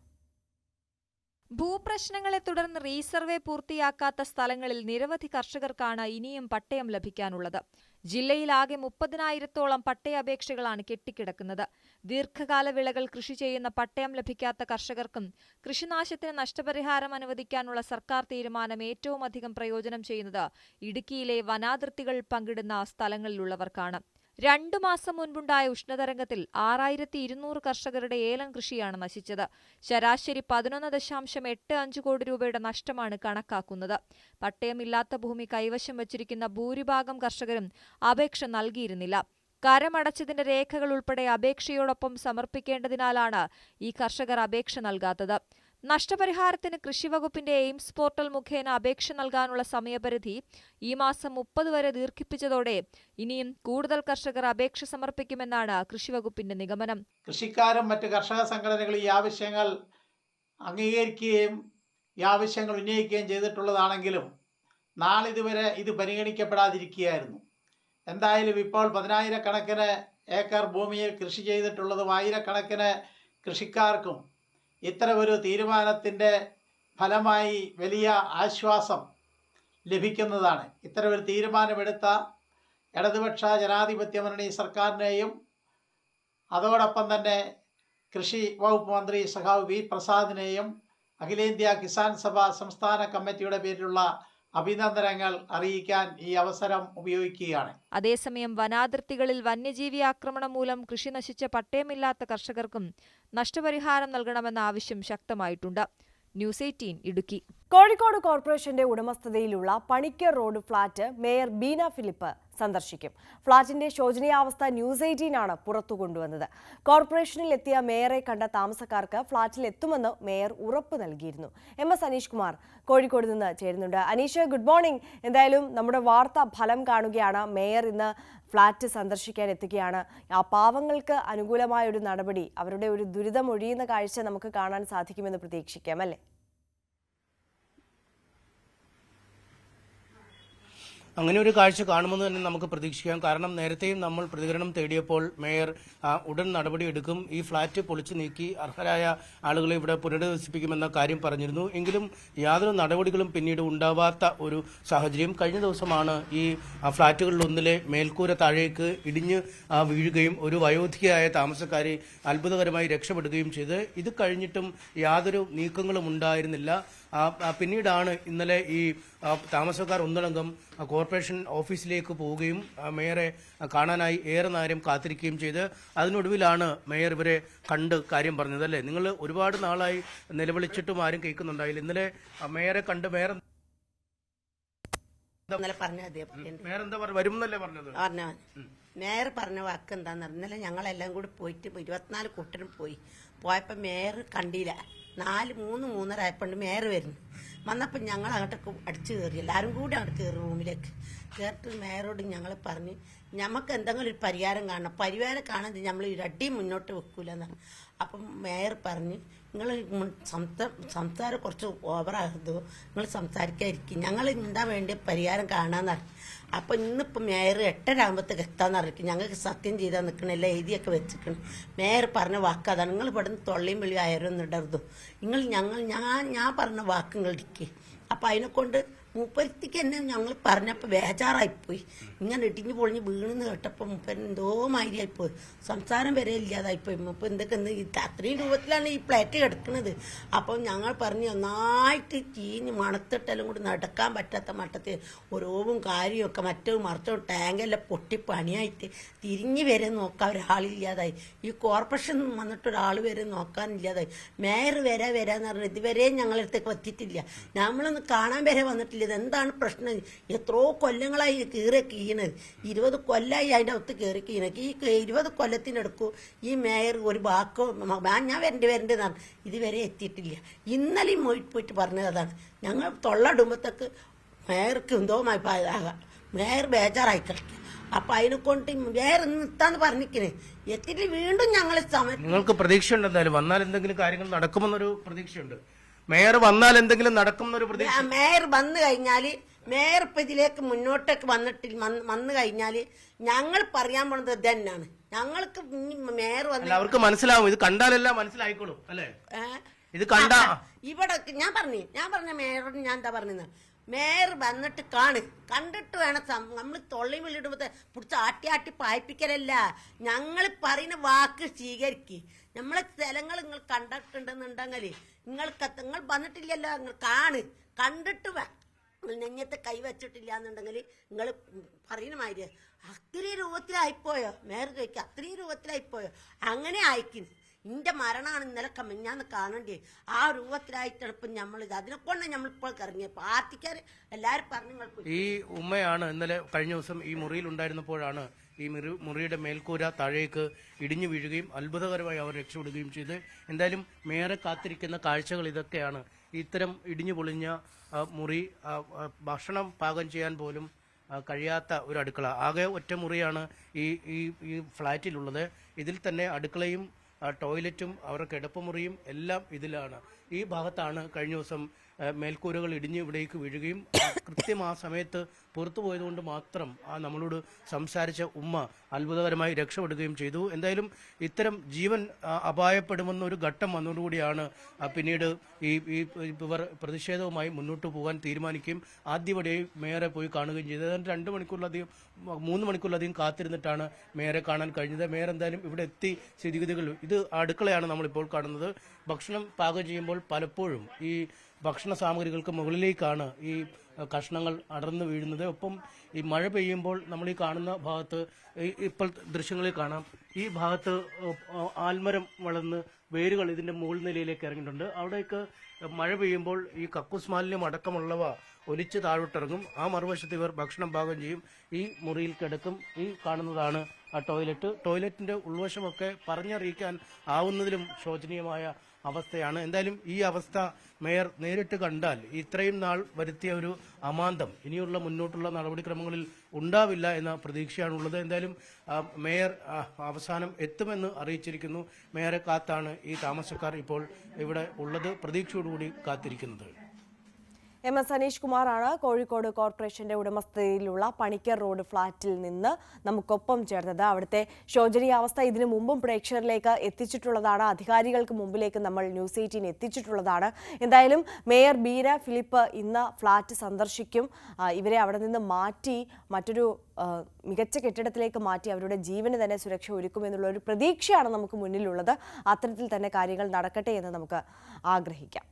ഭൂപ്രശ്നങ്ങളെ തുടർന്ന് റീസർവേ പൂർത്തിയാക്കാത്ത സ്ഥലങ്ങളിൽ നിരവധി കർഷകർക്കാണ് ഇനിയും പട്ടയം ലഭിക്കാനുള്ളത്. ജില്ലയിലാകെ 30,000-ഓളം പട്ടയാപേക്ഷകളാണ് കെട്ടിക്കിടക്കുന്നത്. ദീർഘകാല വിളകൾ കൃഷി ചെയ്യുന്ന പട്ടയം ലഭിക്കാത്ത കർഷകർക്കും കൃഷിനാശത്തിന് നഷ്ടപരിഹാരം അനുവദിക്കാനുള്ള സർക്കാർ തീരുമാനം ഏറ്റവും അധികം പ്രയോജനം ചെയ്യുന്നത് ഇടുക്കിയിലെ വനാതിർത്തികൾ പങ്കിടുന്ന സ്ഥലങ്ങളിലുള്ളവർക്കാണ്. 2 മാസം മുൻപുണ്ടായ ഉഷ്ണതരംഗത്തിൽ 6200 കർഷകരുടെ ഏലം കൃഷിയാണ് നശിച്ചത്. ശരാശരി 11.85 കോടി രൂപയുടെ നഷ്ടമാണ് കണക്കാക്കുന്നത്. പട്ടയമില്ലാത്ത ഭൂമി കൈവശം വച്ചിരിക്കുന്ന ഭൂരിഭാഗം കർഷകരും അപേക്ഷ നൽകിയിരുന്നില്ല. കരമടച്ചതിന്റെ രേഖകൾ ഉൾപ്പെടെ അപേക്ഷയോടൊപ്പം സമർപ്പിക്കേണ്ടതിനാലാണ് ഈ കർഷകർ അപേക്ഷ നൽകാത്തത്. നഷ്ടപരിഹാരത്തിന് കൃഷിവകുപ്പിന്റെ എയിംസ് പോർട്ടൽ മുഖേന അപേക്ഷ നൽകാനുള്ള സമയപരിധി ഈ മാസം 30 വരെ ദീർഘിപ്പിച്ചതോടെ ഇനിയും കൂടുതൽ കർഷകർ അപേക്ഷ സമർപ്പിക്കുമെന്നാണ് കൃഷിവകുപ്പിന്റെ നിഗമനം. കൃഷിക്കാരും മറ്റ് കർഷക സംഘടനകളും ഈ ആവശ്യങ്ങൾ അംഗീകരിക്കുകയും ഈ ആവശ്യങ്ങൾ ഉന്നയിക്കുകയും ചെയ്തിട്ടുള്ളതാണെങ്കിലും നാളിതുവരെ ഇത് പരിഗണിക്കപ്പെടാതിരിക്കുകയായിരുന്നു. എന്തായാലും ഇപ്പോൾ 10,000-കണക്കിന് ഏക്കർ ഭൂമിയിൽ കൃഷി ചെയ്തിട്ടുള്ളതും ആയിരക്കണക്കിന് കൃഷിക്കാർക്കും ഇത്തരം ഒരു തീരുമാനത്തിൻ്റെ ഫലമായി വലിയ ആശ്വാസം ലഭിക്കുന്നതാണ്. ഇത്തരം ഒരു തീരുമാനമെടുത്ത ഇടതുപക്ഷ ജനാധിപത്യ മുന്നണി സർക്കാരിനെയും അതോടൊപ്പം തന്നെ കൃഷി വകുപ്പ് മന്ത്രി സഖാവ് വി പ്രസാദിനെയും അഖിലേന്ത്യാ കിസാൻ സഭ സംസ്ഥാന കമ്മിറ്റിയുടെ പേരിലുള്ള അഭിനന്ദനങ്ങൾ അറിയിക്കാൻ ഈ അവസരം ഉപയോഗിക്കുകയാണ്. അതേസമയം വനാതിർത്തികളിൽ വന്യജീവി ആക്രമണം മൂലം കൃഷി നശിച്ച പട്ടയമില്ലാത്ത കർഷകർക്കും നഷ്ടപരിഹാരം നൽകണമെന്ന ആവശ്യം ശക്തമായിട്ടുണ്ട്. ന്യൂസ് 18 ഇടുക്കി. കോഴിക്കോട് കോർപ്പറേഷന്റെ ഉടമസ്ഥതയിലുള്ള Panicker road flat mayor Beena Philip സന്ദർശിക്കും. ഫ്ളാറ്റിന്റെ ശോചനീയാവസ്ഥ ന്യൂസ് 18 ആണ് പുറത്തു കൊണ്ടുവന്നത്. കോർപ്പറേഷനിൽ എത്തിയ മേയറെ കണ്ട താമസക്കാർക്ക് ഫ്ളാറ്റിൽ എത്തുമെന്ന് മേയർ ഉറപ്പ് നൽകിയിരുന്നു. MS അനീഷ് കുമാർ കോഴിക്കോട് നിന്ന് ചേരുന്നുണ്ട്. Aneesh, good morning. എന്തായാലും നമ്മുടെ വാർത്ത ഫലം കാണുകയാണ്. മേയർ ഇന്ന് ഫ്ളാറ്റ് സന്ദർശിക്കാൻ എത്തുകയാണ്. ആ പാവങ്ങൾക്ക് അനുകൂലമായ ഒരു നടപടി, അവരുടെ ഒരു ദുരിതം ഒഴിയുന്ന കാഴ്ച നമുക്ക് കാണാൻ സാധിക്കുമെന്ന് പ്രതീക്ഷിക്കാം, അല്ലേ? അങ്ങനെ ഒരു കാഴ്ച കാണുമെന്ന് തന്നെ നമുക്ക് പ്രതീക്ഷിക്കാം. കാരണം നേരത്തെയും നമ്മൾ പ്രതികരണം തേടിയപ്പോൾ മേയർ ഉടൻ നടപടിയെടുക്കും, ഈ ഫ്ളാറ്റ് പൊളിച്ചു നീക്കി അർഹരായ ആളുകളെ ഇവിടെ പുനരധിവസിപ്പിക്കുമെന്ന കാര്യം പറഞ്ഞിരുന്നു. എങ്കിലും യാതൊരു നടപടികളും പിന്നീട് ഉണ്ടാവാത്ത ഒരു സാഹചര്യം. കഴിഞ്ഞ ദിവസമാണ് ഈ ഫ്ളാറ്റുകളിലൊന്നിലെ മേൽക്കൂര താഴേക്ക് ഇടിഞ്ഞ് വീഴുകയും ഒരു വയോധികയായ താമസക്കാരി അത്ഭുതകരമായി രക്ഷപ്പെടുകയും ചെയ്ത്. ഇത് കഴിഞ്ഞിട്ടും യാതൊരു നീക്കങ്ങളും ഉണ്ടായിരുന്നില്ല. പിന്നീടാണ് ഇന്നലെ ഈ താമസക്കാർ ഒന്നടങ്കം കോർപ്പറേഷൻ ഓഫീസിലേക്ക് പോവുകയും മേയറെ കാണാനായി ഏറെ നേരം കാത്തിരിക്കുകയും ചെയ്ത് അതിനൊടുവിലാണ് മേയർ ഇവരെ കണ്ട് കാര്യം പറഞ്ഞത്. അല്ലേ, നിങ്ങൾ ഒരുപാട് നാളായി നിലവിളിച്ചിട്ടും ആരും കേൾക്കുന്നുണ്ടായില്ല. ഇന്നലെ മേയറെ കണ്ട് മേയർ എന്താ വരുമെന്നല്ലേ പറഞ്ഞത്? മേയർ പറഞ്ഞ വാക്ക് എന്താന്ന് ഇന്നലെ ഞങ്ങളെല്ലാം കൂടി പോയിട്ട് 24 കൂട്ടരും പോയപ്പോ മേയർ കണ്ടില്ല. 3:30 ആയപ്പോണ്ട് മേയർ വരുന്നു. വന്നപ്പോൾ ഞങ്ങൾ അങ്ങോട്ടൊക്കെ അടിച്ചു കയറി, എല്ലാവരും കൂടി അങ്ങോട്ട് കയറി റൂമിലേക്ക് കയറിട്ട് മേയറോട് ഞങ്ങൾ പറഞ്ഞ് ഞമ്മക്ക് എന്തെങ്കിലും ഒരു പരിഹാരം കാണണം, പരിഹാരം കാണാതെ നമ്മൾ ഒരു അടി മുന്നോട്ട് വെക്കൂല എന്നാണ്. അപ്പം മേയർ പറഞ്ഞ് നിങ്ങൾ സംസാരം കുറച്ച് ഓവറാകരുതോ, നിങ്ങൾ സംസാരിക്കാതിരിക്കും, ഞങ്ങൾ എന്താ വേണ്ടി പരിഹാരം കാണാമെന്നാണ്. അപ്പം ഇന്നിപ്പോൾ മേയർ 8:30 ആകുമ്പോഴത്തേക്ക് എത്താന്ന് അറിയിക്കും. ഞങ്ങൾക്ക് സത്യം ചെയ്താൽ നിൽക്കണില്ല, എഴുതിയൊക്കെ വെച്ചിക്കണം. മേയർ പറഞ്ഞ വാക്ക് അതാണ്, നിങ്ങൾ ഇവിടുന്ന് തൊള്ളിയും വിളി ആയാലും ഇടരുതോ, ഞാൻ പറഞ്ഞ വാക്ക് നിങ്ങൾ ഇടിക്കുക. അപ്പം അതിനെക്കൊണ്ട് മൂപ്പരുത്തിക്ക് എന്നെ ഞങ്ങൾ പറഞ്ഞപ്പോൾ ബേജാറായിപ്പോയി. ഇങ്ങനെ ഇടിഞ്ഞു പൊളിഞ്ഞ് വീണെന്ന് കേട്ടപ്പോൾ മൂപ്പരൻ എന്തോ മാതിരിയായിപ്പോയി, സംസാരം വരെ ഇല്ലാതായിപ്പോയി. മൂപ്പ എന്തൊക്കെ അത്രയും രൂപത്തിലാണ് ഈ പ്ലേറ്റ് കിടക്കുന്നത്. അപ്പം ഞങ്ങൾ പറഞ്ഞ് നന്നായിട്ട് ചീഞ്ഞ് മണത്തിട്ടെല്ലാം കൂടി നടക്കാൻ പറ്റാത്ത മട്ടത്തിൽ ഓരോവും കാര്യമൊക്കെ മറ്റവും മറിച്ചവും ടാങ്കെല്ലാം പൊട്ടി പണിയായിട്ട് തിരിഞ്ഞ് വരെ നോക്കാൻ ഒരാളില്ലാതായി. ഈ കോർപ്പറേഷൻ വന്നിട്ട് ഒരാൾ വരെ നോക്കാനില്ലാതായി. മേയർ വരാന്ന് പറഞ്ഞാൽ ഇതുവരെ ഞങ്ങളടുത്തേക്ക് എത്തിയിട്ടില്ല. നമ്മളൊന്ന് കാണാൻ വരെ വന്നിട്ടില്ല. ഇതെന്താണ് പ്രശ്നം? എത്രയോ കൊല്ലങ്ങളായി കീറൊക്കെ ചെയ്യണത്, 20 കൊല്ലമായി അതിൻ്റെ അകത്ത് കയറി കീണക്ക്. ഈ 20 കൊല്ലത്തിനെടുക്കൂ ഈ മേയർ ഒരു വാക്കോ ഞാൻ വരേണ്ടതാണ് ഇതുവരെ എത്തിയിട്ടില്ല. ഇന്നലെയും പോയിട്ട് പറഞ്ഞത് അതാണ്, ഞങ്ങൾ തൊള്ളടുമ്പത്തേക്ക് മേയർക്ക് എന്തോമായി പോയതാകാം, മേയർ ബേജാറായി കളിക്കുക. അപ്പൊ അതിനെ കൊണ്ട് വേറെ നിർത്താന്ന് പറഞ്ഞിരിക്കണേ, എത്തിയിട്ട് വീണ്ടും ഞങ്ങൾ നിങ്ങൾക്ക് പ്രതീക്ഷയുണ്ട്, എന്തായാലും വന്നാൽ എന്തെങ്കിലും കാര്യങ്ങൾ നടക്കുമെന്നൊരു പ്രതീക്ഷയുണ്ട്. മേയർ വന്നാൽ എന്തെങ്കിലും നടക്കുന്നൊരു പ്രതീക്ഷ. മേയർ വന്നു കഴിഞ്ഞാല്, മേയർ ഇപ്പൊ ഇതിലേക്ക് മുന്നോട്ടേക്ക് വന്നു കഴിഞ്ഞാല് ഞങ്ങൾ പറയാൻ പോണത് ഇത് തന്നെയാണ്. ഞങ്ങൾക്ക് മേയർ വന്ന് അവർക്ക് മനസ്സിലാവും, ഇത് കണ്ടാലെല്ലാം മനസ്സിലായിക്കോളും അല്ലേ? ഇത് കണ്ടാ ഇവിടെ ഞാൻ പറഞ്ഞ മേയറോട് ഞാൻ എന്താ പറഞ്ഞത്, മേയർ വന്നിട്ട് കണ്ടിട്ട് വേണം നമ്മൾ തൊള്ളി വിളിടുമ്പോ പിടിച്ച് ആട്ടി പായിപ്പിക്കലല്ല, ഞങ്ങൾ പറയുന്ന വാക്ക് സ്വീകരിക്കുക. നമ്മളെ സ്ഥലങ്ങൾ നിങ്ങൾ കണ്ടിട്ടുണ്ടെന്നുണ്ടെങ്കിൽ നിങ്ങൾ വന്നിട്ടില്ലല്ലോ, നിങ്ങൾ കണ്ടിട്ട് നെഞ്ഞത്തെ കൈ വെച്ചിട്ടില്ല എന്നുണ്ടെങ്കിൽ നിങ്ങൾ പറയുന്ന മാതിരി അത്രയും രൂപത്തിലായിപ്പോയോ, മേയർ ചോദിക്കുക അത്രയും രൂപത്തിലായിപ്പോയോ, അങ്ങനെ അയക്കുന്നു. ഇന്റെ മരണമാണ് ഇന്നലെ കമ്മിഞ്ഞാന്ന് കാണണ്ടേ, ആ രൂപത്തിലായിട്ടാണ് ഇപ്പം നമ്മളിത്. അതിനെക്കൊണ്ട് നമ്മളിപ്പോൾ ഇറങ്ങിയ പാർട്ടിക്കാർ എല്ലാവരും പറഞ്ഞു. ഈ ഉമ്മയാണ് ഇന്നലെ കഴിഞ്ഞ ദിവസം ഈ മുറിയിൽ ഉണ്ടായിരുന്നപ്പോഴാണ് ഈ മുറിയുടെ മേൽക്കൂര താഴേക്ക് ഇടിഞ്ഞു വീഴുകയും അത്ഭുതകരമായി അവർ രക്ഷപ്പെടുകയും ചെയ്ത്. എന്തായാലും മേയറെ കാത്തിരിക്കുന്ന കാഴ്ചകൾ ഇതൊക്കെയാണ്. ഇത്തരം ഇടിഞ്ഞു പൊളിഞ്ഞ മുറി, ഭക്ഷണം പാകം ചെയ്യാൻ പോലും കഴിയാത്ത ഒരു അടുക്കള, ആകെ ഒറ്റ മുറിയാണ് ഈ ഫ്ളാറ്റിലുള്ളത്. ഇതിൽ തന്നെ അടുക്കളയും ടോയ്ലറ്റും അവരുടെ കിടപ്പുമുറിയും എല്ലാം ഇതിലാണ്. ഈ ഭാഗത്താണ് കഴിഞ്ഞ ദിവസം മേൽക്കൂരകൾ ഇടിഞ്ഞ് ഇവിടേക്ക് വീഴുകയും കൃത്യം ആ സമയത്ത് പുറത്തു പോയതുകൊണ്ട് മാത്രം നമ്മളോട് സംസാരിച്ച ഉമ്മ അത്ഭുതകരമായി രക്ഷപ്പെടുകയും ചെയ്തു. എന്തായാലും ഇത്തരം ജീവൻ അപായപ്പെടുമെന്നൊരു ഘട്ടം വന്നതോടുകൂടിയാണ് പിന്നീട് ഇവർ പ്രതിഷേധവുമായി മുന്നോട്ട് പോകാൻ തീരുമാനിക്കുകയും ആദ്യപടി മേയറെ പോയി കാണുകയും ചെയ്തത്. ഏതാണ്ട് 2 മണിക്കൂറിലധികം 3 മണിക്കൂറിലധികം കാത്തിരുന്നിട്ടാണ് മേയറെ കാണാൻ കഴിഞ്ഞത്. മേയർ എന്തായാലും ഇവിടെ എത്തി സ്ഥിതിഗതികൾ, ഇത് അടുക്കളയാണ് നമ്മളിപ്പോൾ കാണുന്നത്. ഭക്ഷണം പാകം ചെയ്യുമ്പോൾ പലപ്പോഴും ഈ ഭക്ഷണ സാമഗ്രികൾക്ക് മുകളിലേക്കാണ് ഈ കഷ്ണങ്ങൾ അടർന്നു വീഴുന്നത്. ഒപ്പം ഈ മഴ പെയ്യുമ്പോൾ നമ്മൾ ഈ കാണുന്ന ഭാഗത്ത് ഇപ്പോൾ ദൃശ്യങ്ങളിൽ കാണാം, ഈ ഭാഗത്ത് ആൽമരം വളർന്ന് വേരുകൾ ഇതിന്റെ മുകൾ നിലയിലേക്ക് ഇറങ്ങിയിട്ടുണ്ട്. അവിടേക്ക് മഴ പെയ്യുമ്പോൾ ഈ കക്കൂസ് മാലിന്യം അടക്കമുള്ളവ ഒലിച്ച് താഴോട്ടിറങ്ങും. ആ മറുവശത്ത് ഇവർ ഭക്ഷണം പാകം ചെയ്യും. ഈ മുറിയിൽ കിടക്കും. ഈ കാണുന്നതാണ് ആ ടോയ്ലറ്റിന്റെ ഉൾവശമൊക്കെ പറഞ്ഞറിയിക്കാൻ ആവുന്നതിലും ശോചനീയമായ അവസ്ഥയാണ്. എന്തായാലും ഈ അവസ്ഥ മേയർ നേരിട്ട് കണ്ടാൽ ഇത്രയും നാൾ വരുത്തിയ ഒരു അമാന്തം ഇനിയുള്ള മുന്നോട്ടുള്ള നടപടിക്രമങ്ങളിൽ ഉണ്ടാവില്ല എന്ന പ്രതീക്ഷയാണുള്ളത്. എന്തായാലും മേയർ അവസാനം എത്തുമെന്ന് അറിയിച്ചിരിക്കുന്നു. മേയറെ കാത്താണ് ഈ താമസക്കാർ ഇപ്പോൾ ഇവിടെ ഉള്ളത്, പ്രതീക്ഷയോടുകൂടി കാത്തിരിക്കുന്നത്. MS അനീഷ് കുമാറാണ് കോഴിക്കോട് കോർപ്പറേഷന്റെ ഉടമസ്ഥതയിലുള്ള പണിക്കർ റോഡ് ഫ്ളാറ്റിൽ നിന്ന് നമുക്കൊപ്പം ചേർന്നത്. അവിടുത്തെ ശോചനീയാവസ്ഥ ഇതിനു മുമ്പും പ്രേക്ഷകരിലേക്ക് എത്തിച്ചിട്ടുള്ളതാണ്, അധികാരികൾക്ക് മുമ്പിലേക്ക് നമ്മൾ ന്യൂസ് 18 എത്തിച്ചിട്ടുള്ളതാണ്. എന്തായാലും മേയർ ബീന ഫിലിപ്പ് ഇന്ന് ഫ്ളാറ്റ് സന്ദർശിക്കും. ഇവരെ അവിടെ നിന്ന് മാറ്റി മറ്റൊരു മികച്ച കെട്ടിടത്തിലേക്ക് മാറ്റി അവരുടെ ജീവന് തന്നെ സുരക്ഷ ഒരുക്കുമെന്നുള്ള ഒരു പ്രതീക്ഷയാണ് നമുക്ക് മുന്നിലുള്ളത്. അത്തരത്തിൽ തന്നെ കാര്യങ്ങൾ നടക്കട്ടെ എന്ന് നമുക്ക് ആഗ്രഹിക്കാം.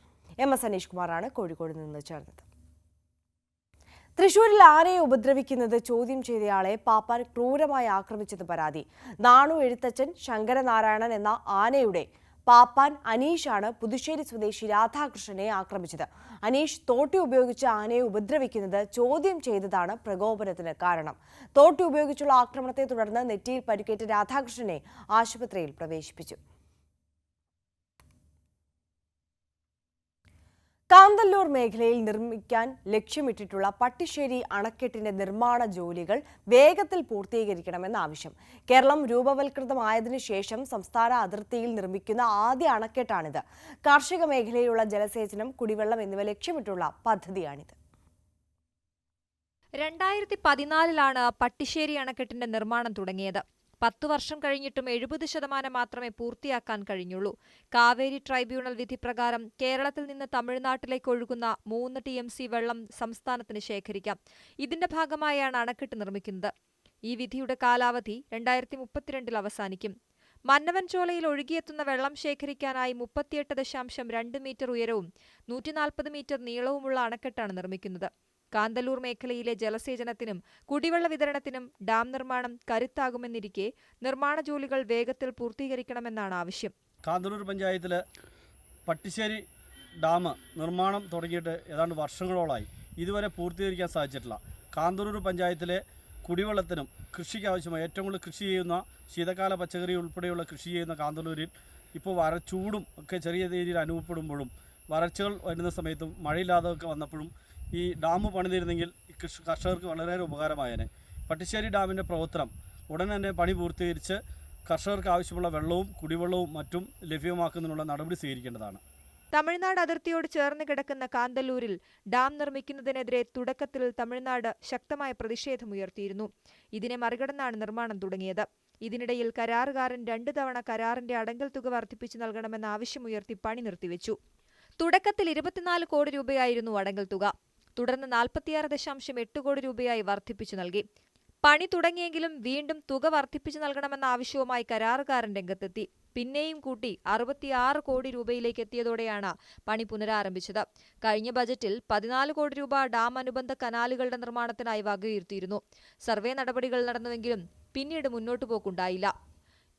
MS അനീഷ് കുമാറാണ് കോഴിക്കോട് നിന്ന് ചേർന്നത്. തൃശൂരിൽ ആനയെ ഉപദ്രവിക്കുന്നത് ചോദ്യം ചെയ്തയാളെ പാപ്പാൻ ക്രൂരമായി ആക്രമിച്ചത് പരാതി. നാണു എഴുത്തച്ഛൻ ശങ്കരനാരായണൻ എന്ന ആനയുടെ പാപ്പാൻ അനീഷാണ് പുതുശ്ശേരി സ്വദേശി രാധാകൃഷ്ണനെ ആക്രമിച്ചത്. അനീഷ് തോട്ടി ഉപയോഗിച്ച് ആനയെ ഉപദ്രവിക്കുന്നത് ചോദ്യം ചെയ്തതാണ് പ്രകോപനത്തിന് കാരണം. തോട്ടി ഉപയോഗിച്ചുള്ള ആക്രമണത്തെ തുടർന്ന് നെറ്റിയിൽ പരിക്കേറ്റ രാധാകൃഷ്ണനെ ആശുപത്രിയിൽ പ്രവേശിപ്പിച്ചു. കാന്തല്ലൂർ മേഖലയിൽ നിർമ്മിക്കാൻ ലക്ഷ്യമിട്ടിട്ടുള്ള പട്ടിശ്ശേരി അണക്കെട്ടിന്റെ നിർമ്മാണ ജോലികൾ വേഗത്തിൽ പൂർത്തീകരിക്കണമെന്ന ആവശ്യം. കേരളം രൂപവൽകൃതമായതിനു ശേഷം സംസ്ഥാന അതിർത്തിയിൽ നിർമ്മിക്കുന്ന ആദ്യ അണക്കെട്ടാണിത്. കാർഷിക മേഖലയിലുള്ള ജലസേചനം, കുടിവെള്ളം എന്നിവ ലക്ഷ്യമിട്ടുള്ള പദ്ധതിയാണിത്. 2014 പട്ടിശ്ശേരി അണക്കെട്ടിന്റെ നിർമ്മാണം തുടങ്ങിയത്. 10 വർഷം കഴിഞ്ഞിട്ടും 70% മാത്രമേ പൂർത്തിയാക്കാൻ കഴിഞ്ഞുള്ളൂ. കാവേരി ട്രൈബ്യൂണൽ വിധി പ്രകാരം കേരളത്തിൽ നിന്ന് തമിഴ്നാട്ടിലേക്ക് ഒഴുകുന്ന 3 TMC വെള്ളം സംസ്ഥാനത്തിന് ശേഖരിക്കാം. ഇതിന്റെ ഭാഗമായാണ് അണക്കെട്ട് നിർമ്മിക്കുന്നത്. ഈ വിധിയുടെ കാലാവധി 2032 അവസാനിക്കും. മന്നവൻ ചോലയിൽ ഒഴുകിയെത്തുന്ന വെള്ളം ശേഖരിക്കാനായി 38.2 മീറ്റർ ഉയരവും 140 മീറ്റർ നീളവുമുള്ള അണക്കെട്ടാണ് നിർമ്മിക്കുന്നത്. കാന്തല്ലൂർ മേഖലയിലെ ജലസേചനത്തിനും കുടിവെള്ള വിതരണത്തിനും ഡാം നിർമ്മാണം കരുത്താകുമെന്നിരിക്കെ നിർമ്മാണ ജോലികൾ വേഗത്തിൽ പൂർത്തീകരിക്കണമെന്നാണ് ആവശ്യം. കാന്തല്ലൂർ പഞ്ചായത്തിലെ പട്ടിശ്ശേരി ഡാം നിർമ്മാണം തുടങ്ങിയിട്ട് ഏതാണ്ട് വർഷങ്ങളോളായി. ഇതുവരെ പൂർത്തീകരിക്കാൻ സാധിച്ചിട്ടില്ല. കാന്തല്ലൂർ പഞ്ചായത്തിലെ കുടിവെള്ളത്തിനും കൃഷിക്ക് ആവശ്യമായ ഏറ്റവും കൂടുതൽ കൃഷി ചെയ്യുന്ന ശീതകാല പച്ചക്കറി ഉൾപ്പെടെയുള്ള കൃഷി ചെയ്യുന്ന കാന്തല്ലൂരിൽ ഇപ്പോൾ ചൂടും ഒക്കെ ചെറിയ രീതിയിൽ അനുഭവപ്പെടുമ്പോഴും വരൾച്ചകൾ വരുന്ന സമയത്തും മഴയില്ലാതൊക്കെ വന്നപ്പോഴും ഈ ഡാം പണിതിരുന്നെങ്കിൽ കർഷകർക്ക് വളരെയേറെ ഉപകാരമായേനെ. പട്ടിശ്ശേരി ഡാമിൻ്റെ പ്രവർത്തനം ഉടൻ തന്നെ പണി പൂർത്തീകരിച്ച് കർഷകർക്ക് ആവശ്യമുള്ള വെള്ളവും കുടിവെള്ളവും മറ്റും ലഭ്യമാക്കുന്നതിനുള്ള നടപടി സ്വീകരിക്കേണ്ടതാണ്. തമിഴ്നാട് അതിർത്തിയോട് ചേർന്ന് കിടക്കുന്ന കാന്തല്ലൂരിൽ ഡാം നിർമ്മിക്കുന്നതിനെതിരെ തുടക്കത്തിൽ തമിഴ്നാട് ശക്തമായ പ്രതിഷേധമുയർത്തിയിരുന്നു. ഇതിനെ മറികടന്നാണ് നിർമ്മാണം തുടങ്ങിയത്. ഇതിനിടയിൽ കരാറുകാരൻ 2 തവണ കരാറിന്റെ അടങ്കൽ തുക വർദ്ധിപ്പിച്ചു നൽകണമെന്ന ആവശ്യമുയർത്തി പണി നിർത്തിവെച്ചു. തുടക്കത്തിൽ 24 കോടി രൂപയായിരുന്നു അടങ്കൽ തുക. തുടർന്ന് 46.8 കോടി രൂപയായി വർദ്ധിപ്പിച്ചു നൽകി. പണി തുടങ്ങിയെങ്കിലും വീണ്ടും തുക വർദ്ധിപ്പിച്ചു നൽകണമെന്ന ആവശ്യവുമായി കരാറുകാരൻ രംഗത്തെത്തി. പിന്നെയും കൂട്ടി 66 കോടി രൂപയിലേക്ക് എത്തിയതോടെയാണ് പണി പുനരാരംഭിച്ചത്. കഴിഞ്ഞ ബജറ്റിൽ 14 കോടി രൂപ ഡാം അനുബന്ധ കനാലുകളുടെ നിർമ്മാണത്തിനായി വകയിരുത്തിയിരുന്നു. സർവേ നടപടികൾ നടന്നുവെങ്കിലും പിന്നീട് മുന്നോട്ടു പോക്കുണ്ടായില്ല.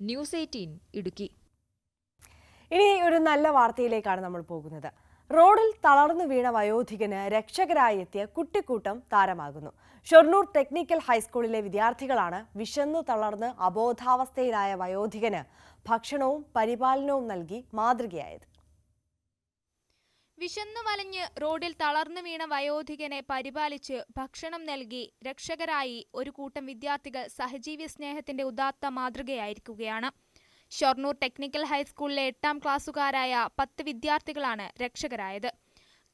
ന്യൂസ് 18 ഇടുക്കി. ഇനി ഒരു നല്ല വാർത്തയിലേക്കാണ് നമ്മൾ പോകുന്നത്. റോഡിൽ തളർന്നു വീണ വയോധികന് രക്ഷകരായി എത്തിയ കുട്ടിക്കൂട്ടം താരമാകുന്നു. ഷൊർണൂർ ടെക്നിക്കൽ ഹൈസ്കൂളിലെ വിദ്യാർത്ഥികളാണ് വിശന്നു തളർന്ന് അബോധാവസ്ഥയിലായ വയോധികന് ഭക്ഷണവും പരിപാലനവും നൽകി മാതൃകയായത്. വിശന്നു വലഞ്ഞ് റോഡിൽ തളർന്നു വീണ വയോധികനെ പരിപാലിച്ച് ഭക്ഷണം നൽകി രക്ഷകരായി ഒരു കൂട്ടം വിദ്യാർത്ഥികൾ സഹജീവി സ്നേഹത്തിന്റെ ഉദാത്ത മാതൃകയായിരിക്കുകയാണ്. ഷൊർണൂർ ടെക്നിക്കൽ ഹൈസ്കൂളിലെ 8ാം ക്ലാസ്സുകാരായ 10 വിദ്യാർത്ഥികളാണ് രക്ഷകരായത്.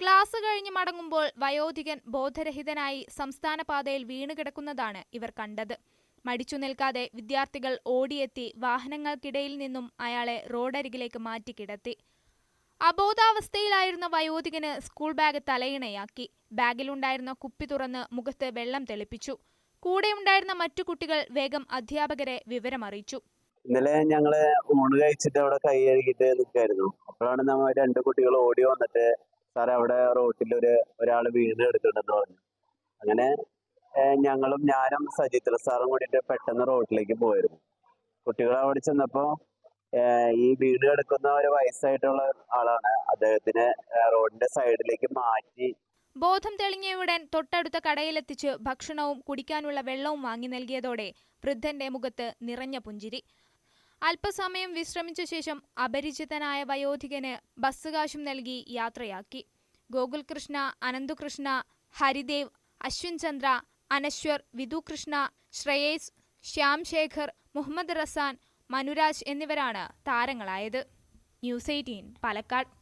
ക്ലാസ് കഴിഞ്ഞ് മടങ്ങുമ്പോൾ വയോധികൻ ബോധരഹിതനായി സംസ്ഥാന പാതയിൽ വീണുകിടക്കുന്നതാണ് ഇവർ കണ്ടത്. മടിച്ചു നിൽക്കാതെ വിദ്യാർത്ഥികൾ ഓടിയെത്തി വാഹനങ്ങൾക്കിടയിൽ നിന്നും അയാളെ റോഡരികിലേക്ക് മാറ്റിക്കിടത്തി. അബോധാവസ്ഥയിലായിരുന്ന വയോധികന് സ്കൂൾ ബാഗ് തലയിണയാക്കി. ബാഗിലുണ്ടായിരുന്ന കുപ്പി തുറന്ന് മുഖത്ത് വെള്ളം തെളിപ്പിച്ചു. കൂടെയുണ്ടായിരുന്ന മറ്റു കുട്ടികൾ വേഗം അധ്യാപകരെ വിവരമറിയിച്ചു. ഇന്നലെ ഞങ്ങള് ഊണ് കഴിച്ചിട്ട് അവിടെ കൈ കഴുകിയിട്ട് നിൽക്കായിരുന്നു. അപ്പോഴാണ് നമ്മൾ 2 കുട്ടികൾ ഓടി വന്നിട്ട് സാറേ അവിടെ റോട്ടിൽ ഒരാൾ വീണ് എടുക്കുന്നുണ്ടെന്ന് പറഞ്ഞു. അങ്ങനെ ഞാനും സജിത്ര സാറും കൂടിയിട്ട് പെട്ടെന്ന് റോട്ടിലേക്ക് പോയിരുന്നു. കുട്ടികൾ അവിടെ ചെന്നപ്പോൾ ഈ വീട് എടുക്കുന്ന ഒരു വയസ്സായിട്ടുള്ള ആളാണ്. അദ്ദേഹത്തിന് റോഡിന്റെ സൈഡിലേക്ക് മാറ്റി ബോധം തെളിഞ്ഞയുടൻ തൊട്ടടുത്ത കടയിലെത്തിച്ച് ഭക്ഷണവും കുടിക്കാനുള്ള വെള്ളവും വാങ്ങി നൽകിയതോടെ വൃദ്ധന്റെ മുഖത്ത് നിറഞ്ഞ പുഞ്ചിരി. അല്പസമയം വിശ്രമിച്ച ശേഷം അപരിചിതനായ വയോധികന് ബസ് കാശും നൽകി യാത്രയാക്കി. ഗോകുൽകൃഷ്ണ, അനന്തുകൃഷ്ണ, ഹരിദേവ്, അശ്വിൻ ചന്ദ്ര, അനശ്വർ, വിധുകൃഷ്ണ, ശ്രേയസ്, ശ്യാം ശേഖർ, മുഹമ്മദ് റസാൻ, മനുരാജ് എന്നിവരാണ് താരങ്ങളായത്. ന്യൂസ് 18 പാലക്കാട്.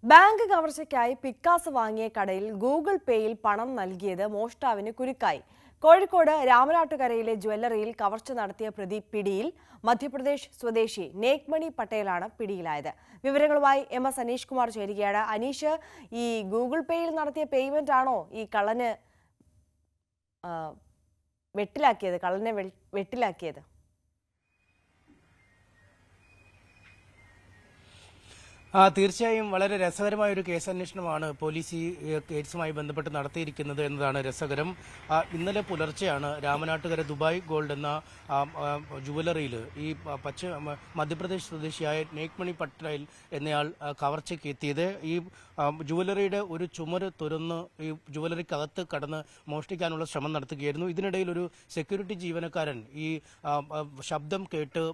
ബാങ്ക് കവർച്ചയ്ക്കായി പിക്കാസ് വാങ്ങിയ കടയിൽ ഗൂഗിൾ പേയിൽ പണം നൽകിയത് മോഷ്ടാവിന് കുരുക്കായി. കോഴിക്കോട് രാമനാട്ടുകരയിലെ ജ്വല്ലറിയിൽ കവർച്ച നടത്തിയ പ്രതി പിടിയിൽ. മധ്യപ്രദേശ് സ്വദേശി നേക്മണി പട്ടേലാണ് പിടിയിലായത്. വിവരങ്ങളുമായി MS അനീഷ് കുമാർ ചേരുകയാണ്. അനീഷ്, ഈ ഗൂഗിൾ പേയിൽ നടത്തിയ പേയ്മെന്റ് ആണോ ഈ കള്ളനെ വെട്ടിലാക്കിയത്? തീർച്ചയായും വളരെ രസകരമായ ഒരു കേസന്വേഷണമാണ് പോലീസ് ഈ കേസുമായി ബന്ധപ്പെട്ട് നടത്തിയിരിക്കുന്നത് എന്നതാണ് രസകരം. ഇന്നലെ പുലർച്ചെയാണ് രാമനാട്ടുകര ദുബായ് ഗോൾഡ് എന്ന ജുവലറിയിൽ ഈ മധ്യപ്രദേശ് സ്വദേശിയായ നേക്മണി പട്ടേൽ എന്നയാൾ കവർച്ചയ്ക്ക് എത്തിയത്. ഈ ജുവലറിയുടെ ഒരു ചുമര് തുറന്ന് ഈ ജുവലറിക്കകത്ത് കടന്ന് മോഷ്ടിക്കാനുള്ള ശ്രമം നടത്തുകയായിരുന്നു. ഇതിനിടയിൽ ഒരു സെക്യൂരിറ്റി ജീവനക്കാരൻ ഈ ശബ്ദം കേട്ട്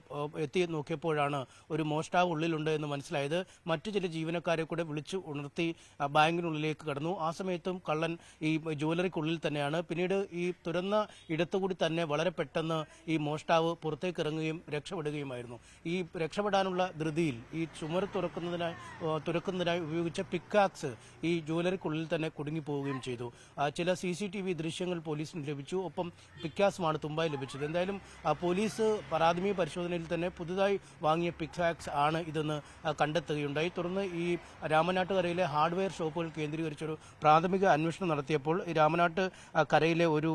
എത്തി നോക്കിയപ്പോഴാണ് ഒരു മോഷ്ടാവ് ഉള്ളിലുണ്ട് എന്ന് മനസ്സിലായത്. മറ്റു ചില ജീവനക്കാരെ കൂടെ വിളിച്ചു ഉണർത്തി ബാങ്കിനുള്ളിലേക്ക് കടന്നു. ആ സമയത്തും കള്ളൻ ഈ ജുവലറിക്കുള്ളിൽ തന്നെയാണ്. പിന്നീട് ഈ തുറന്ന ഇടത്തുകൂടി തന്നെ വളരെ പെട്ടെന്ന് ഈ മോഷ്ടാവ് പുറത്തേക്ക് ഇറങ്ങുകയും രക്ഷപ്പെടുകയുമായിരുന്നു. ഈ രക്ഷപ്പെടാനുള്ള ധൃതിയിൽ ഈ ചുമർ തുറക്കുന്നതിനായി ഉപയോഗിച്ച പിക്കാക്സ് ഈ ജുവലറിക്കുള്ളിൽ തന്നെ കുടുങ്ങിപ്പോവുകയും ചെയ്തു. ചില CCTV ദൃശ്യങ്ങൾ പോലീസിന് ലഭിച്ചു. ഒപ്പം പിക്കാസുമാണ് തുമ്പായി ലഭിച്ചത്. എന്തായാലും പോലീസ് പ്രാഥമിക പരിശോധനയിൽ തന്നെ പുതുതായി വാങ്ങിയ പിക്കാക്സ് ആണ് ഇതെന്ന് കണ്ടെത്തുകയുണ്ടായി. തുടർന്ന് ഈ രാമനാട്ടുകരയിലെ ഹാർഡ്വെയർ ഷോപ്പുകൾ കേന്ദ്രീകരിച്ചൊരു പ്രാഥമിക അന്വേഷണം നടത്തിയപ്പോൾ ഈ രാമനാട്ടുകരയിലെ ഒരു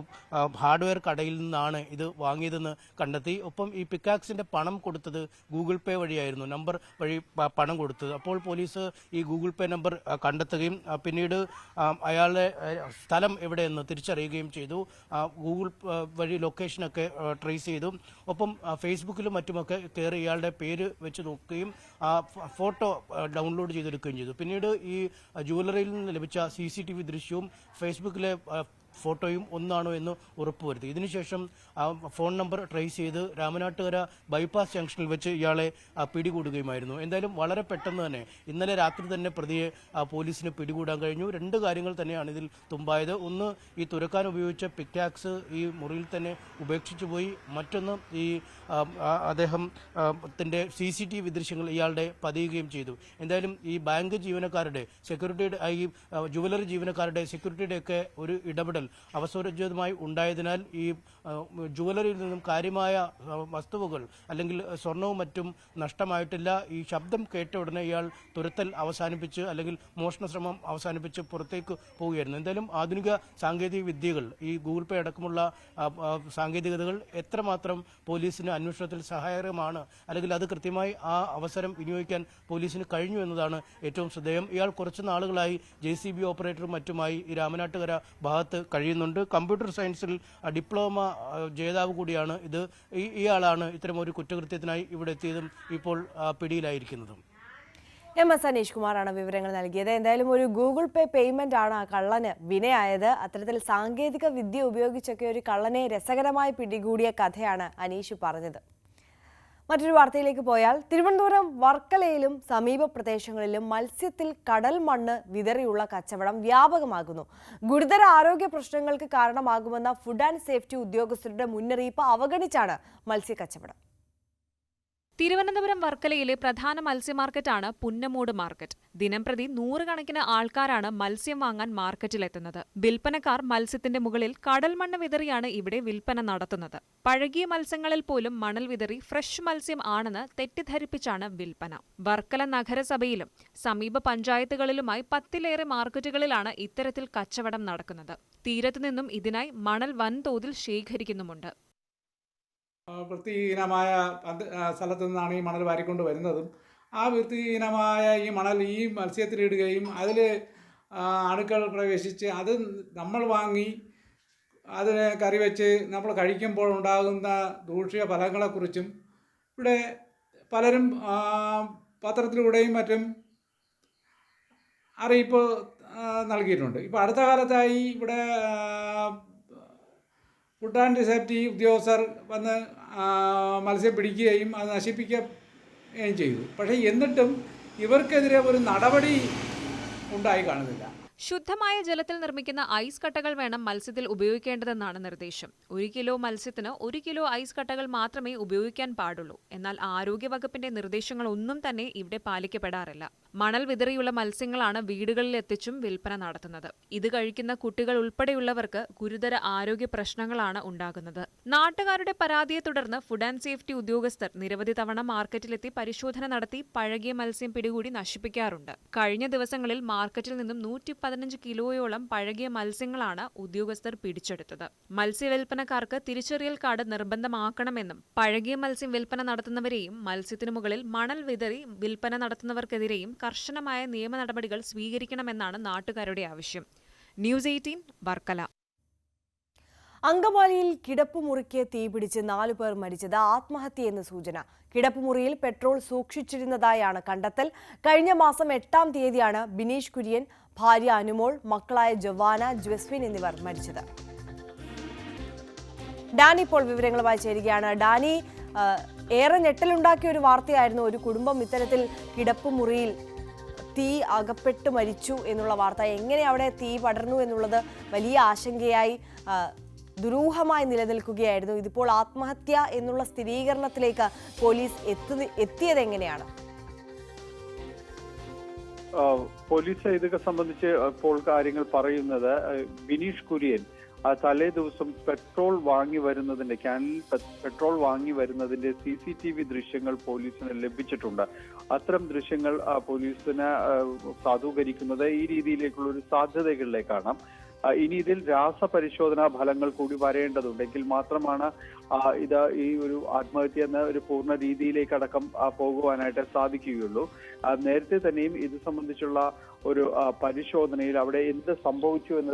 ഹാർഡ്വെയർ കടയിൽ നിന്നാണ് ഇത് വാങ്ങിയതെന്ന് കണ്ടെത്തി. ഒപ്പം ഈ പിക്കാക്സിന്റെ പണം കൊടുത്തത് ഗൂഗിൾ പേ വഴിയായിരുന്നു, നമ്പർ വഴി പണം കൊടുത്തത്. അപ്പോൾ പോലീസ് ഈ ഗൂഗിൾ പേ നമ്പർ കണ്ടെത്തുകയും പിന്നീട് അയാളുടെ സ്ഥലം എവിടെയെന്ന് തിരിച്ചറിയുകയും ചെയ്തു. ഗൂഗിൾ വഴി ലൊക്കേഷനൊക്കെ ട്രേസ് ചെയ്തു. ഒപ്പം ഫേസ്ബുക്കിലും മറ്റുമൊക്കെ കയറി ഇയാളുടെ പേര് വെച്ച് നോക്കുകയും ഫോട്ടോ ഡൗൺലോഡ് ചെയ്തെടുക്കുകയും ചെയ്തു. പിന്നീട് ഈ ജുവലറിയിൽ നിന്ന് ലഭിച്ച CCTV ദൃശ്യവും ഫേസ്ബുക്കിലെ ഫോട്ടോയും ഒന്നാണോ എന്ന് ഉറപ്പുവരുത്തി. ഇതിനുശേഷം ഫോൺ നമ്പർ ട്രേസ് ചെയ്ത് രാമനാട്ടുകര ബൈപ്പാസ് ജംഗ്ഷനിൽ വെച്ച് ഇയാളെ പിടികൂടുകയുമായിരുന്നു. എന്തായാലും വളരെ പെട്ടെന്ന് തന്നെ ഇന്നലെ രാത്രി തന്നെ പ്രതിയെ പോലീസിന് പിടികൂടാൻ കഴിഞ്ഞു. രണ്ട് കാര്യങ്ങൾ തന്നെയാണ് ഇതിൽ തുമ്പായത്. ഒന്ന്, ഈ തുറക്കാൻ ഉപയോഗിച്ച പിക്കാക്സ് ഈ മുറിയിൽ തന്നെ ഉപേക്ഷിച്ചു പോയി. മറ്റൊന്ന്, ഈ അദ്ദേഹത്തിന്റെ CCTV ദൃശ്യങ്ങൾ ഇയാളുടെ പതിയുകയും ചെയ്തു. എന്തായാലും ഈ ബാങ്ക് ജീവനക്കാരുടെ, സെക്യൂരിറ്റിയുടെ, ഈ ജുവലറി ജീവനക്കാരുടെ, സെക്യൂരിറ്റിയുടെയൊക്കെ ഒരു ഇടപെടൽ അവസരോചിതമായി ഉണ്ടായതിനാൽ ഈ ജുവലറിയിൽ നിന്നും കാര്യമായ വസ്തുവകൾ അല്ലെങ്കിൽ സ്വർണവും മറ്റും നഷ്ടമായിട്ടില്ല. ഈ ശബ്ദം കേട്ട ഉടനെ ഇയാൾ തുരത്തൽ അവസാനിപ്പിച്ച് അല്ലെങ്കിൽ മോഷണ ശ്രമം അവസാനിപ്പിച്ച് പുറത്തേക്ക് പോവുകയായിരുന്നു. എന്തായാലും ആധുനിക സാങ്കേതിക വിദ്യകൾ, ഈ ഗൂഗിൾ പേ അടക്കമുള്ള സാങ്കേതികതകൾ എത്രമാത്രം പോലീസിന് അന്വേഷണത്തിൽ സഹായകരമാണ്, അല്ലെങ്കിൽ അത് കൃത്യമായി ആ അവസരം വിനിയോഗിക്കാൻ പോലീസിന് കഴിഞ്ഞു എന്നതാണ് ഏറ്റവും ശ്രദ്ധേയം. ഇയാൾ കുറച്ച് നാളുകളായി JCB ഓപ്പറേറ്ററും മറ്റുമായി ഈ രാമനാട്ടുകര ഭാഗത്ത് കഴിയുന്നുണ്ട്. കമ്പ്യൂട്ടർ സയൻസിൽ ഡിപ്ലോമ ജേതാവ് കൂടിയാണ് ഇത്. ഇയാളാണ് ഇത്തരം ഒരു കുറ്റകൃത്യത്തിനായി ഇവിടെ എത്തിയതും ഇപ്പോൾ പിടിയിലായിരിക്കുന്നതും. MS അനീഷ് കുമാറാണ് വിവരങ്ങൾ നൽകിയത്. എന്തായാലും ഒരു ഗൂഗിൾ പേ പേയ്മെന്റ് ആണ് ആ കള്ളന് വിനയായത്. അത്തരത്തിൽ സാങ്കേതിക വിദ്യ ഉപയോഗിച്ചൊക്കെ ഒരു കള്ളനെ രസകരമായി പിടികൂടിയ കഥയാണ് അനീഷ് പറഞ്ഞത്. മറ്റൊരു വാർത്തയിലേക്ക് പോയാൽ, തിരുവനന്തപുരം വർക്കലയിലും സമീപ പ്രദേശങ്ങളിലും മത്സ്യത്തിൽ കടൽ മണ്ണ് വിതറിയുള്ള കച്ചവടം വ്യാപകമാകുന്നു. ഗുരുതര ആരോഗ്യ പ്രശ്നങ്ങൾക്ക് കാരണമാകുമെന്ന ഫുഡ് ആൻഡ് സേഫ്റ്റി ഉദ്യോഗസ്ഥരുടെ മുന്നറിയിപ്പ് അവഗണിച്ചാണ് മത്സ്യക്കച്ചവടം. തിരുവനന്തപുരം വർക്കലയിലെ പ്രധാന മത്സ്യമാർക്കറ്റാണ് പുന്നമൂട് മാർക്കറ്റ്. ദിനംപ്രതി 100 കണക്കിന് ആൾക്കാരാണ് മത്സ്യം വാങ്ങാൻ മാർക്കറ്റിലെത്തുന്നത്. വിൽപ്പനക്കാർ മത്സ്യത്തിന്റെ മുകളിൽ കടൽമണ്ണ് വിതറിയാണ് ഇവിടെ വിൽപ്പന നടത്തുന്നത്. പഴകിയ മത്സ്യങ്ങളിൽ പോലും മണൽ വിതറി ഫ്രഷ് മത്സ്യം ആണെന്ന് തെറ്റിദ്ധരിപ്പിച്ചാണ് വിൽപ്പന. വർക്കല നഗരസഭയിലും സമീപ പഞ്ചായത്തുകളിലുമായി 10ലേറെ മാർക്കറ്റുകളിലാണ് ഇത്തരത്തിൽ കച്ചവടം നടക്കുന്നത്. തീരത്തുനിന്നും ഇതിനായി മണൽ വൻതോതിൽ ശേഖരിക്കുന്നുമുണ്ട്. വൃത്തിഹീനമായ സ്ഥലത്തു നിന്നാണ് ഈ മണൽ വാരിക്കൊണ്ട് വരുന്നതും ആ വൃത്തിഹീനമായ ഈ മണൽ ഈ മത്സ്യത്തിലിടുകയും അതിൽ അണുക്കൾ പ്രവേശിച്ച് അത് നമ്മൾ വാങ്ങി അതിനെ കറി വെച്ച് നമ്മൾ കഴിക്കുമ്പോൾ ഉണ്ടാകുന്ന ദൂഷ്യ ഫലങ്ങളെക്കുറിച്ചും ഇവിടെ പലരും പത്രത്തിലൂടെയും മറ്റും അറിയിപ്പ് നൽകിയിട്ടുണ്ട്. ഇപ്പോൾ അടുത്ത കാലത്തായി ഇവിടെ ഫുഡ് ആൻഡ് സേഫ്റ്റി ഉദ്യോഗസ്ഥർ വന്ന് മത്സ്യം പിടിക്കുകയും അത് നശിപ്പിക്കുകയും ചെയ്തു. പക്ഷേ എന്നിട്ടും ഇവർക്കെതിരെ ഒരു നടപടി ഉണ്ടായി കാണുന്നില്ല. ശുദ്ധമായ ജലത്തിൽ നിർമ്മിക്കുന്ന ഐസ് കട്ടകൾ വേണം മത്സ്യത്തിൽ ഉപയോഗിക്കേണ്ടതെന്നാണ് നിർദ്ദേശം. 1 കിലോ മത്സ്യത്തിന് 1 കിലോ ഐസ് കട്ടകൾ മാത്രമേ ഉപയോഗിക്കാൻ പാടുള്ളൂ. എന്നാൽ ആരോഗ്യവകുപ്പിന്റെ നിർദ്ദേശങ്ങളൊന്നും തന്നെ ഇവിടെ പാലിക്കപ്പെടാറില്ല. മണൽ വിതറിയുള്ള മത്സ്യങ്ങളാണ് വീടുകളിൽ എത്തിച്ചും വിൽപ്പന നടത്തുന്നത്. ഇത് കഴിക്കുന്ന കുട്ടികൾ ഉൾപ്പെടെയുള്ളവർക്ക് ഗുരുതര ആരോഗ്യ പ്രശ്നങ്ങളാണ് ഉണ്ടാകുന്നത്. നാട്ടുകാരുടെ പരാതിയെ തുടർന്ന് ഫുഡ് ആൻഡ് സേഫ്റ്റി ഉദ്യോഗസ്ഥർ നിരവധി തവണ മാർക്കറ്റിലെത്തി പരിശോധന നടത്തി പഴകിയ മത്സ്യം പിടികൂടി നശിപ്പിക്കാറുണ്ട്. കഴിഞ്ഞ ദിവസങ്ങളിൽ മാർക്കറ്റിൽ നിന്നും 115 കിലോയോളം പഴകിയ മത്സ്യങ്ങളാണ് ഉദ്യോഗസ്ഥർ പിടിച്ചെടുത്തത്. മത്സ്യവിൽപ്പനക്കാർക്ക് തിരിച്ചറിയൽ കാർഡ് നിർബന്ധമാക്കണമെന്നും പഴകിയ മത്സ്യം വിൽപ്പന നടത്തുന്നവരെയും മത്സ്യത്തിനു മുകളിൽ മണൽ വിതറി വിൽപ്പന നടത്തുന്നവർക്കെതിരെയും കർശനമായ നിയമ നടപടികൾ സ്വീകരിക്കണമെന്നാണ് നാട്ടുകാരുടെ ആവശ്യം. ന്യൂസ് 18 വർക്കല. അങ്കമാലിയിൽ കിടപ്പുമുറിക്ക് തീപിടിച്ച് 4 പേർ മരിച്ചത് ആത്മഹത്യയെന്ന് സൂചന. കിടപ്പുമുറിയിൽ പെട്രോൾ സൂക്ഷിച്ചിരുന്നതായാണ് കണ്ടെത്തൽ. കഴിഞ്ഞ മാസം 8-ാം തീയതിയാണ് ബിനീഷ് കുര്യൻ, ഭാര്യ അനുമോൾ, മക്കളായ ജവാന, ജസ്വിൻ എന്നിവർ മരിച്ചത്. ഡാനി ഇപ്പോൾ വിവരങ്ങളുമായി ചേരുകയാണ്. ഡാനി, ഏറെ ഞെട്ടലുണ്ടാക്കിയ ഒരു വാർത്തയായിരുന്നു ഒരു കുടുംബം ഇത്തരത്തിൽ കിടപ്പുമുറിയിൽ തീ അകപ്പെട്ട് മരിച്ചു എന്നുള്ള വാർത്ത. എങ്ങനെ അവിടെ തീ പടർന്നു എന്നുള്ളത് വലിയ ആശങ്കയായി ദുരൂഹമായി നിലനിൽക്കുകയായിരുന്നു. ഇതിപ്പോൾ ആത്മഹത്യ എന്നുള്ള സ്ഥിരീകരണത്തിലേക്ക് പോലീസ് എത്തിയത് എങ്ങനെയാണ്? പോലീസ് ഇതൊക്കെ സംബന്ധിച്ച് ഇപ്പോൾ കാര്യങ്ങൾ പറയുന്നത്, ബിനീഷ് കുര്യൻ തലേ ദിവസം പെട്രോൾ വാങ്ങി വരുന്നതിന്റെ ക്യാനിൽ പെട്രോൾ വാങ്ങി വരുന്നതിന്റെ CCTV ദൃശ്യങ്ങൾ പോലീസിന് ലഭിച്ചിട്ടുണ്ട്. അത്തരം ദൃശ്യങ്ങൾ പോലീസിന് സാധൂകരിക്കുന്നത് ഈ രീതിയിലേക്കുള്ള ഒരു സാധ്യതകളിലേക്കാണ്. ഇനി ഇതിൽ രാസപരിശോധനാ ഫലങ്ങൾ കൂടി വരേണ്ടതുണ്ടെങ്കിൽ മാത്രമാണ് ഈ ഒരു ആത്മഹത്യ എന്ന ഒരു പൂർണ്ണ രീതിയിലേക്കടക്കം പോകുവാനായിട്ട് സാധിക്കുകയുള്ളൂ. നേരത്തെ തന്നെയും ഇത് സംബന്ധിച്ചുള്ള ഒരു പരിശോധനയിൽ അവിടെ എന്ത് സംഭവിച്ചു എന്ന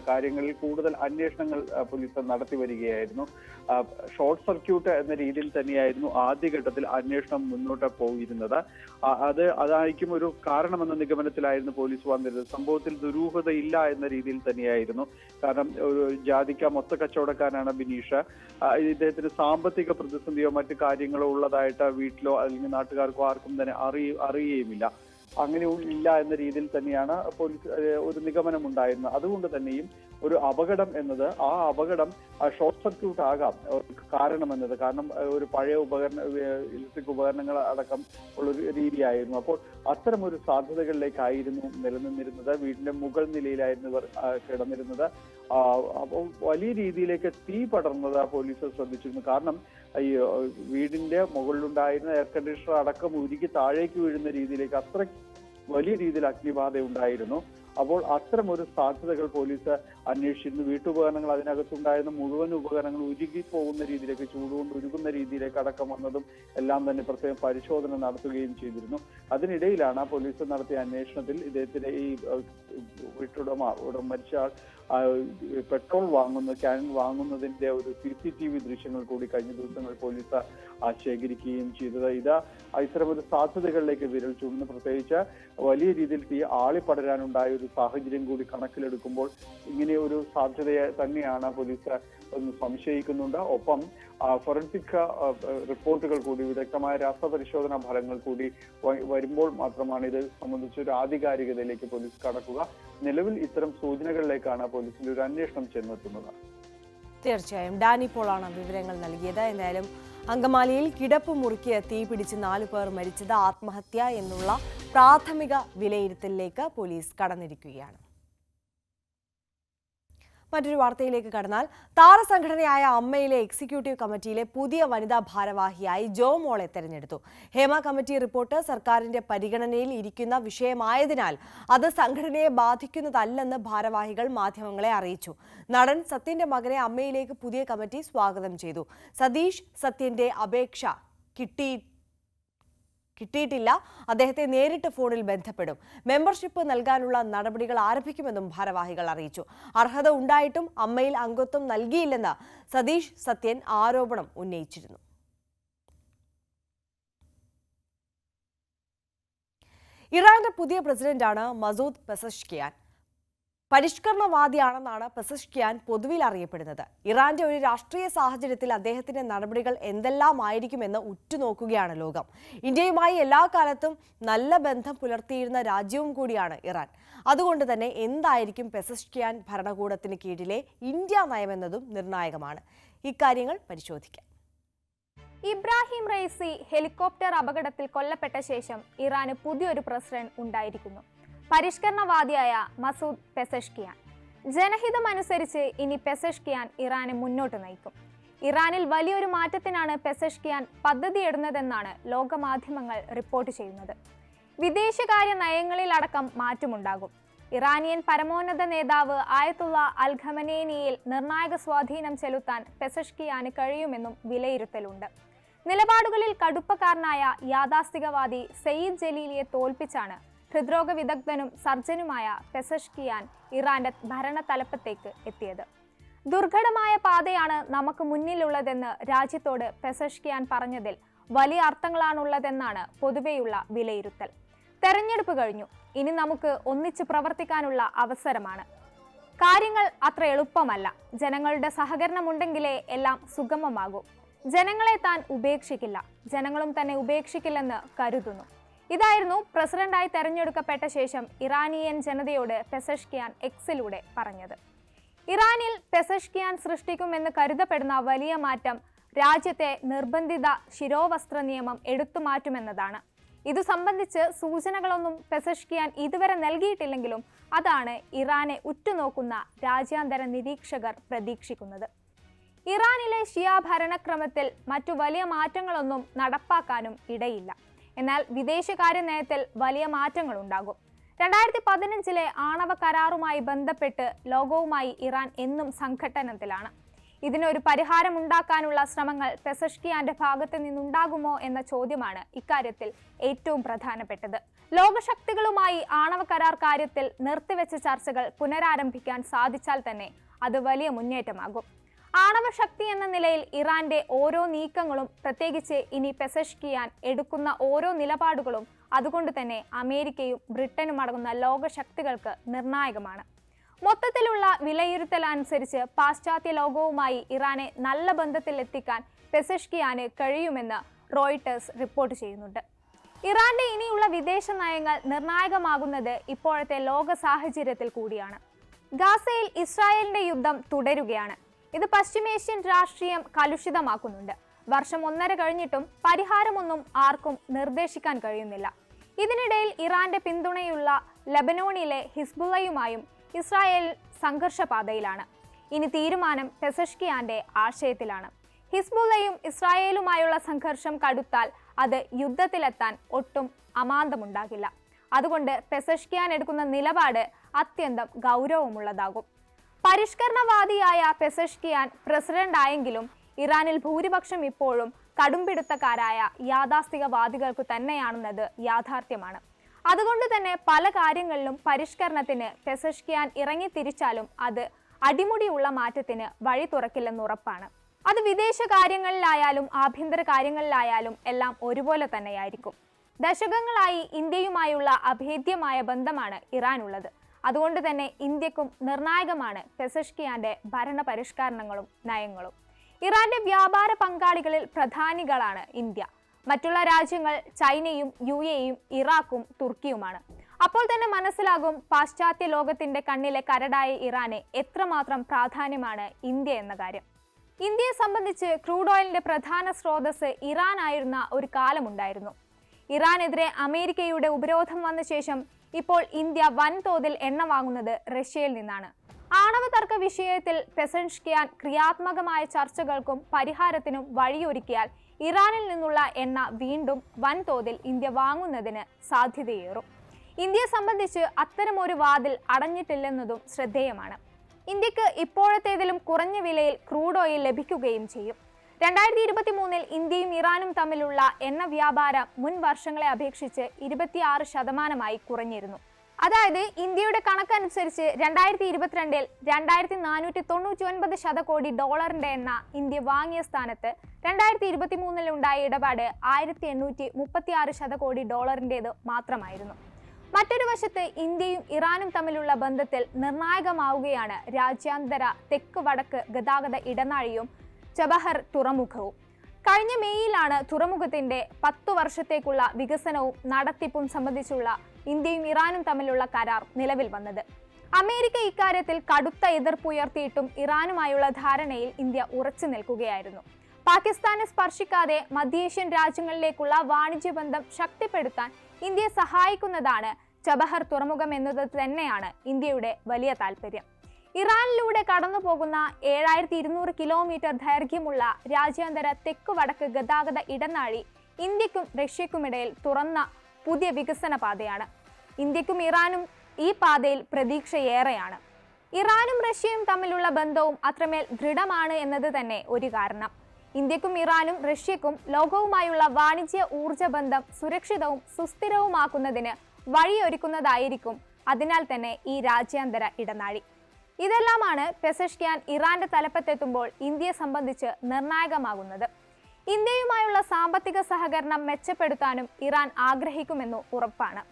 കാര്യങ്ങളിൽ കൂടുതൽ അന്വേഷണങ്ങൾ പോലീസ് നടത്തി വരികയായിരുന്നു. ഷോർട്ട് സർക്യൂട്ട് എന്ന രീതിയിൽ തന്നെയായിരുന്നു ആദ്യഘട്ടത്തിൽ അന്വേഷണം മുന്നോട്ട് പോയിരുന്നത്. അതായിരിക്കും ഒരു കാരണമെന്ന നിഗമനത്തിലായിരുന്നു പോലീസ് വന്നിരുന്നത്. സംഭവത്തിൽ ദുരൂഹതയില്ല എന്ന രീതിയിൽ തന്നെയായിരുന്നു. കാരണം ഒരു ജാതിക്ക മൊത്ത കച്ചവടക്കാരനാണ് ബിനീഷ്. ഇദ്ദേഹത്തിന് സാമ്പത്തിക പ്രതിസന്ധിയോ മറ്റു കാര്യങ്ങളോ ഉള്ളതായിട്ട് വീട്ടിലോ അല്ലെങ്കിൽ നാട്ടുകാർക്കോ ആർക്കും തന്നെ അറിയുകയുമില്ല. അങ്ങനെ ഇല്ല എന്ന രീതിയിൽ തന്നെയാണ് പോലീസ് ഒരു നിഗമനം ഉണ്ടായിരുന്നത്. അതുകൊണ്ട് തന്നെയും ഒരു അപകടം എന്നത് ആ അപകടം ഷോർട്ട് സർക്യൂട്ട് ആകാം കാരണമെന്നത്. കാരണം ഒരു പഴയ ഇലക്ട്രിക് ഉപകരണങ്ങൾ അടക്കം ഉള്ളൊരു രീതിയായിരുന്നു. അപ്പോൾ അത്തരം ഒരു സാധ്യതകളിലേക്കായിരുന്നു നിലനിന്നിരുന്നത്. വീടിന്റെ മുകൾ നിലയിലായിരുന്നു ഇവർ കിടന്നിരുന്നത്. അപ്പോൾ വലിയ രീതിയിലേക്ക് തീ പടർന്നത് പോലീസ് ശ്രദ്ധിച്ചിരുന്നു. കാരണം ഈ വീടിന്റെ മുകളിലുണ്ടായിരുന്ന എയർ കണ്ടീഷണർ അടക്കം ഉരുകി താഴേക്ക് വീഴുന്ന രീതിയിലേക്ക് അത്ര വലിയ രീതിയിൽ അഗ്നിബാധ ഉണ്ടായിരുന്നു. അപ്പോൾ അത്തരം ഒരു സാധ്യതകൾ പോലീസ് അന്വേഷിച്ചിരുന്നു. വീട്ടുപകരണങ്ങൾ, അതിനകത്തുണ്ടായിരുന്ന മുഴുവൻ ഉപകരണങ്ങൾ ഉരുകി പോകുന്ന രീതിയിലേക്ക്, ചൂടുകൊണ്ട് ഉരുകുന്ന രീതിയിലേക്ക് അടക്കം വന്നതും എല്ലാം തന്നെ പ്രത്യേകം പരിശോധന നടത്തുകയും ചെയ്തിരുന്നു. അതിനിടയിലാണ് പോലീസ് നടത്തിയ അന്വേഷണത്തിൽ ഇദ്ദേഹത്തിന്റെ ഈ വീട്ടുടമ മരിച്ച പെട്രോൾ ക്യാൻ വാങ്ങുന്നതിന്റെ ഒരു CCTV ദൃശ്യങ്ങൾ കൂടി കഴിഞ്ഞ ദിവസങ്ങൾ പോലീസ് ശേഖരിക്കുകയും ചെയ്തത്. ഇത്തരമൊരു സാധ്യതകളിലേക്ക് വിരൽ ചൂണ്ടുന്നു. പ്രത്യേകിച്ച് വലിയ രീതിയിൽ തീ ആളിപ്പടരാനുണ്ടായ ഒരു സാഹചര്യം കൂടി കണക്കിലെടുക്കുമ്പോൾ ഇങ്ങനെ ഒരു സാധ്യതയെ തന്നെയാണ് പോലീസ് ഒന്ന് സംശയിക്കുന്നുണ്ട്. ഒപ്പം ഫോറൻസിക് റിപ്പോർട്ടുകൾ കൂടി, വിദഗ്ധമായ രാസപരിശോധനാ ഫലങ്ങൾ കൂടി വരുമ്പോൾ മാത്രമാണ് ഇത് സംബന്ധിച്ചൊരു ആധികാരികതയിലേക്ക് പോലീസ് കടക്കുക. നിലവിൽ ഇത്തരം സൂചനകളിലേക്കാണ് പോലീസിന്റെ ഒരു അന്വേഷണം ചെന്നെത്തുന്നത്. തീർച്ചയായും ഡാനി പോളാണ് വിവരങ്ങൾ നൽകിയത്. എന്തായാലും അങ്കമാലിയിൽ കിടപ്പ് മുറിക്ക് തീ പിടിച്ച് 4 പേർ മരിച്ചത് ആത്മഹത്യ എന്നുള്ള പ്രാഥമിക വിലയിരുത്തലിലേക്ക് പോലീസ് കടന്നിരിക്കുകയാണ്. മറ്റൊരു വാർത്തയിലേക്ക് കടന്നാൽ, താരസംഘടനയായ അമ്മയിലെ എക്സിക്യൂട്ടീവ് കമ്മിറ്റിയിലെ പുതിയ വനിതാ ഭാരവാഹിയായി ജോ മോളെ തെരഞ്ഞെടുത്തു. ഹേമ കമ്മിറ്റി റിപ്പോർട്ട് സർക്കാരിന്റെ പരിഗണനയിൽ ഇരിക്കുന്ന വിഷയമായതിനാൽ അത് സംഘടനയെ ബാധിക്കുന്നതല്ലെന്ന് ഭാരവാഹികൾ മാധ്യമങ്ങളെ അറിയിച്ചു. നടൻ സത്യന്റെ മകനെ അമ്മയിലേക്ക് പുതിയ കമ്മിറ്റി സ്വാഗതം ചെയ്തു. സതീഷ് സത്യന്റെ അപേക്ഷ കിട്ടിയിട്ടില്ല. അദ്ദേഹത്തെ നേരിട്ട് ഫോണിൽ ബന്ധപ്പെടും. മെമ്പർഷിപ്പ് നൽകാനുള്ള നടപടികൾ ആരംഭിക്കുമെന്നും ഭാരവാഹികൾ അറിയിച്ചു. അർഹത ഉണ്ടായിട്ടും അമ്മയിൽ അംഗത്വം നൽകിയില്ലെന്ന് സതീഷ് സത്യൻ ആരോപണം ഉന്നയിച്ചിരുന്നു. ഇറാന്റെ പുതിയ പ്രസിഡന്റാണ് മസൂദ് പെസഷ്കിയാൻ. പരിഷ്കരണവാദിയാണെന്നാണ് പെസഷ്കിയാൻ പൊതുവിൽ അറിയപ്പെടുന്നത്. ഇറാന്റെ ഒരു രാഷ്ട്രീയ സാഹചര്യത്തിൽ അദ്ദേഹത്തിന്റെ നടപടികൾ എന്തെല്ലാമായിരിക്കുമെന്ന് ഉറ്റുനോക്കുകയാണ് ലോകം. ഇന്ത്യയുമായി എല്ലാ കാലത്തും നല്ല ബന്ധം പുലർത്തിയിരുന്ന രാജ്യവും കൂടിയാണ് ഇറാൻ. അതുകൊണ്ട് തന്നെ എന്തായിരിക്കും പെസഷ്കിയാൻ ഭരണകൂടത്തിന് കീഴിലെ ഇന്ത്യ നയമെന്നതും നിർണായകമാണ്. ഇക്കാര്യങ്ങൾ പരിശോധിക്കാം. ഇബ്രാഹിം റൈസി ഹെലികോപ്റ്റർ അപകടത്തിൽ കൊല്ലപ്പെട്ട ശേഷം ഇറാന് പുതിയൊരു പ്രസിഡന്റ് ഉണ്ടായിരിക്കുന്നു. പരിഷ്കരണവാദിയായ മസൂദ് പെസഷ്കിയാൻ. ജനഹിതമനുസരിച്ച് ഇനി പെസഷ്കിയാൻ ഇറാനെ മുന്നോട്ട് നയിക്കും. ഇറാനിൽ വലിയൊരു മാറ്റത്തിനാണ് പെസഷ്കിയാൻ പദ്ധതിയിടുന്നതെന്നാണ് ലോകമാധ്യമങ്ങൾ റിപ്പോർട്ട് ചെയ്യുന്നത്. വിദേശകാര്യ നയങ്ങളിലടക്കം മാറ്റമുണ്ടാകും. ഇറാനിയൻ പരമോന്നത നേതാവ് ആയത്തുള്ള അൽ ഖമനേനിയിൽ നിർണായക സ്വാധീനം ചെലുത്താൻ പെസഷ്കിയാന് കഴിയുമെന്നും വിലയിരുത്തലുണ്ട്. നിലപാടുകളിൽ കടുപ്പക്കാരനായ യാഥാസ്ഥികവാദി സയ്യിദ് ജലീലിയെ തോൽപ്പിച്ചാണ് ഹൃദ്രോഗ വിദഗ്ധനും സർജനുമായ പെസഷ്കിയാൻ ഇറാന്റെ ഭരണതലപ്പത്തേക്ക് എത്തിയത്. ദുർഘടമായ പാതയാണ് നമുക്ക് മുന്നിലുള്ളതെന്ന് രാജ്യത്തോട് പെസഷ്കിയാൻ പറഞ്ഞതിൽ വലിയ അർത്ഥങ്ങളാണുള്ളതെന്നാണ് പൊതുവെയുള്ള വിലയിരുത്തൽ. തെരഞ്ഞെടുപ്പ് കഴിഞ്ഞു, ഇനി നമുക്ക് ഒന്നിച്ച് പ്രവർത്തിക്കാനുള്ള അവസരമാണ്. കാര്യങ്ങൾ അത്ര എളുപ്പമല്ല. ജനങ്ങളുടെ സഹകരണമുണ്ടെങ്കിലേ എല്ലാം സുഗമമാകൂ. ജനങ്ങളെ താൻ ഉപേക്ഷിക്കില്ല, ജനങ്ങളും തന്നെ ഉപേക്ഷിക്കില്ലെന്ന് കരുതുന്നു. ഇതായിരുന്നു പ്രസിഡന്റായി തെരഞ്ഞെടുക്കപ്പെട്ട ശേഷം ഇറാനിയൻ ജനതയോട് പെസഷ്കിയാൻ എക്സിലൂടെ പറഞ്ഞത്. ഇറാനിൽ പെസഷ്കിയാൻ സൃഷ്ടിക്കുമെന്ന് കരുതപ്പെടുന്ന വലിയ മാറ്റം രാജ്യത്തെ നിർബന്ധിത ശിരോവസ്ത്ര നിയമം എടുത്തുമാറ്റുമെന്നതാണ്. ഇതു സംബന്ധിച്ച് സൂചനകളൊന്നും പെസഷ്കിയാൻ ഇതുവരെ നൽകിയിട്ടില്ലെങ്കിലും അതാണ് ഇറാനെ ഉറ്റുനോക്കുന്ന രാജ്യാന്തര നിരീക്ഷകർ പ്രതീക്ഷിക്കുന്നത്. ഇറാനിലെ ഷിയ ഭരണക്രമത്തിൽ മറ്റു വലിയ മാറ്റങ്ങളൊന്നും നടപ്പാക്കാനും ഇടയില്ല. എന്നാൽ വിദേശകാര്യ നയത്തിൽ വലിയ മാറ്റങ്ങളുണ്ടാകും. 2015 ആണവ കരാറുമായി ബന്ധപ്പെട്ട് ലോകവുമായി ഇറാൻ എന്നും സംഘട്ടനത്തിലാണ്. ഇതിനൊരു പരിഹാരമുണ്ടാക്കാനുള്ള ശ്രമങ്ങൾ പെസഷ്കിയാന്റെ ഭാഗത്ത് നിന്നുണ്ടാകുമോ എന്ന ചോദ്യമാണ് ഇക്കാര്യത്തിൽ ഏറ്റവും പ്രധാനപ്പെട്ടത്. ലോകശക്തികളുമായി ആണവ കരാർ കാര്യത്തിൽ നിർത്തിവെച്ച ചർച്ചകൾ പുനരാരംഭിക്കാൻ സാധിച്ചാൽ തന്നെ അത് വലിയ മുന്നേറ്റമാകും. ആണവശക്തി എന്ന നിലയിൽ ഇറാന്റെ ഓരോ നീക്കങ്ങളും, പ്രത്യേകിച്ച് ഇനി പെസഷ്കിയാൻ എടുക്കുന്ന ഓരോ നിലപാടുകളും അതുകൊണ്ട് തന്നെ അമേരിക്കയും ബ്രിട്ടനും അടങ്ങുന്ന ലോകശക്തികൾക്ക് നിർണായകമാണ്. മൊത്തത്തിലുള്ള വിലയിരുത്തൽ അനുസരിച്ച് പാശ്ചാത്യ ലോകവുമായി ഇറാനെ നല്ല ബന്ധത്തിൽ എത്തിക്കാൻ പെസഷ്കിയാന് കഴിയുമെന്ന് റോയിട്ടേഴ്സ് റിപ്പോർട്ട് ചെയ്യുന്നുണ്ട്. ഇറാന്റെ ഇനിയുള്ള വിദേശ നയങ്ങൾ നിർണായകമാകുന്നത് ഇപ്പോഴത്തെ ലോക സാഹചര്യത്തിൽ കൂടിയാണ്. ഗാസയിൽ ഇസ്രായേലിന്റെ യുദ്ധം തുടരുകയാണ്. ഇത് പശ്ചിമേഷ്യൻ രാഷ്ട്രീയം കലുഷിതമാക്കുന്നുണ്ട്. വർഷം 1.5 കഴിഞ്ഞിട്ടും പരിഹാരമൊന്നും ആർക്കും നിർദ്ദേശിക്കാൻ കഴിയുന്നില്ല. ഇതിനിടയിൽ ഇറാന്റെ പിന്തുണയുള്ള ലബനോണിലെ ഹിസ്ബുള്ളയുമായും ഇസ്രായേൽ സംഘർഷപാതയിലാണ്. ഇനി തീരുമാനം പെസഷ്കിയാന്റെ ആശയത്തിലാണ്. ഹിസ്ബുള്ളയും ഇസ്രായേലുമായുള്ള സംഘർഷം കടുത്താൽ അത് യുദ്ധത്തിലെത്താൻ ഒട്ടും അമാന്തമുണ്ടാകില്ല. അതുകൊണ്ട് പെസഷ്കിയാൻ എടുക്കുന്ന നിലപാട് അത്യന്തം ഗൗരവമുള്ളതാകും. പരിഷ്കരണവാദിയായ പെസഷ്കിയാൻ പ്രസിഡന്റ് ആയെങ്കിലും ഇറാനിൽ ഭൂരിപക്ഷം ഇപ്പോഴും കടുംപിടുത്തക്കാരായ യാഥാസ്ഥികവാദികൾക്ക് തന്നെയാണെന്നത് യാഥാർത്ഥ്യമാണ്. അതുകൊണ്ട് തന്നെ പല കാര്യങ്ങളിലും പരിഷ്കരണത്തിന് പെസഷ്കിയാൻ ഇറങ്ങിത്തിരിച്ചാലും അത് അടിമുടിയുള്ള മാറ്റത്തിന് വഴി തുറക്കില്ലെന്നുറപ്പാണ്. അത് വിദേശ കാര്യങ്ങളിലായാലും ആഭ്യന്തര കാര്യങ്ങളിലായാലും എല്ലാം ഒരുപോലെ തന്നെയായിരിക്കും. ദശകങ്ങളായി ഇന്ത്യയുമായുള്ള അഭേദ്യമായ ബന്ധമാണ് ഇറാനുള്ളത്. അതുകൊണ്ട് തന്നെ ഇന്ത്യക്കും നിർണായകമാണ് പെസഷ്കിയാന്റെ ഭരണ പരിഷ്കരണങ്ങളും നയങ്ങളും. ഇറാന്റെ വ്യാപാര പങ്കാളികളിൽ പ്രധാനികളാണ് ഇന്ത്യ. മറ്റുള്ള രാജ്യങ്ങൾ ചൈനയും UAEയും ഇറാഖും തുർക്കിയുമാണ്. അപ്പോൾ തന്നെ മനസ്സിലാകും പാശ്ചാത്യ ലോകത്തിന്റെ കണ്ണിലെ കരടായ ഇറാന് എത്രമാത്രം പ്രാധാന്യമാണ് ഇന്ത്യ എന്ന കാര്യം. ഇന്ത്യയെ സംബന്ധിച്ച് ക്രൂഡ് ഓയിലിന്റെ പ്രധാന സ്രോതസ് ഇറാൻ ആയിരുന്ന ഒരു കാലമുണ്ടായിരുന്നു. ഇറാനെതിരെ അമേരിക്കയുടെ ഉപരോധം വന്ന ശേഷം ഇപ്പോൾ ഇന്ത്യ വൻതോതിൽ എണ്ണ വാങ്ങുന്നത് റഷ്യയിൽ നിന്നാണ്. ആണവ തർക്ക വിഷയത്തിൽ പെസഷ്കിയാൻ ക്രിയാത്മകമായ ചർച്ചകൾക്കും പരിഹാരത്തിനും വഴിയൊരുക്കിയാൽ ഇറാനിൽ നിന്നുള്ള എണ്ണ വീണ്ടും വൻതോതിൽ ഇന്ത്യ വാങ്ങുന്നതിന് സാധ്യതയേറും. ഇന്ത്യയെ സംബന്ധിച്ച് അത്തരമൊരു വാതിൽ അടഞ്ഞിട്ടില്ലെന്നതും ശ്രദ്ധേയമാണ്. ഇന്ത്യക്ക് ഇപ്പോഴത്തേതിലും കുറഞ്ഞ വിലയിൽ ക്രൂഡ് ഓയിൽ ലഭിക്കുകയും ചെയ്യും. 2023 ഇന്ത്യയും ഇറാനും തമ്മിലുള്ള എണ്ണ വ്യാപാരം മുൻ വർഷങ്ങളെ അപേക്ഷിച്ച് 26% കുറഞ്ഞിരുന്നു. അതായത് ഇന്ത്യയുടെ കണക്കനുസരിച്ച് 2022 $2,499 ശതകോടി എണ്ണ ഇന്ത്യ വാങ്ങിയ സ്ഥാനത്ത് 2023 ഉണ്ടായ ഇടപാട് $1,836 ശതകോടി മാത്രമായിരുന്നു. മറ്റൊരു വശത്ത് ഇന്ത്യയും ഇറാനും തമ്മിലുള്ള ബന്ധത്തിൽ നിർണായകമാവുകയാണ് രാജ്യാന്തര തെക്ക് വടക്ക് ഗതാഗത ഇടനാഴിയും ചബഹർ തുറമുഖവും. കഴിഞ്ഞ മെയ്യിലാണ് തുറമുഖത്തിന്റെ 10 വർഷത്തേക്കുള്ള വികസനവും നടത്തിപ്പും സംബന്ധിച്ചുള്ള ഇന്ത്യയും ഇറാനും തമ്മിലുള്ള കരാർ നിലവിൽ വന്നത്. അമേരിക്ക ഇക്കാര്യത്തിൽ കടുത്ത എതിർപ്പുയർത്തിയിട്ടും ഇറാനുമായുള്ള ധാരണയിൽ ഇന്ത്യ ഉറച്ചു നിൽക്കുകയായിരുന്നു. പാകിസ്ഥാനെ സ്പർശിക്കാതെ മധ്യേഷ്യൻ രാജ്യങ്ങളിലേക്കുള്ള വാണിജ്യ ബന്ധം ശക്തിപ്പെടുത്താൻ ഇന്ത്യയെ സഹായിക്കുന്നതാണ് ചബഹർ തുറമുഖം എന്നത് തന്നെയാണ് ഇന്ത്യയുടെ വലിയ താല്പര്യം. ഇറാനിലൂടെ കടന്നു പോകുന്ന 7200 കിലോമീറ്റർ ദൈർഘ്യമുള്ള രാജ്യാന്തര തെക്ക് വടക്ക് ഗതാഗത ഇടനാഴി ഇന്ത്യക്കും റഷ്യക്കുമിടയിൽ തുറന്ന പുതിയ വികസന പാതയാണ്. ഇന്ത്യക്കും ഇറാനും ഈ പാതയിൽ പ്രതീക്ഷയേറെയാണ്. ഇറാനും റഷ്യയും തമ്മിലുള്ള ബന്ധവും അത്രമേൽ ദൃഢമാണ് എന്നത് തന്നെ ഒരു കാരണം. ഇന്ത്യക്കും ഇറാനും റഷ്യക്കും ലോകവുമായുള്ള വാണിജ്യ ഊർജ ബന്ധം സുരക്ഷിതവും സുസ്ഥിരവുമാക്കുന്നതിന് വഴിയൊരുക്കുന്നതായിരിക്കും അതിനാൽ തന്നെ ഈ രാജ്യാന്തര ഇടനാഴി. ഇതെല്ലാമാണ് പെസഷ്കിയാൻ ഇറാന്റെ തലപ്പത്തെത്തുമ്പോൾ ഇന്ത്യയെ സംബന്ധിച്ച് നിർണായകമാകുന്നത്. ഇന്ത്യയുമായുള്ള സാമ്പത്തിക സഹകരണം മെച്ചപ്പെടുത്താനും ഇറാൻ ആഗ്രഹിക്കുമെന്നു ഉറപ്പാണ്.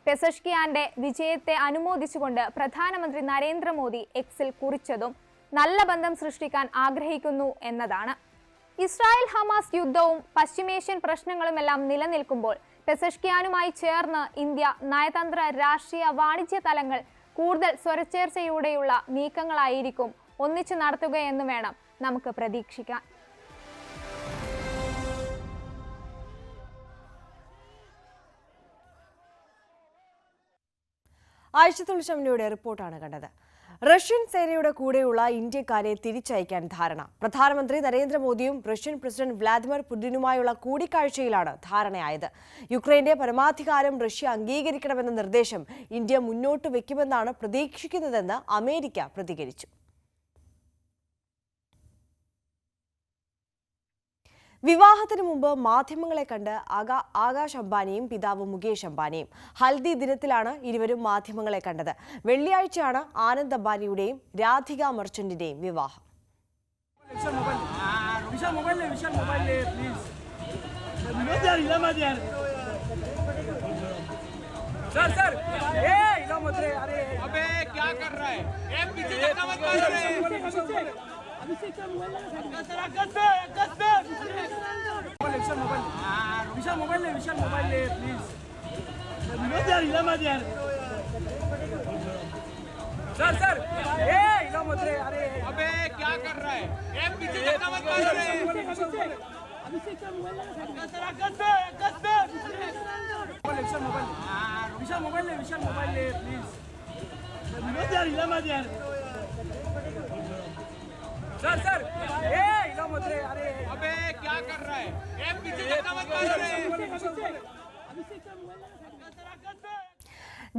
പെസഷ്കിയാന്റെ വിജയത്തെ അനുമോദിച്ചുകൊണ്ട് പ്രധാനമന്ത്രി നരേന്ദ്രമോദി എക്സിൽ കുറിച്ചതും നല്ല ബന്ധം സൃഷ്ടിക്കാൻ ആഗ്രഹിക്കുന്നു എന്നതാണ്. ഇസ്രായേൽ ഹമാസ് യുദ്ധവും പശ്ചിമേഷ്യൻ പ്രശ്നങ്ങളുമെല്ലാം നിലനിൽക്കുമ്പോൾ പെസഷ്കിയാനുമായി ചേർന്ന് ഇന്ത്യ നയതന്ത്ര, രാഷ്ട്രീയ, വാണിജ്യ തലങ്ങൾ കൂടുതൽ സ്വരച്ചേർച്ചയോടെയുള്ള നീക്കങ്ങളായിരിക്കും ഒന്നിച്ചു നടത്തുകയെന്ന് വേണം നമുക്ക് പ്രതീക്ഷിക്കാൻ. ആയിഷത്തുൽ ഷംനയുടെ റിപ്പോർട്ടാണ് കണ്ടത്. റഷ്യൻ സേനയുടെ കൂടെയുള്ള ഇന്ത്യക്കാരെ തിരിച്ചയക്കാൻ ധാരണ. പ്രധാനമന്ത്രി നരേന്ദ്രമോദിയും റഷ്യൻ പ്രസിഡന്റ് വ്ളാദിമിർ പുടിനുമായുള്ള കൂടിക്കാഴ്ചയിലാണ് ധാരണയായത്. യുക്രൈന്റെ പരമാധികാരം റഷ്യ അംഗീകരിക്കണമെന്ന നിർദ്ദേശം ഇന്ത്യ മുന്നോട്ട് വയ്ക്കുമെന്നാണ് പ്രതീക്ഷിക്കുന്നതെന്ന് അമേരിക്ക പ്രതികരിച്ചു. വിവാഹത്തിന് മുമ്പ് മാധ്യമങ്ങളെ കണ്ട് ആകാശ് അംബാനിയും പിതാവ് മുകേഷ് അംബാനിയും. ഹൽദി ദിനത്തിലാണ് ഇരുവരും മാധ്യമങ്ങളെ കണ്ടത്. വെള്ളിയാഴ്ചയാണ് ആനന്ദ് അംബാനിയുടെയും രാധിക മർച്ചന്റിന്റെയും വിവാഹം.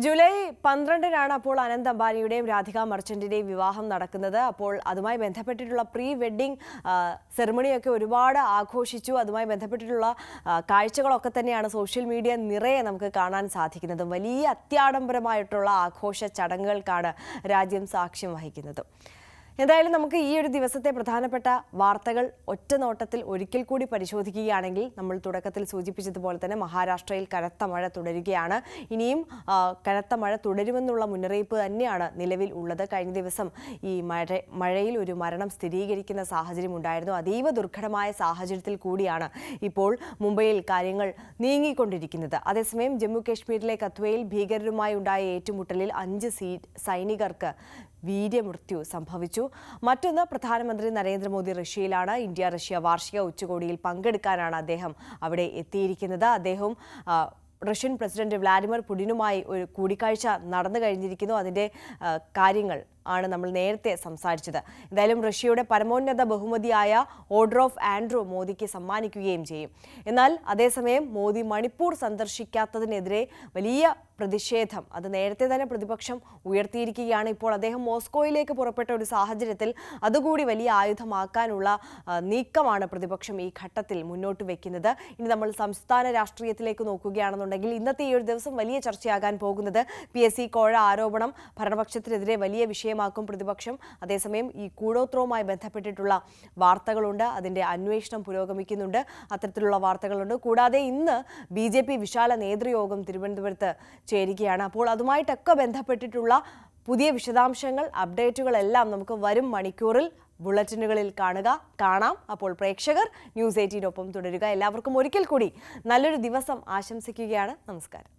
ജൂലൈ 12-നാണ് അപ്പോൾ അനന്ത് അംബാനിയുടെയും രാധിക മർച്ചന്റിന്റെയും വിവാഹം നടക്കുന്നത്. അപ്പോൾ അതുമായി ബന്ധപ്പെട്ടിട്ടുള്ള പ്രീ വെഡ്ഡിംഗ് സെറിമണിയൊക്കെ ഒരുപാട് ആഘോഷിച്ചു. അതുമായി ബന്ധപ്പെട്ടിട്ടുള്ള കാഴ്ചകളൊക്കെ തന്നെയാണ് സോഷ്യൽ മീഡിയ നിറയെ നമുക്ക് കാണാൻ സാധിക്കുന്നത്. വലിയ അത്യാഡംബരമായിട്ടുള്ള ആഘോഷ ചടങ്ങുകൾക്കാണ് രാജ്യം സാക്ഷ്യം വഹിക്കുന്നത്. എന്തായാലും നമുക്ക് ഈ ഒരു ദിവസത്തെ പ്രധാനപ്പെട്ട വാർത്തകൾ ഒറ്റ നോട്ടത്തിൽ ഒരിക്കൽ കൂടി പരിശോധിക്കുകയാണെങ്കിൽ നമ്മൾ തുടക്കത്തിൽ സൂചിപ്പിച്ചതുപോലെ തന്നെ മഹാരാഷ്ട്രയിൽ കനത്ത മഴ തുടരുകയാണ്. ഇനിയും കനത്ത മഴ തുടരുമെന്നുള്ള മുന്നറിയിപ്പ് തന്നെയാണ് നിലവിൽ ഉള്ളത്. കഴിഞ്ഞ ദിവസം ഈ മഴയിൽ ഒരു മരണം സ്ഥിരീകരിക്കുന്ന സാഹചര്യം ഉണ്ടായിരുന്നു. അതീവ ദുർഘടമായ സാഹചര്യത്തിൽ കൂടിയാണ് ഇപ്പോൾ മുംബൈയിൽ കാര്യങ്ങൾ നീങ്ങിക്കൊണ്ടിരിക്കുന്നത്. അതേസമയം ജമ്മു കാശ്മീരിലെ കത്വയിൽ ഭീകരരുമായി ഉണ്ടായ ഏറ്റുമുട്ടലിൽ 5 സൈനികർക്ക് വീര്യമൃത്യു സംഭവിച്ചു. മറ്റൊന്ന്, പ്രധാനമന്ത്രി നരേന്ദ്രമോദി റഷ്യയിലാണ്. ഇന്ത്യ റഷ്യ വാർഷിക ഉച്ചകോടിയിൽ പങ്കെടുക്കാനാണ് അദ്ദേഹം അവിടെ എത്തിയിരിക്കുന്നത്. അദ്ദേഹം റഷ്യൻ പ്രസിഡന്റ് വ്ളാദിമിർ പുടിനുമായി ഒരു കൂടിക്കാഴ്ച നടന്നു കഴിഞ്ഞിരിക്കുന്നു. അതിൻ്റെ കാര്യങ്ങൾ ആണ് നമ്മൾ നേരത്തെ സംസാരിച്ചത്. എന്തായാലും റഷ്യയുടെ പരമോന്നത ബഹുമതിയായ ഓർഡർ ഓഫ് ആൻഡ്രൂ മോദിക്ക് സമ്മാനിക്കുകയും ചെയ്യും. എന്നാൽ അതേസമയം മോദി മണിപ്പൂർ സന്ദർശിക്കാത്തതിനെതിരെ വലിയ പ്രതിഷേധം അത് നേരത്തെ തന്നെ പ്രതിപക്ഷം ഉയർത്തിയിരിക്കുകയാണ്. ഇപ്പോൾ അദ്ദേഹം മോസ്കോയിലേക്ക് പുറപ്പെട്ട ഒരു സാഹചര്യത്തിൽ അതുകൂടി വലിയ ആയുധമാക്കാനുള്ള നീക്കമാണ് പ്രതിപക്ഷം ഈ ഘട്ടത്തിൽ മുന്നോട്ട് വെക്കുന്നത്. ഇനി നമ്മൾ സംസ്ഥാന രാഷ്ട്രീയത്തിലേക്ക് നോക്കുകയാണെന്നുണ്ടെങ്കിൽ ഇന്നത്തെ ഈ ഒരു ദിവസം വലിയ ചർച്ചയാകാൻ പോകുന്നത് PSC കോഴ ആരോപണം ഭരണപക്ഷത്തിനെതിരെ വലിയ വിഷയം വിധേയമാക്കും പ്രതിപക്ഷം. അതേസമയം ഈ കൂടോത്രവുമായി ബന്ധപ്പെട്ടിട്ടുള്ള വാർത്തകളുണ്ട്, അതിൻ്റെ അന്വേഷണം പുരോഗമിക്കുന്നുണ്ട്, അത്തരത്തിലുള്ള വാർത്തകളുണ്ട്. കൂടാതെ ഇന്ന് BJP വിശാല നേതൃയോഗം തിരുവനന്തപുരത്ത് ചേരുകയാണ്. അപ്പോൾ അതുമായിട്ടൊക്കെ ബന്ധപ്പെട്ടിട്ടുള്ള പുതിയ വിശദാംശങ്ങൾ, അപ്ഡേറ്റുകളെല്ലാം നമുക്ക് വരും മണിക്കൂറിൽ ബുള്ളറ്റിനുകളിൽ കാണാം. അപ്പോൾ പ്രേക്ഷകർ ന്യൂസ് 18 തുടരുക. എല്ലാവർക്കും ഒരിക്കൽ കൂടി നല്ലൊരു ദിവസം ആശംസിക്കുകയാണ്. നമസ്കാരം.